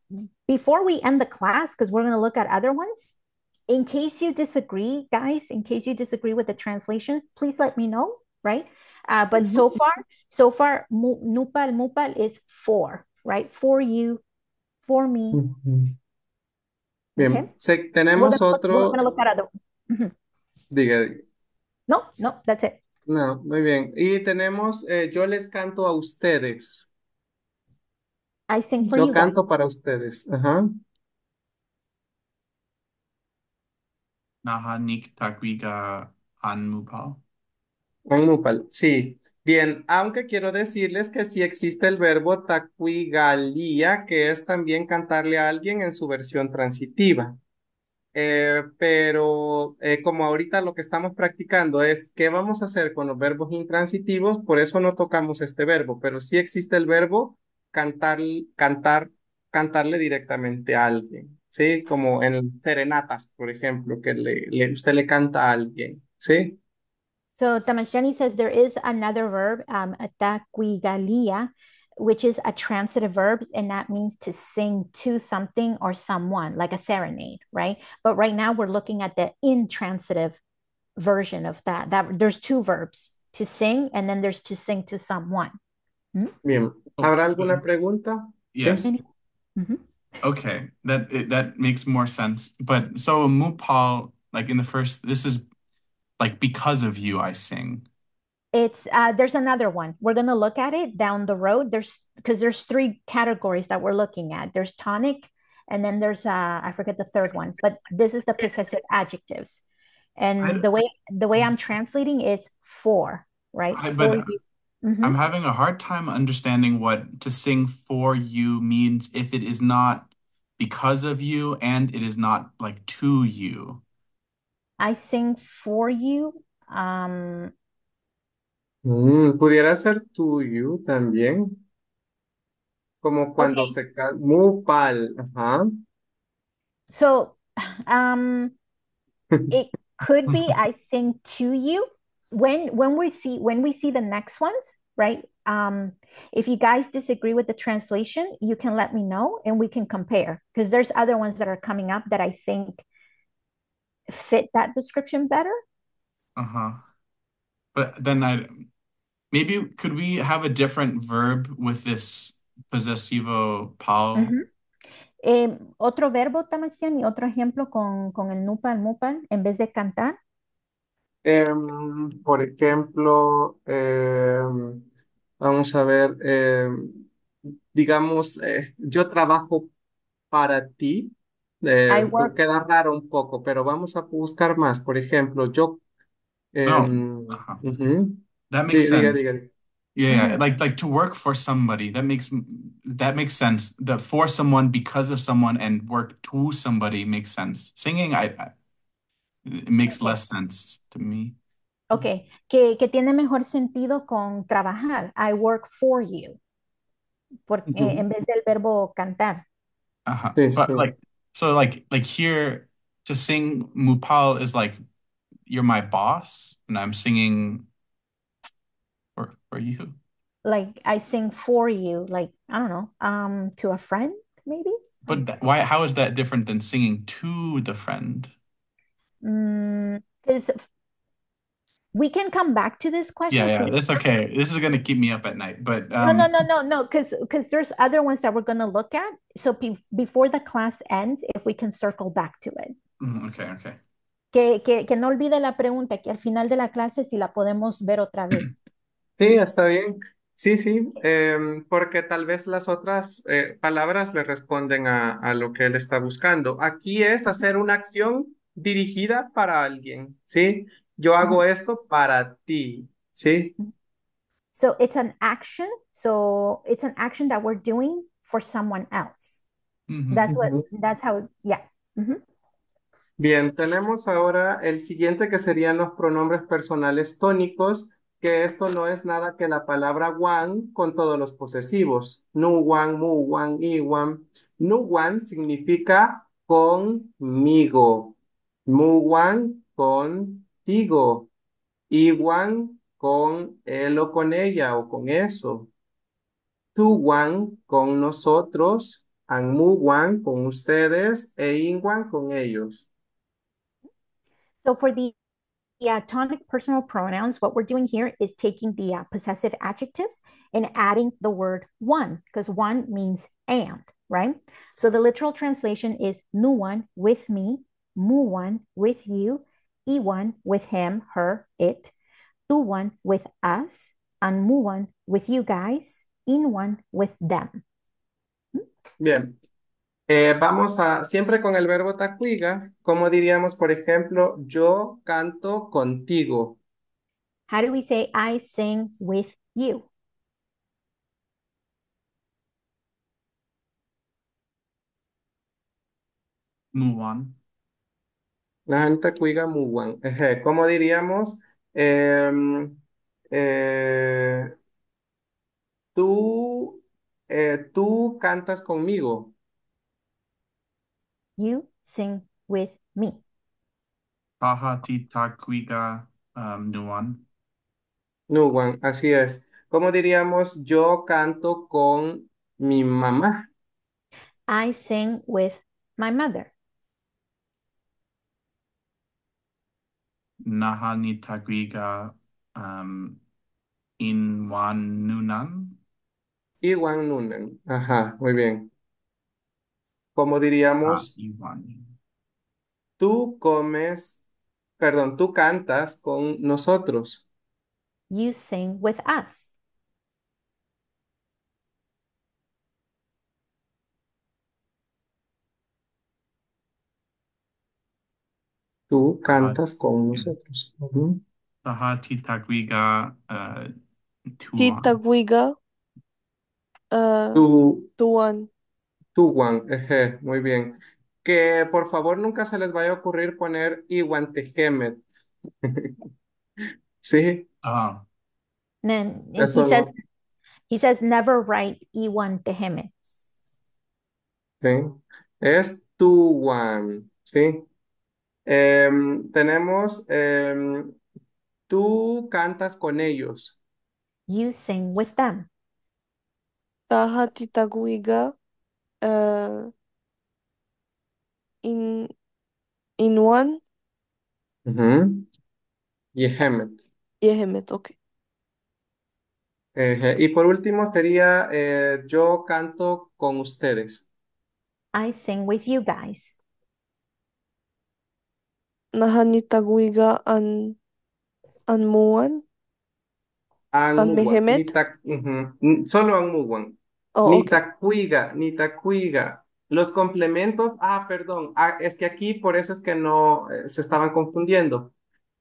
before we end the class, because we're going to look at other ones, in case you disagree, guys, in case you disagree with the translations, please let me know, right? But so far, nupal, mupal is for, right? For you, for me, Ujú. okay? Bien, We're tenemos gonna we're otro, gonna look at other ones. Mhm. diga, No, no, that's it. no, muy bien. Y tenemos, yo les canto a ustedes. I sing for Yo you guys. canto para ustedes. Ajá. Naha Nik Takwiga Anmupal. Un mupal. Sí. Bien, aunque quiero decirles que sí existe el verbo taquigalía, que es también cantarle a alguien en su versión transitiva. Pero como ahorita lo que estamos practicando es qué vamos a hacer con los verbos intransitivos, por eso no tocamos este verbo, pero sí existe el verbo cantar, cantar, cantarle directamente a alguien, ¿sí? Como en serenatas, por ejemplo, que usted le canta a alguien, ¿sí? So Tamashani says there is another verb, taquigalia, which is a transitive verb, and that means to sing to something or someone, like a serenade, right? But right now we're looking at the intransitive version of that. That there's two verbs, to sing, and then there's to sing to someone. Hmm? Bien, Oh, ¿habrá alguna pregunta? yes. Sí. Mhm. Okay, that makes more sense. But so Mupal, like in the first, this is like because of you, I sing. It's there's another one. We're gonna look at it down the road. There's three categories that we're looking at. There's tonic, and then there's I forget the third one, but this is the possessive adjectives. And I, the way I'm translating it's for, right? For but you. Hmm. I'm having a hard time understanding what to sing for you means if it is not because of you and it is not like to you. I sing for you. Um, Pudiera ser tuyo también, como cuando okay, se canta, mupal, ajá. so um it could be I sing to you when we see the next ones, right? If you guys disagree with the translation, you can let me know and we can compare because there's other ones that are coming up that I think fit that description better. Uh-huh. But then maybe could we have a different verb with this possessivo pal? Ujú. Otro verbo, Tamastiani, otro ejemplo con el nupal, mupal, en vez de cantar. Por ejemplo, vamos a ver, digamos, yo trabajo para ti. I work. Queda raro un poco, pero vamos a buscar más. Por ejemplo, yo... No. Uh-huh. ujú. That makes Diga, diga, sense. diga. Yeah, Ujú. like to work for somebody. That makes sense. The for someone because of someone and work to somebody makes sense. Singing, I it makes Ok, less sense to me. ok. Que tiene mejor sentido con trabajar. I work for you, Ujú. en vez del verbo cantar. Uh-huh. Sí, But sí. like here to sing Mupal is like you're my boss and I'm singing for you. Like I sing for you, like, I don't know, to a friend, maybe? But why how is that different than singing to the friend? Because we can come back to this Yeah, question. yeah, that's okay. This is gonna keep me up at night. But No, because there's other ones that we're going to look at. So before the class ends, if we can circle back to it. okay, okay. Que no olvide la pregunta, que al final de la clase si la podemos ver otra vez. Sí, está bien. Sí, sí, porque tal vez las otras palabras le responden a lo que él está buscando. Aquí es hacer una acción dirigida para alguien, ¿sí? Yo hago Ujú. esto para ti, ¿sí? So it's an action. So it's an action that we're doing for someone else. Hmm. Ujú. That's how, yeah. Ujú. Bien, tenemos ahora el siguiente que serían los pronombres personales tónicos, que esto no es nada que la palabra one con todos los posesivos. Nu one, mu one, i one. Nu one significa conmigo. Mu one contigo. I one con él o con ella o con eso. Tu one con nosotros. And mu one con ustedes e in one con ellos. So for the tonic personal pronouns, what we're doing here is taking the possessive adjectives and adding the word one, because one means and, right? So the literal translation is nu one with me, mu one with you, e one with him, her, it, tu one with us, and mu one with you guys, in one with them. Bien. Vamos a, siempre con el verbo tacuiga, como diríamos, por ejemplo, yo canto contigo. How do we say I sing with you? Move on. Nahan tacuiga muwan. Eje, ¿cómo diríamos? Em, eh, tú cantas conmigo. You sing with me. Taha tita quiga nuan. Nuwan, así es. ¿Cómo diríamos? Yo canto con mi mamá. I sing with my mother. Naha nita quiga inwan nunan. Iwan nunan. Ajá, muy bien. ¿Cómo Ah, diríamos? iwan. Tú comes, perdón, tú cantas con nosotros. You sing with us. Tú Taha, cantas con yeah. nosotros. Ujú. Taha tita quiga Tita tuan. Guiga, uh, Tú, Tuan. tú, Juan. Eje, muy bien. Que por favor nunca se les vaya a ocurrir poner Iwan Tejemet. Sí, And then eso no. he says never write Iwan Teheme. Sí. Es tu, Juan. Sí. Tenemos, tú cantas con ellos. You sing with them. Taha Tita Guiga, uh, in Inwan. Ujú. Yehemet. Yehemet, okay. Y por último sería yo canto con ustedes. I sing with you guys. Nahanitaguiga an muan, Ang an muwa, mehemet. solo ang muwan. Oh, Ni okay. tacuiga, ni tacuiga. Los complementos, perdón, es que aquí por eso es que no se estaban confundiendo.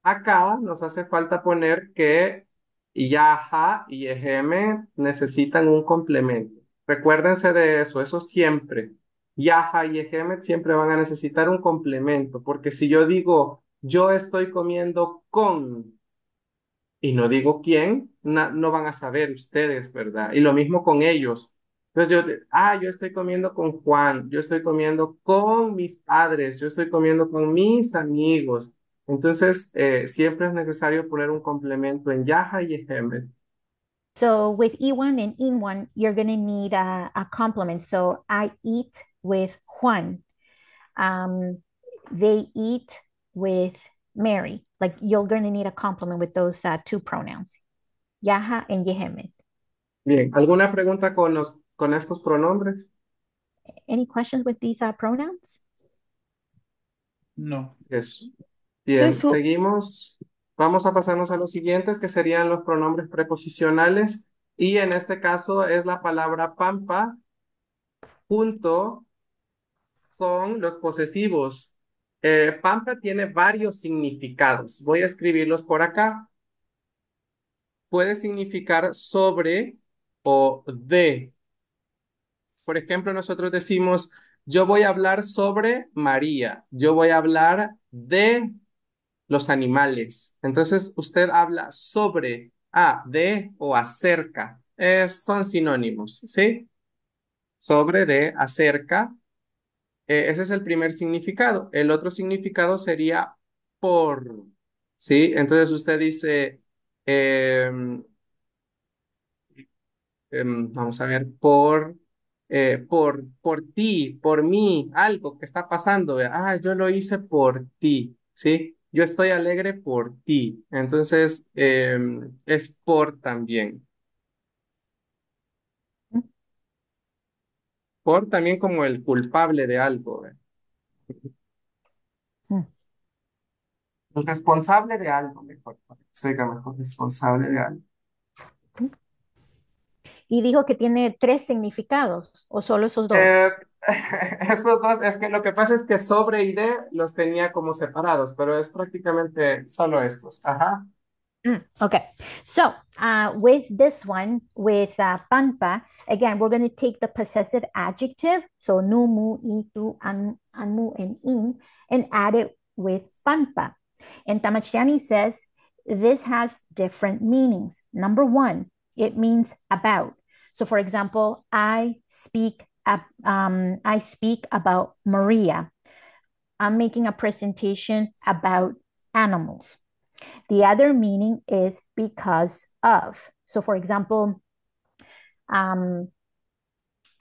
Acá nos hace falta poner que yaja y ejeme necesitan un complemento. Recuérdense de eso siempre. Yaja y ejeme siempre van a necesitar un complemento, porque si yo digo yo estoy comiendo con y no digo quién, no van a saber ustedes, ¿verdad? Y lo mismo con ellos. Entonces yo estoy comiendo con Juan, yo estoy comiendo con mis padres, yo estoy comiendo con mis amigos. Entonces, siempre es necesario poner un complemento en Yaha y Ehemet. So with E1 and E1, you're going to need a complement. So I eat with Juan. Um, they eat with Mary. Like you're going to need a complement with those two pronouns, Yaha and Yehemet. Bien, ¿alguna pregunta con estos pronombres? Any questions with these pronouns? No. Eso. Bien, Eso. seguimos. Vamos a pasarnos a los siguientes, que serían los pronombres preposicionales. Y en este caso es la palabra pampa junto con los posesivos. Pampa tiene varios significados. Voy a escribirlos por acá. Puede significar sobre o de. Por ejemplo, nosotros decimos, yo voy a hablar sobre María. Yo voy a hablar de los animales. Entonces, usted habla sobre, de o acerca. Son sinónimos, ¿sí? Sobre, de, acerca. Ese es el primer significado. El otro significado sería por, ¿sí? Entonces usted dice, em, vamos a ver, por ti, por mí, algo que está pasando. Yo lo hice por ti, ¿sí? Yo estoy alegre por ti. Entonces, es por también. Por también como el culpable de algo. Mm. El responsable de algo, mejor. Sería mejor responsable de algo. Y dijo que tiene tres significados o solo esos dos. Eh, estos dos, es que lo que pasa es que sobre y de los tenía como separados, pero es prácticamente solo estos. Ajá. Okay, so with this one, with pampa, again, we're going to take the possessive adjective, so nu, mu, itu, anmu, and in, and add it with pampa. And Tamachtiani says this has different meanings. Number one, it means about. So, for example, I speak about Maria. I'm making a presentation about animals. The other meaning is because of. So, for example, um,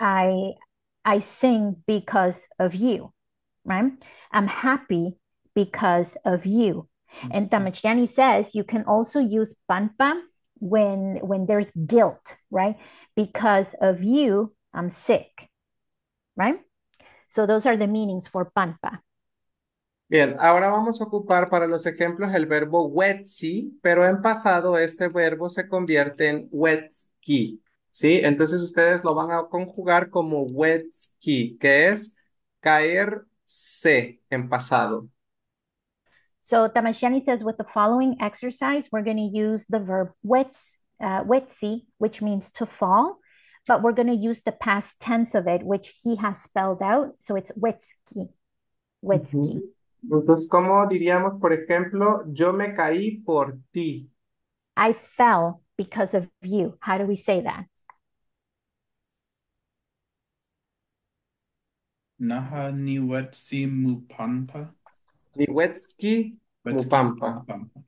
I I sing because of you, right? I'm happy because of you. And Tamachtiani says you can also use pampa when there's guilt, right? Because of you, I'm sick, right? So those are the meanings for pampa. Bien, ahora vamos a ocupar para los ejemplos el verbo wetsi, pero en pasado este verbo se convierte en wetski, ¿sí? Entonces ustedes lo van a conjugar como wetski, que es caerse en pasado. So Tamashani says with the following exercise, we're going to use the verb wetsi, which means to fall, but we're going to use the past tense of it, which he has spelled out. So it's wetski, wetski. Ujú. Entonces, ¿cómo diríamos, por ejemplo, yo me caí por ti? I fell because of you. How do we say that? Naha ni wetsi mupampa. Ni wetski, Wetski mupampa. mupampa.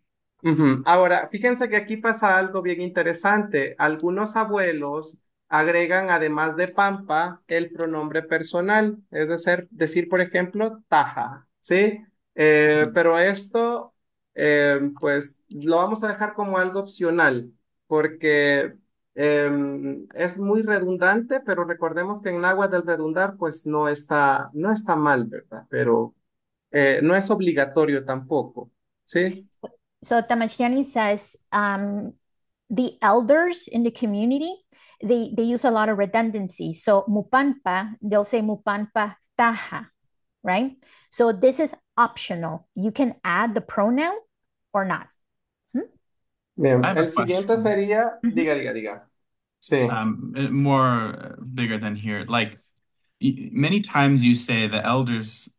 Ahora, fíjense que aquí pasa algo bien interesante. Algunos abuelos agregan, además de pampa, el pronombre personal, es decir, por ejemplo, taja, ¿sí? Pero esto, pues, lo vamos a dejar como algo opcional, porque Es muy redundante, pero recordemos que en náhuatl el redundar pues no está mal, ¿verdad? Pero no es obligatorio tampoco, ¿sí? So Tamashtiani says the elders in the community, they use a lot of redundancy. So mupanpa, they'll say mupanpa taha, right? So this is optional. You can add the pronoun or not. Bien, I have a el siguiente question. sería, Mhm. diga. Sí. More bigger than here. Like many times you say the elders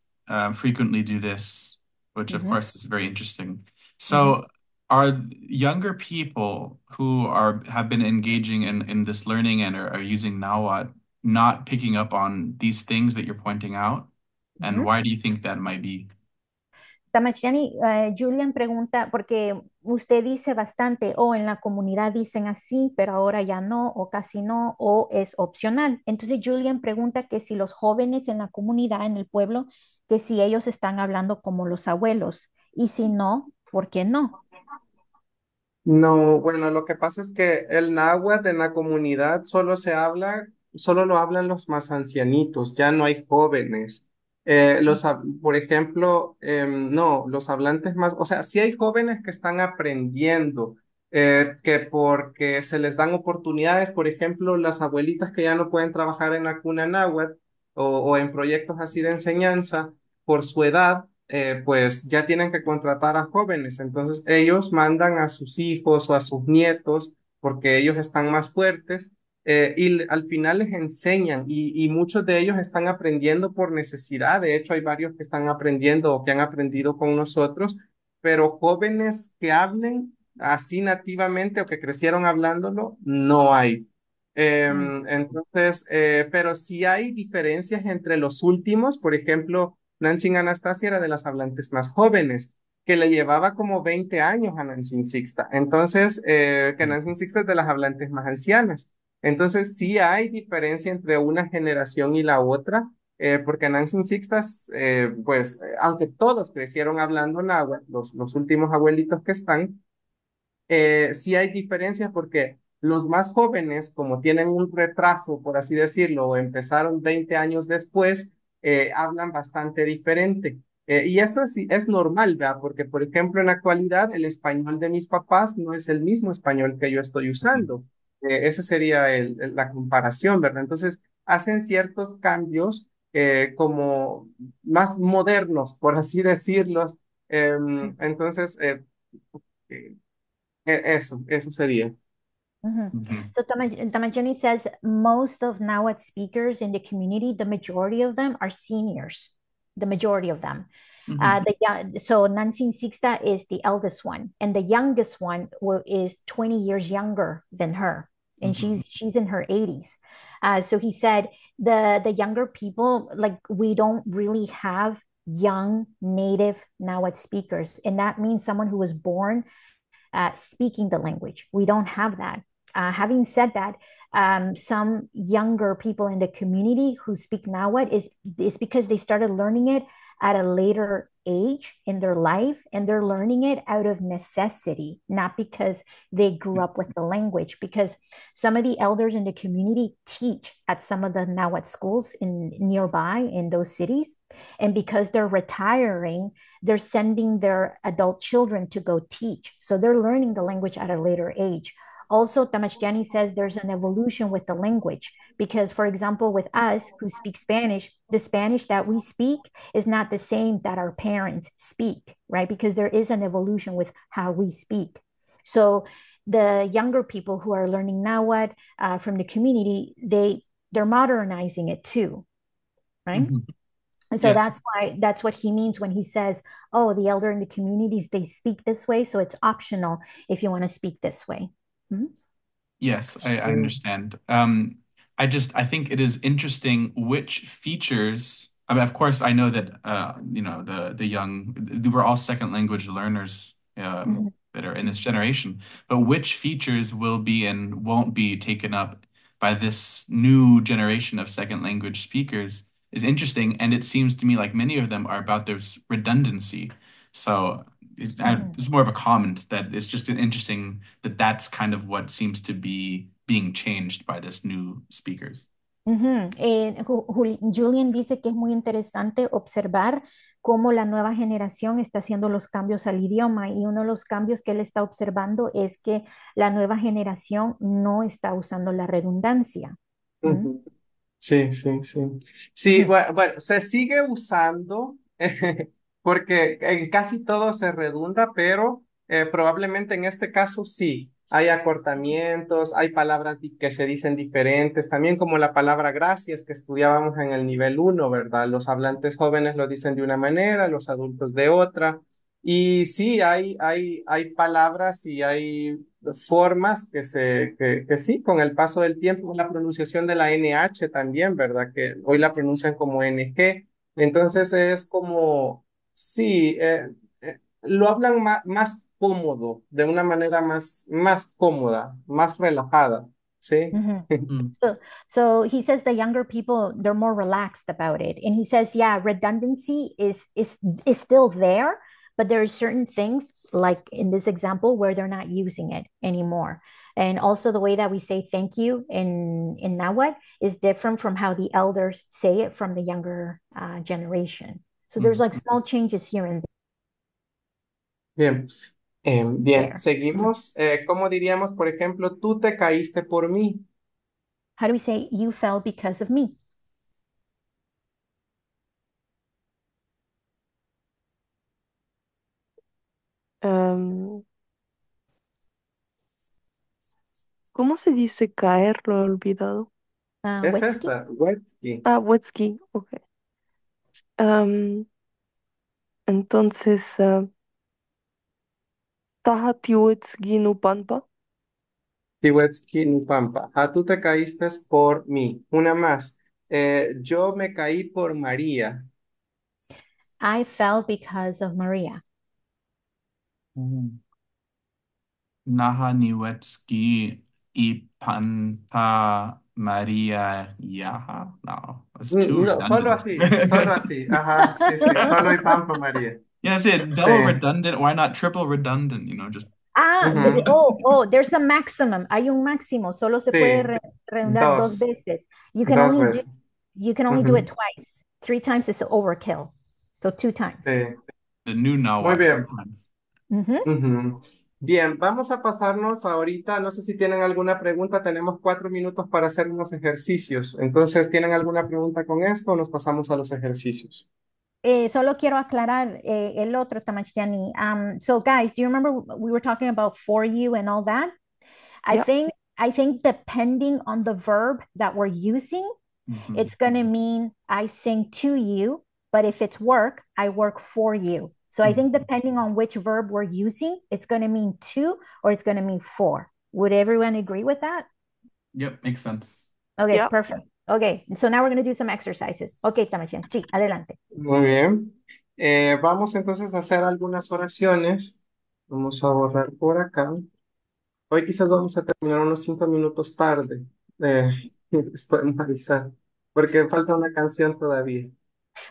frequently do this, which of Mhm. course is very interesting. Mhm. So are younger people who are have been engaging in this learning and are using Nawat not picking up on these things that you're pointing out? And Mhm. why do you think that might be? Tamachani, Julian pregunta, porque usted dice bastante, o en la comunidad dicen así, pero ahora ya no, o casi no, o es opcional. Entonces Julian pregunta que si los jóvenes en la comunidad, en el pueblo, que si ellos están hablando como los abuelos, y si no, ¿por qué no? No, bueno, lo que pasa es que el náhuatl en la comunidad solo lo hablan los más ancianitos, ya no hay jóvenes. Por ejemplo, no, los hablantes más, o sea, sí hay jóvenes que están aprendiendo, que porque se les dan oportunidades, por ejemplo, las abuelitas que ya no pueden trabajar en la cuna náhuatl o en proyectos así de enseñanza por su edad pues ya tienen que contratar a jóvenes. Entonces ellos mandan a sus hijos o a sus nietos porque ellos están más fuertes al final les enseñan y muchos de ellos están aprendiendo por necesidad. De hecho, hay varios que están aprendiendo o que han aprendido con nosotros, pero jóvenes que hablen así nativamente o que crecieron hablándolo, no hay. Mm, Entonces, pero sí hay diferencias entre los últimos, por ejemplo, Nancy Anastasia era de las hablantes más jóvenes, que le llevaba como 20 años a Nancy Sixta. Entonces, que Nancy Sixta es de las hablantes más ancianas. Entonces, sí hay diferencia entre una generación y la otra, porque Nancy Sixtas, aunque todos crecieron hablando náhuatl, los últimos abuelitos que están, sí hay diferencias porque los más jóvenes, como tienen un retraso, por así decirlo, o empezaron 20 años después, hablan bastante diferente. Y eso es normal, ¿verdad? Porque, por ejemplo, en la actualidad, el español de mis papás no es el mismo español que yo estoy usando. Esa sería la comparación, ¿verdad? Entonces, hacen ciertos cambios como más modernos, por así decirlos. Entonces, eh, eso sería. mhm. Mhm. So Tamajani says most of Nahuatl speakers in the community, the majority of them are seniors, the majority of them. Mhm. So Nancy Sixta is the eldest one, and the youngest one is 20 years younger than her, and Mhm. she's in her 80s. So he said the younger people, like we don't really have young native Nahuatl speakers, and that means someone who was born speaking the language. We don't have that. Having said that, some younger people in the community who speak Nahuatl is because they started learning it at a later age in their life, and they're learning it out of necessity, not because they grew up with the language. Because some of the elders in the community teach at some of the Nahuatl schools in nearby in those cities, and because they're retiring, they're sending their adult children to go teach. So they're learning the language at a later age. Also, Tamashtiani says there's an evolution with the language because, for example, with us who speak Spanish, the Spanish that we speak is not the same that our parents speak, right? Because there is an evolution with how we speak. So the younger people who are learning Nahuatl from the community, they're modernizing it too, right? Mhm. And so Yeah. that's what he means when he says, oh, the elder in the communities, they speak this way. So it's optional if you want to speak this way. Mhm. Yes, I Mm. understand. I think it is interesting which features. I mean, of course, I know that the young we're all second language learners Mhm. that are in this generation, but which features will be and won't be taken up by this new generation of second language speakers is interesting, and it seems to me like many of them are about there's redundancy. So Mhm. it's more of a comment that it's just an interesting that that's kind of what seems to be being changed by this new speakers. Ujú. Julian dice que es muy interesante observar cómo la nueva generación está haciendo los cambios al idioma y uno de los cambios que él está observando es que la nueva generación no está usando la redundancia. ¿Mm? Ujú. Sí, sí, sí. Sí, Ujú, bueno, se sigue usando porque en casi todo se redunda, pero probablemente en este caso sí. Hay acortamientos, hay palabras que se dicen diferentes, también como la palabra gracias que estudiábamos en el nivel uno, ¿verdad? Los hablantes jóvenes lo dicen de una manera, los adultos de otra. Y sí, hay palabras y hay formas que sí, con el paso del tiempo, la pronunciación de la NH también, ¿verdad? Que hoy la pronuncian como NG. Entonces es como, sí, lo hablan más cómodo, de una manera más cómoda, más relajada, ¿sí? ujú. Mm. So he says the younger people they're more relaxed about it, and he says, yeah, redundancy is still there, but there are certain things like in this example where they're not using it anymore. And also the way that we say thank you in Nahuatl is different from how the elders say it from the younger generation. So there's Mm. like small changes here and Bien, bien, there. Mhm. seguimos. ¿Cómo diríamos, por ejemplo, tú te caíste por mí? How do we say you fell because of me? Em, ¿Cómo se dice caer? Lo he olvidado. Es Wetski? esta, Wetsky. Ah, wetski, ok. Em, entonces, taha tiwetski nupanpa. Tiwetsky Nupampa. Ah, tú te caíste por mí. Una más. Yo me caí por María. I fell because of Maria. Mm. Naha Niwetski Ipanpa Maria Yaha. No, that's too No, solo redundant. así, solo así. Ajá, sí, sí, solo y Pampa María. Yeah, that's it. Sí. Double redundant. Why not triple redundant? Just Ujú. There's a maximum. Hay un máximo. Solo se puede Sí, redundar dos dos, veces. dos veces. You can only do it Ujú. twice. Three times is overkill. So two times. Sí, the new muy Nawat two bien. times. Ujú. Ujú. Bien, vamos a pasarnos ahorita, no sé si tienen alguna pregunta, tenemos 4 minutos para hacer unos ejercicios. Entonces, ¿tienen alguna pregunta con esto o nos pasamos a los ejercicios? Solo quiero aclarar el otro, Tamachtiani. So, guys, do you remember we were talking about for you and all that? I Ya. think I think depending on the verb that we're using, Mhm. it's going to mean I sing to you, but if it's work, I work for you. So I think Mhm. depending on which verb we're using, it's going to mean to or it's going to mean for. Would everyone agree with that? Yep, makes sense. Okay, Ya. perfect. Okay, so now we're going to do some exercises. Okay, Tamachin, sí, adelante. Muy bien. Vamos entonces a hacer algunas oraciones. Vamos a borrar por acá. Hoy quizás vamos a terminar unos 5 minutos tarde. Les podemos avisar, porque falta una canción todavía.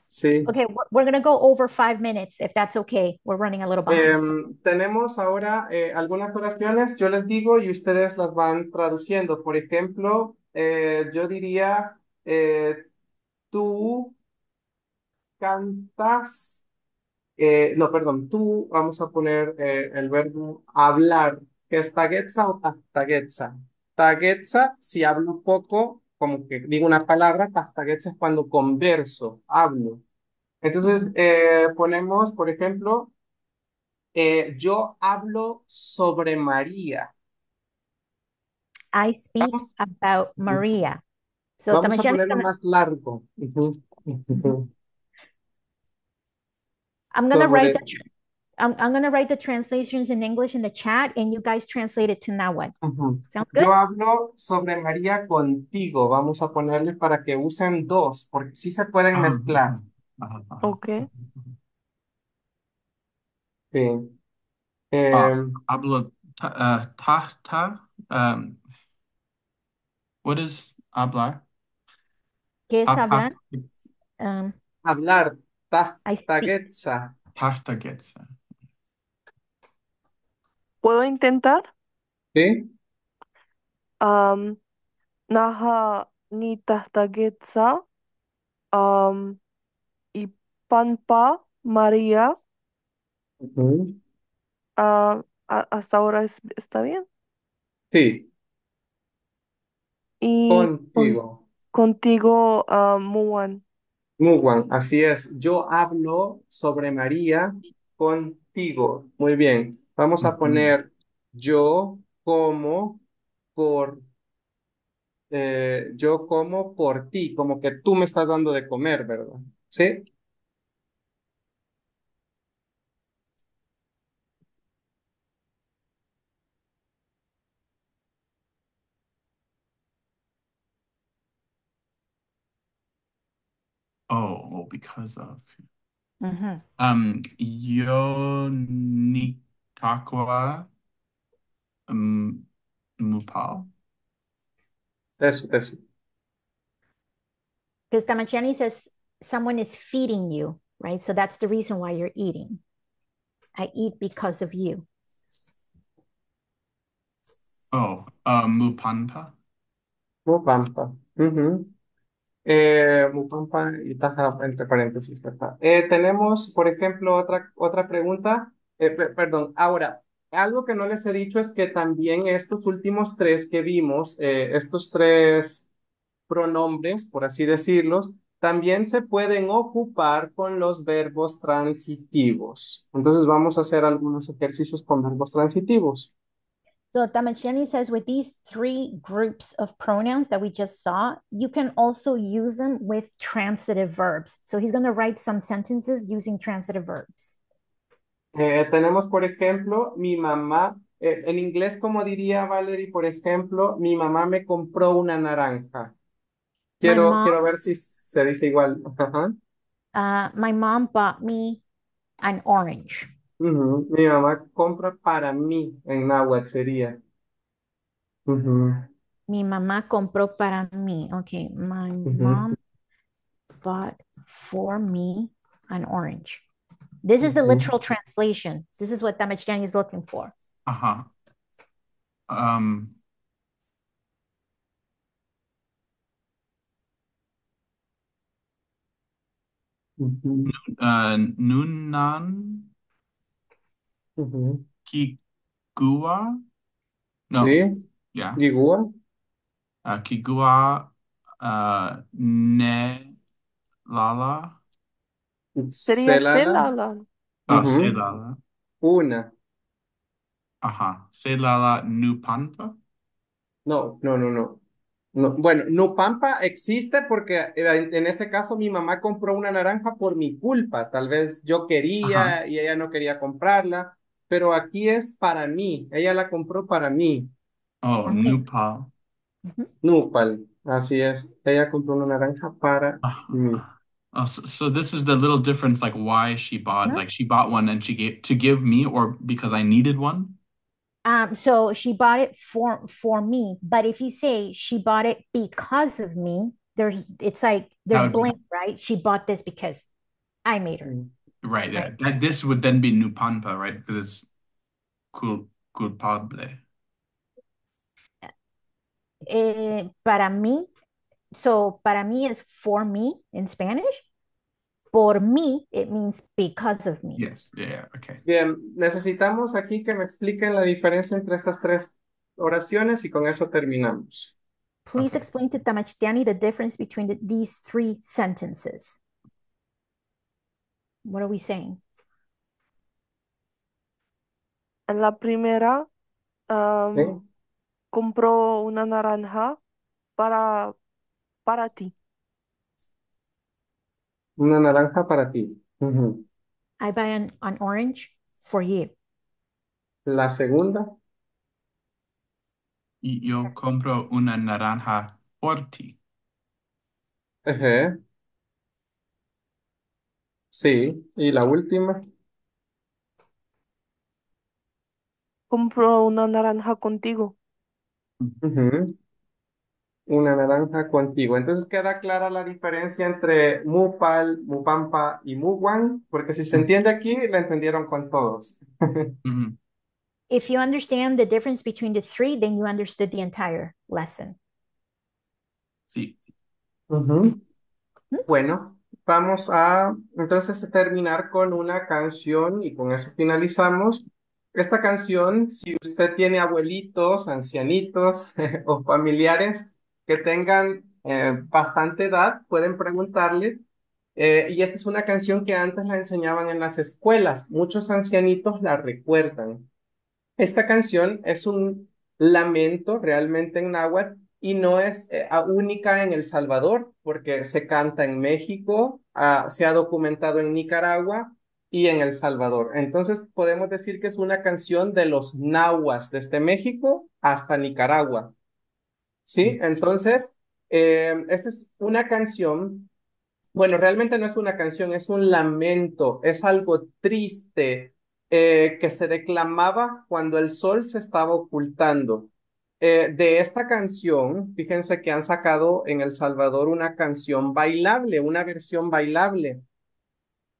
Sí. Okay, we're going to go over 5 minutes if that's okay. We're running a little behind. Tenemos ahora algunas oraciones, yo les digo y ustedes las van traduciendo. Por ejemplo, yo diría, tú cantas, no, perdón, tú vamos a poner el verbo hablar, que es tagetza o tagetza. Tagetza, si hablo poco, como que digo una palabra, tagetza es cuando converso, hablo. Entonces, Mhm. ponemos, por ejemplo, yo hablo sobre María. I speak Vamos, about Maria. So vamos a Tamachin is ponerlo going to, más largo. Ujú, Mhm. ujú. I'm going to write Sobre, I'm going to write the translations in English in the chat and you guys translate it to Nahuatl. ujú. Sounds good? Yo hablo sobre María contigo. Vamos a ponerles para que usen dos, porque sí se pueden Uh-huh. mezclar. Uh-huh. Ok. Sí. Uh, Eh, hablo what is hablar? ¿Qué es Ta, ta, hablar? Um, hablar, I speak. tagetza. Tahtagetsa. ¿Puedo intentar? ¿Sí? am, naha ni tahtagetsa, am, y panpa María, Ujú. hasta ahora está bien. Sí, Y contigo. contigo, muan. Muy así es. Yo hablo sobre María contigo. Muy bien. Vamos a Mhm. poner yo como por, yo como por ti, como que tú me estás dando de comer, ¿verdad? ¿Sí? Oh, because of. Mhm. Yo ni takwa mupal. Eso. Because Tamachani says someone is feeding you, right? So that's the reason why you're eating. I eat because of you. Oh, mupanpa. Mupampa. Ujú. Mupampa y taja entre paréntesis, ¿verdad? Tenemos, por ejemplo, otra pregunta. Perdón, ahora, algo que no les he dicho es que también estos últimos tres que vimos, estos tres pronombres, por así decirlos, también se pueden ocupar con los verbos transitivos. Entonces vamos a hacer algunos ejercicios con verbos transitivos. So Tamachani says with these three groups of pronouns that we just saw, you can also use them with transitive verbs. So he's going to write some sentences using transitive verbs. Tenemos, por ejemplo, mi mamá, en inglés, como diría Valerie, por ejemplo, mi mamá me compró una naranja. My mom, Quiero ver si se dice igual. Ajá. my mom bought me an orange. Ujú. Mi mamá compra para mí en náhuatl sería. Ujú, Mi mamá compró para mí. Okay, my ujú, mom bought for me an orange. This is the ujú, literal translation. This is what Tamachani is looking for. Uh-huh. Um, ujú, Nunan ujú. Kigua? No, Sí, yeah. Ligua. Kigua ne lala. Sería Celala. Celala. Oh, Ujú. se lala. Una. Ajá. Se lala nupanpa. No. No, bueno, Nupampa existe porque en ese caso mi mamá compró una naranja por mi culpa. Tal vez yo Ajá. quería y ella no quería comprarla, pero aquí es para mí. Ella la compró para mí. Oh, Okay. nupal. Mhm. Nupal, así es. Ella compró una naranja para mí. Uh-huh. Oh, so this is the little difference, like why she bought, Mhm. like she bought one and she gave to give me or because I needed one. So she bought it for me, but if you say she bought it because of me, it's like That there's would be blame, right? She bought this because I made her, Mm. right. right? Yeah, that this would then be nupanpa, right? Because it's culpable. Para mí, so para mí is for me in Spanish. Por mí, it means because of me. Yes. Yeah. Okay. Bien, necesitamos aquí que me expliquen la diferencia entre estas tres oraciones y con eso terminamos. Please Okay. explain to Tamachtiani the difference between these three sentences. What are we saying? En la primera, ¿Sí? compró una naranja para, para ti. Una naranja para ti. Ujú. I buy an orange for you. La segunda, Y yo compro una naranja por ti. ejé, sí. Y la última, Compró una naranja contigo. ujú, una naranja contigo. Entonces queda clara la diferencia entre Mupal, Mupampa y Muwan, porque si se Mm, entiende aquí, la entendieron con todos. mhm. if you understand the difference between the three, then you understood the entire lesson. Sí. Ujú. Bueno, vamos a entonces terminar con una canción y con eso finalizamos. Esta canción, si usted tiene abuelitos, ancianitos o familiares que tengan bastante edad, pueden preguntarle. Y esta es una canción que antes la enseñaban en las escuelas. Muchos ancianitos la recuerdan. Esta canción es un lamento realmente en náhuatl y no es única en El Salvador, porque se canta en México, se ha documentado en Nicaragua y en El Salvador. Entonces podemos decir que es una canción de los nahuas, desde México hasta Nicaragua. ¿Sí? Entonces, esta es una canción, bueno, realmente no es una canción, es un lamento, es algo triste que se declamaba cuando el sol se estaba ocultando. De esta canción, fíjense que han sacado en El Salvador una canción bailable, una versión bailable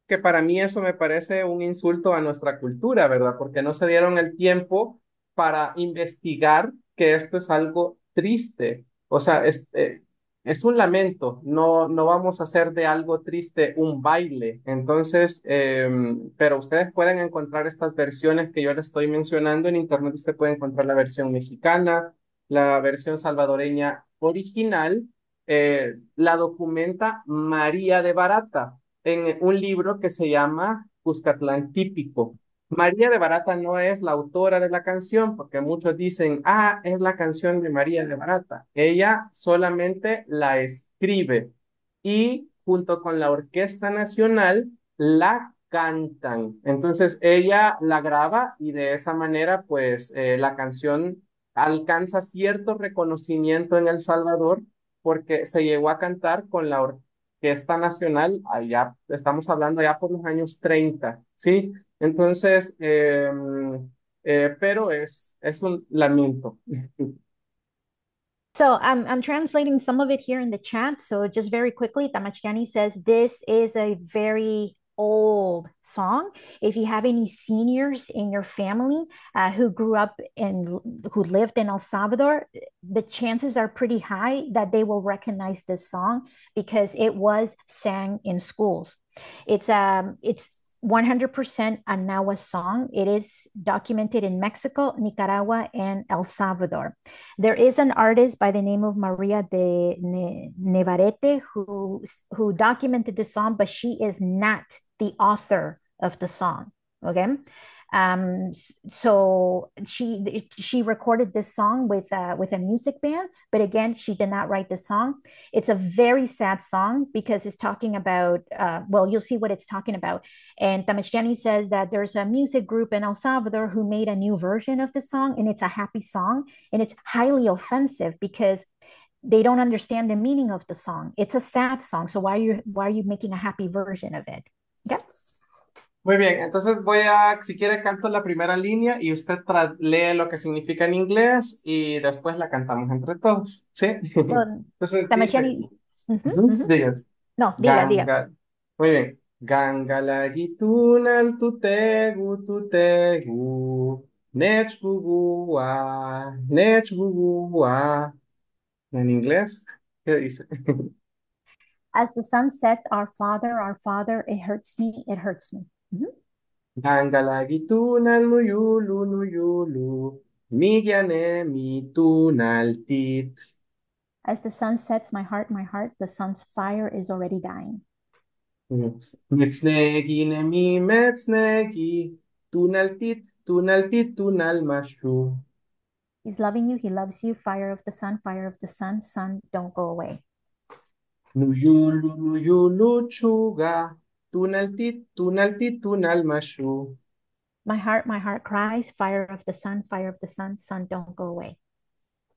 que para mí eso me parece un insulto a nuestra cultura, ¿verdad? Porque no se dieron el tiempo para investigar que esto es algo triste. O sea, es un lamento. No vamos a hacer de algo triste un baile. Entonces, pero ustedes pueden encontrar estas versiones que yo les estoy mencionando en internet. Usted puede encontrar la versión mexicana, la versión salvadoreña original. La documenta María de Barata en un libro que se llama Cuscatlán Típico. María de Barata no es la autora de la canción, porque muchos dicen, es la canción de María de Barata. Ella solamente la escribe y junto con la Orquesta Nacional la cantan. Entonces ella la graba y de esa manera, pues la canción alcanza cierto reconocimiento en El Salvador porque se llegó a cantar con la Orquesta Nacional, allá estamos hablando ya por los años 30, ¿sí? Entonces, pero es un lamento. So I'm translating some of it here in the chat. So just very quickly, Tamachani says this is a very old song. If you have any seniors in your family who grew up who lived in El Salvador, the chances are pretty high that they will recognize this song because it was sang in schools. It's 100% a Nahua song. It is documented in Mexico, Nicaragua, and El Salvador. There is an artist by the name of Maria de Nevarete who documented the song, but she is not the author of the song. Okay. So she recorded this song with a music band, but again, she did not write the song. It's a very sad song because it's talking about, well, you'll see what it's talking about. And Tamashtiani says that there's a music group in El Salvador who made a new version of the song, and it's a happy song, and it's highly offensive because they don't understand the meaning of the song. It's a sad song, so why are you making a happy version of it? Okay. Muy bien, entonces si quiere canto la primera línea y usted lee lo que significa en inglés y después la cantamos entre todos, ¿sí? So, Entonces dice, Tamashtiani, diga, no, diga. ganga, muy bien, gangalagitunan tutegu, nechgugua. En inglés, ¿qué dice? As the sun sets, our Father, it hurts me, it hurts me. Gangalagitunan nuyulu, migyane mitunaltit. As the sun sets, my heart, the sun's fire is already dying. Metznegi nemi metznegi, tunaltit tunalmashu. He's loving you, he loves you. Fire of the sun, sun, don't go away. Nuyulu chuga, tunaltit tunalmashu. My heart cries, fire of the sun, sun, don't go away.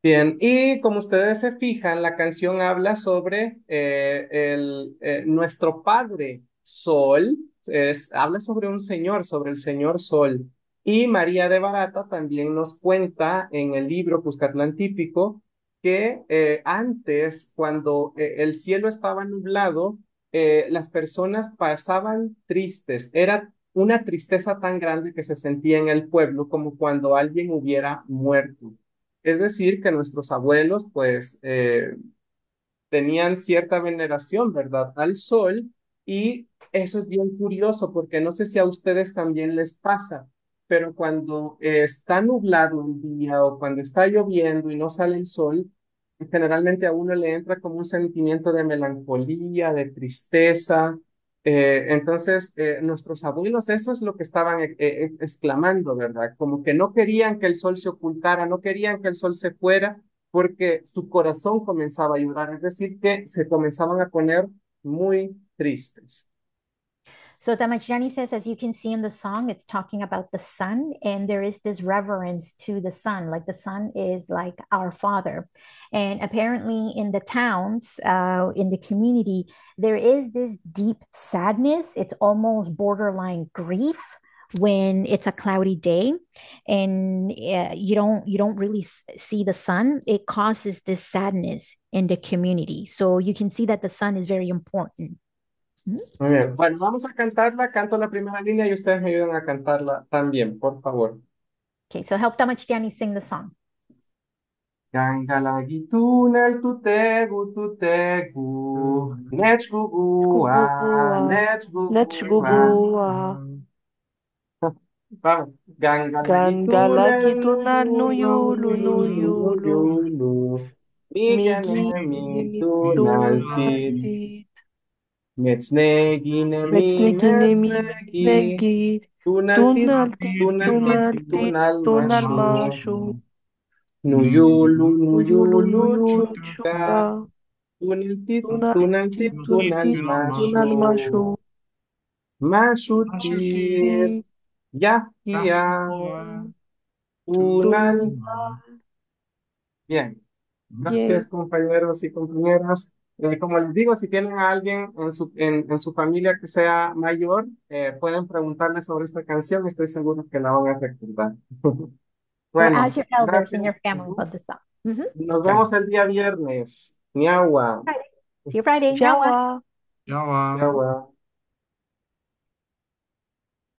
Bien, y como ustedes se fijan, la canción habla sobre nuestro Padre Sol, habla sobre un señor, sobre el señor Sol. Y María de Barata también nos cuenta en el libro Cuscatlán Típico que antes, cuando el cielo estaba nublado, las personas pasaban tristes. Era una tristeza tan grande que se sentía en el pueblo como cuando alguien hubiera muerto. Es decir, que nuestros abuelos, pues, tenían cierta veneración, ¿verdad?, al sol, y eso es bien curioso porque no sé si a ustedes también les pasa, pero cuando está nublado el día o cuando está lloviendo y no sale el sol, generalmente a uno le entra como un sentimiento de melancolía, de tristeza. Entonces, nuestros abuelos, eso es lo que estaban exclamando, ¿verdad? Como que no querían que el sol se ocultara, no querían que el sol se fuera, porque su corazón comenzaba a llorar, es decir, que se comenzaban a poner muy tristes. So Tamachani says, as you can see in the song, it's talking about the sun, and there is this reverence to the sun, like the sun is like our father. And apparently, in the towns, in the community, there is this deep sadness. It's almost borderline grief when it's a cloudy day and you don't really see the sun. It causes this sadness in the community, so you can see that the sun is very important. Muy bien, bueno, vamos a cantarla, canto la primera línea y ustedes me ayudan a cantarla también, por favor. Okay, so help Tamachani sing the song. Gangalagitunel tutegu, nechgugua, Gugua, nechgugua. Nechgugua, Vamos, Gangalagitunel Gangalakitunan nuyulu, nuyulu nuyulu, nuyulu, Migi migenemi tunaltit, mitunaltit, metznegi nemi Metznegi nemi metznegi, negi, tunaltit, Tunaltit tunaltit, tunaltit tunalmashu. tunalmashu, Nuyulu, Nuyulu nuyulu, chuta. nuchuta, Tuniltit, Tunaltit tunaltit, tunaltit tunalmashu. tunalmashu, Mashutir, Mashuti, yakia, unal. tunal, Bien, gracias yay. compañeros y compañeras. Como les digo, si tienen a alguien en su familia que sea mayor, pueden preguntarle sobre esta canción. Estoy seguro que la van a recordar. Or Bueno, ask your elders in gracias. your family Ujú. about the song. Nos Okay. vemos el día viernes. Miagua. Friday. See you Friday. Now what? Yawa. Yawa. Miagua.